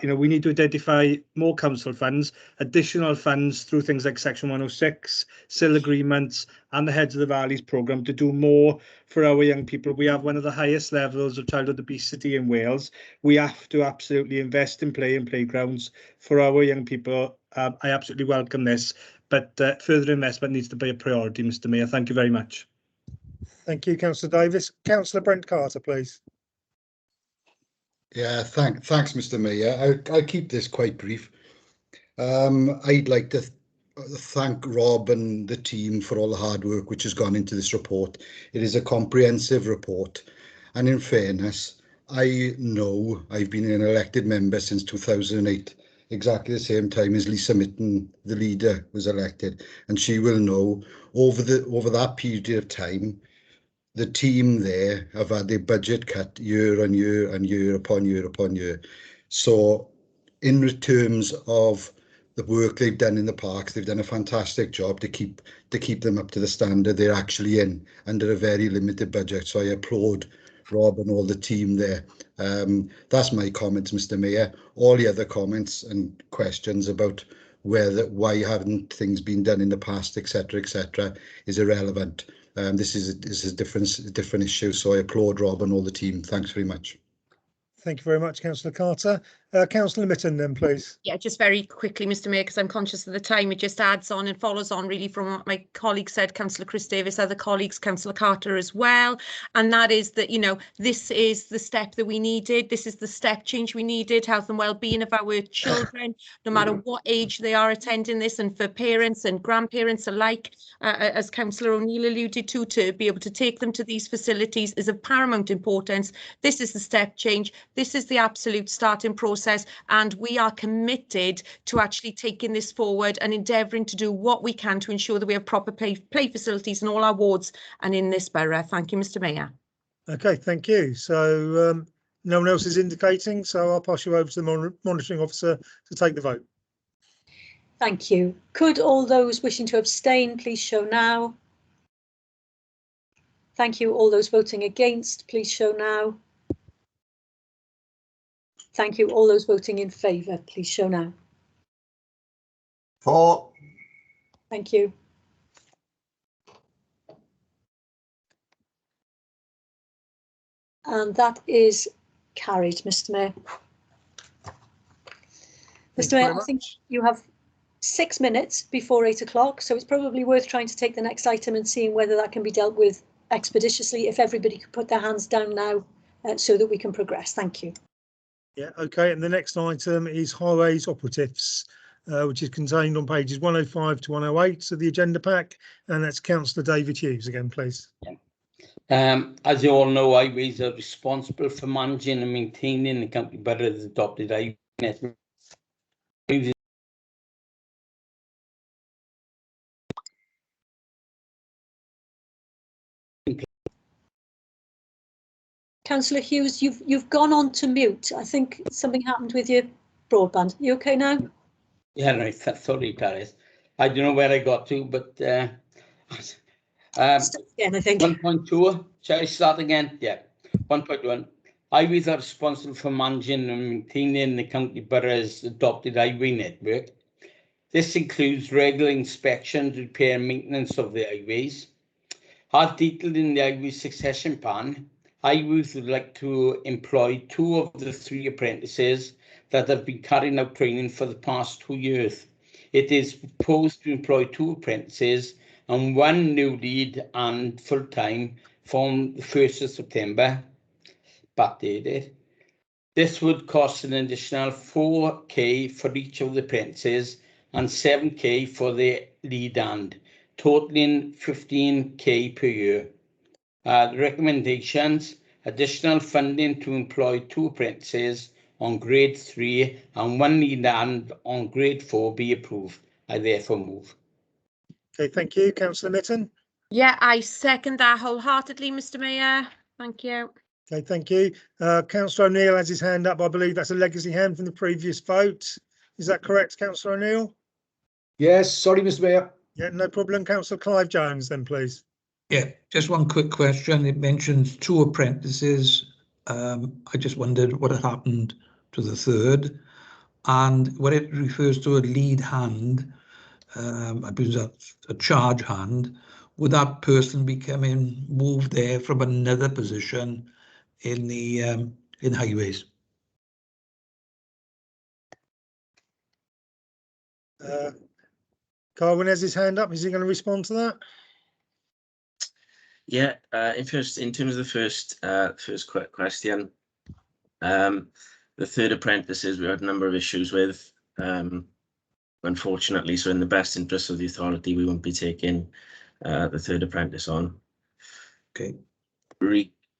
You know, we need to identify more council funds, additional funds through things like Section 106, SIL agreements, and the Heads of the Valleys programme to do more for our young people. We have one of the highest levels of childhood obesity in Wales. We have to absolutely invest in play and playgrounds for our young people. I absolutely welcome this, but further investment needs to be a priority, Mr. Mayor. Thank you very much. Thank you, Councillor Davis. Councillor Brent Carter, please. Yeah, thanks, Mr. Mayor. I'll keep this quite brief. I'd like to thank Rob and the team for all the hard work which has gone into this report. It is a comprehensive report, and in fairness, I know I've been an elected member since 2008, exactly the same time as Lisa Mitten, the leader, was elected, and she will know over that period of time, the team there have had their budget cut year on year and year upon year upon year. So in terms of the work they've done in the parks, they've done a fantastic job to keep them up to the standard they're actually in under a very limited budget. So I applaud Rob and all the team there. That's my comments, Mr. Mayor. All the other comments and questions about why haven't things been done in the past, etc., is irrelevant. This is a different issue, so I applaud Rob and all the team. Thanks very much. Thank you very much, Councillor Carter. Councillor Mitten, then, please. Yeah, just very quickly, Mr. Mayor, because I'm conscious of the time. It just adds on and follows on really from what my colleague said, Councillor Chris Davis, other colleagues, Councillor Carter as well. And that is that, you know, this is the step that we needed. This is the step change we needed, health and well-being of our children, no matter what age they are attending this, and for parents and grandparents alike, as Councillor O'Neill alluded to be able to take them to these facilities is of paramount importance. This is the step change. This is the absolute starting process, and we are committed to actually taking this forward and endeavouring to do what we can to ensure that we have proper play facilities in all our wards and in this borough. Thank you, Mr. Mayor. Okay, thank you. So no one else is indicating, so I'll pass you over to the monitoring officer to take the vote. Thank you. Could all those wishing to abstain please show now? Thank you. All those voting against, please show now. Thank you. All those voting in favour, please show now. For. Thank you. And that is carried, Mr. Mayor. Mr. Mayor, I think you have 6 minutes before 8 o'clock, so it's probably worth trying to take the next item and seeing whether that can be dealt with expeditiously. If everybody could put their hands down now so that we can progress. Thank you. Yeah, okay. And the next item is highways operatives, which is contained on pages 105 to 108 of the agenda pack. And that's Councillor David Hughes again, please. As you all know, highways are responsible for managing and maintaining the county borough's adopted highway network. Councillor Hughes, you've gone on to mute. I think something happened with your broadband. You okay now? Yeah, right. Sorry, Taris. I don't know where I got to, but Again, I think 1.2. Shall I start again? Yeah. 1.1. Highways are responsible for managing and maintaining the county borough's adopted highway network. This includes regular inspections, repair, and maintenance of the highways. As detailed in the highway succession plan, highways would like to employ 2 of the 3 apprentices that have been carrying out training for the past 2 years. It is proposed to employ 2 apprentices and 1 new lead and full-time from the 1st of September, backdated. This would cost an additional 4k for each of the apprentices and 7k for the lead hand, totaling 15k per year. The recommendations: additional funding to employ 2 apprentices on grade 3 and 1 lead hand on grade 4 be approved. I therefore move. Okay, thank you. Councillor Mitten. Yeah, I second that wholeheartedly, Mr. Mayor. Thank you. Okay, thank you. Councillor O'Neill has his hand up. I believe that's a legacy hand from the previous vote. Is that correct, Councillor O'Neill? Yes, sorry, Mr. Mayor. Yeah, no problem. Councillor Clive Jones then, please. Yeah, just one quick question. It mentions 2 apprentices. I just wondered what had happened to the 3rd. And when it refers to a lead hand, I presume that's a charge hand, would that person be moved there from another position in the in highways? Carwin has his hand up. Is he going to respond to that? Yeah, in terms of the first question, the 3rd apprentices we had a number of issues with, unfortunately. So in the best interest of the authority, we won't be taking the 3rd apprentice on. Okay.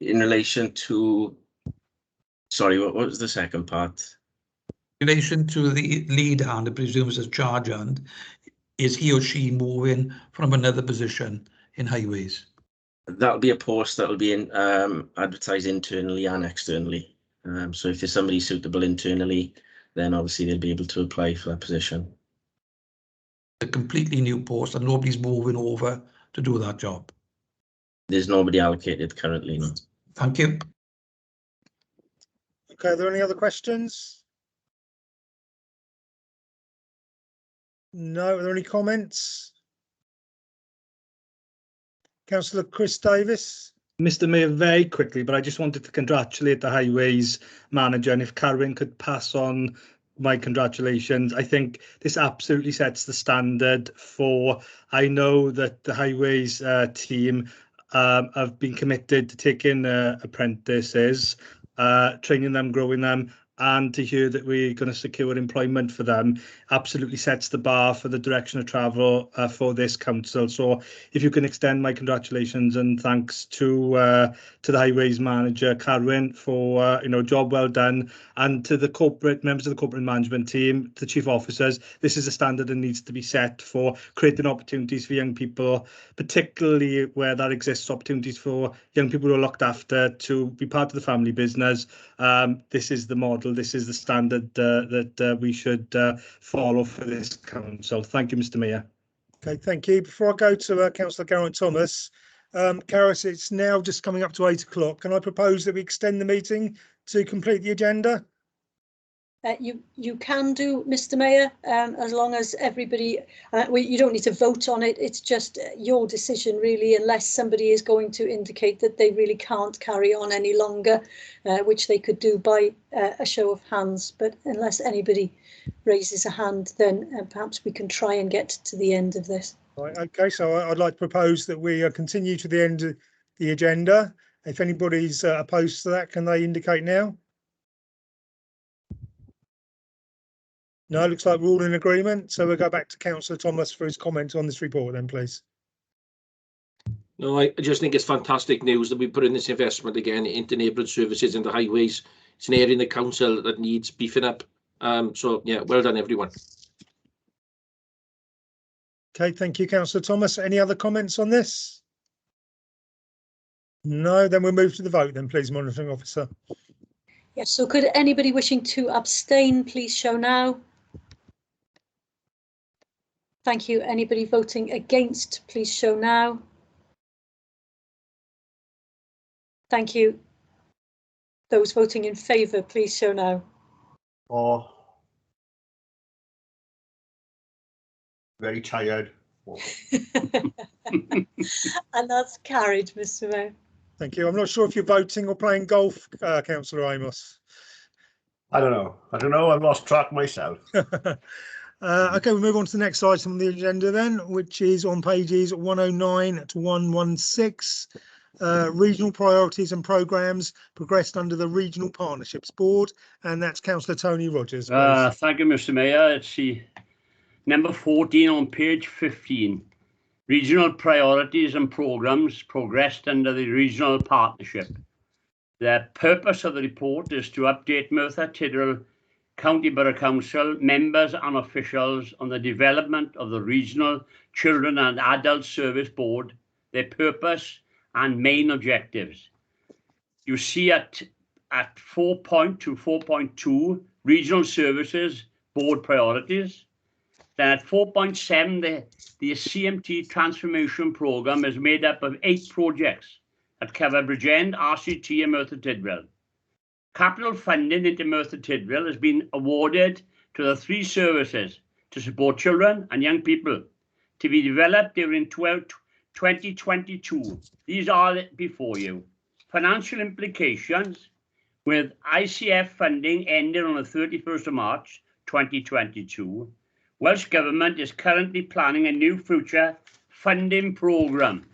In relation to, sorry, what was the second part? In relation to the lead hand, I presume it's a charge hand, is he or she moving from another position in highways? That'll be a post that'll be advertised internally and externally. So if there's somebody suitable internally, then obviously they'll be able to apply for that position. A completely new post and nobody's moving over to do that job. There's nobody allocated currently. No. Thank you. Okay, are there any other questions? No, are there any comments? Councillor Chris Davis. Mr. Mayor, very quickly, but I just wanted to congratulate the highways manager, and if Carwyn could pass on my congratulations. I think this absolutely sets the standard for, I know that the highways team have been committed to taking apprentices, training them, growing them, and to hear that we're going to secure employment for them absolutely sets the bar for the direction of travel for this council. So if you can extend my congratulations and thanks to the highways manager Carwyn for job well done, and to the corporate members of the corporate management team, the chief officers. This is a standard that needs to be set for creating opportunities for young people, particularly where that exists, opportunities for young people who are looked after to be part of the family business. This is the model. This is the standard that we should follow for this council. Thank you, Mr. Mayor. Okay, thank you. Before I go to Councillor Geraint Thomas, Karis, it's now just coming up to 8 o'clock. Can I propose that we extend the meeting to complete the agenda? You can do, Mr. Mayor, as long as everybody, you don't need to vote on it. It's just your decision, really, unless somebody is going to indicate that they really can't carry on any longer, which they could do by a show of hands. But unless anybody raises a hand, then perhaps we can try and get to the end of this. Right, okay, so I'd like to propose that we continue to the end of the agenda. If anybody's opposed to that, can they indicate now? No, looks like we're all in agreement. So we'll go back to Councillor Thomas for his comment on this report then, please. No, I just think it's fantastic news that we put in this investment again into neighbourhood services and the highways. It's an area in the council that needs beefing up. So yeah, well done everyone. Okay, thank you, Councillor Thomas. Any other comments on this? No, then we'll move to the vote then, please, Monitoring Officer. Yes, so could anybody wishing to abstain please show now? Thank you. Anybody voting against please show now. Thank you. Those voting in favour please show now. Or very tired. And that's carried, Mr. Mayor. Thank you. I'm not sure if you're voting or playing golf, Councillor Amos. I don't know. I've lost track myself. Okay, we'll move on to the next item on the agenda then, which is on pages 109 to 116. Regional priorities and programmes progressed under the Regional Partnerships Board, and that's Councillor Tony Rogers. Thank you, Mr. Mayor. It's number 14 on page 15. Regional priorities and programmes progressed under the Regional Partnership. The purpose of the report is to update Merthyr Tydfil County Borough Council members and officials on the development of the Regional Children and Adult Service Board, their purpose and main objectives. You see at 4.2, 4.2, Regional Services Board Priorities. Then at 4.7, the CMT Transformation Programme is made up of 8 projects that cover Bridgend, RCT and Merthyr Tydfil. Capital funding into Merthyr Tydfil has been awarded to the 3 services to support children and young people to be developed during 2022. These are before you. Financial implications: with ICF funding ending on the 31st of March 2022, Welsh Government is currently planning a new future funding programme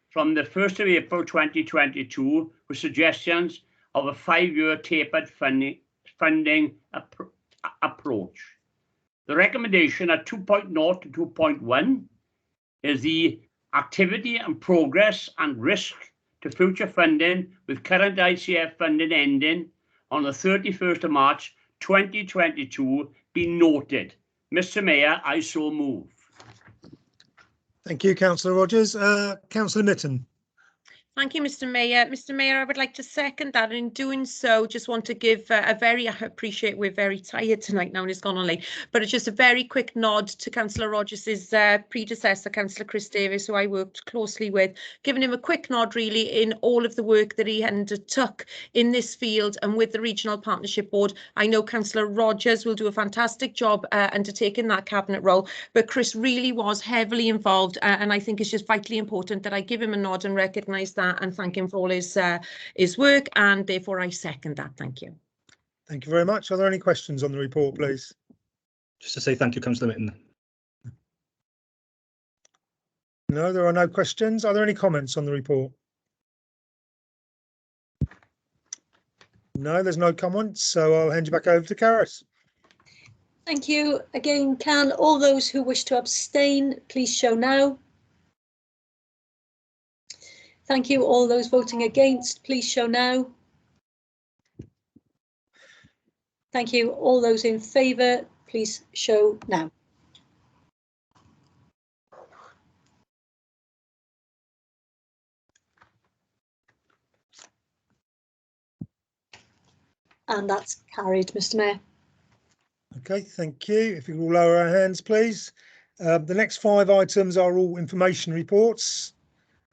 from the 1st of April 2022 with suggestions of a 5-year tapered funding approach. The recommendation at 2.0 to 2.1 is the activity and progress and risk to future funding, with current ICF funding ending on the 31st of March 2022 being noted. Mr. Mayor, I so move. Thank you, Councillor Rogers. Councillor Mitten. Thank you, Mr. Mayor. Mr. Mayor, I would like to second that. And in doing so, just want to give I appreciate we're very tired tonight now and it's gone on late, but it's just a very quick nod to Councillor Rogers's predecessor, Councillor Chris Davis, who I worked closely with, giving him a quick nod really in all of the work that he undertook in this field and with the Regional Partnership Board. I know Councillor Rogers will do a fantastic job undertaking that cabinet role, but Chris really was heavily involved and I think it's just vitally important that I give him a nod and recognise that and thank him for all his work, and therefore I second that. Thank you. Thank you very much. Are there any questions on the report, please? Just to say thank you, Councillor Mitten. No, there are no questions. Are there any comments on the report? No, there's no comments, so I'll hand you back over to Karis. Thank you. Again, can all those who wish to abstain please show now. Thank you. All those voting against, please show now. Thank you. All those in favour, please show now. And that's carried, Mr. Mayor. Okay, thank you. If you will lower our hands, please. The next 5 items are all information reports.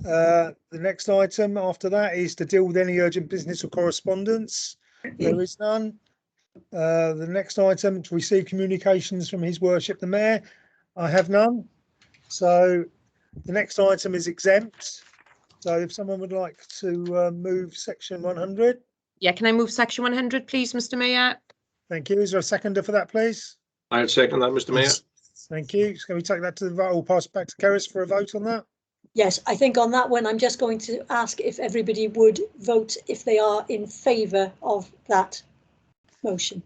The next item after that is to deal with any urgent business or correspondence. There is none. The next item, to receive communications from His Worship the Mayor. I have none. So the next item is exempt. So if someone would like to move section 100. Yeah, can I move section 100, please, Mr. Mayor? Thank you. Is there a seconder for that, please? I'll second that, Mr. Mayor. Thank you. Can we take that to the vote? We'll pass it back to Karis for a vote on that. Yes, I think on that one, I'm just going to ask if everybody would vote if they are in favour of that motion.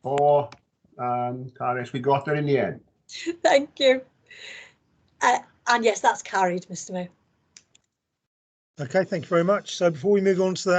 4. Caris, we got there in the end. Thank you. And yes, that's carried, Mr. Mayor. Okay, thank you very much. So before we move on to the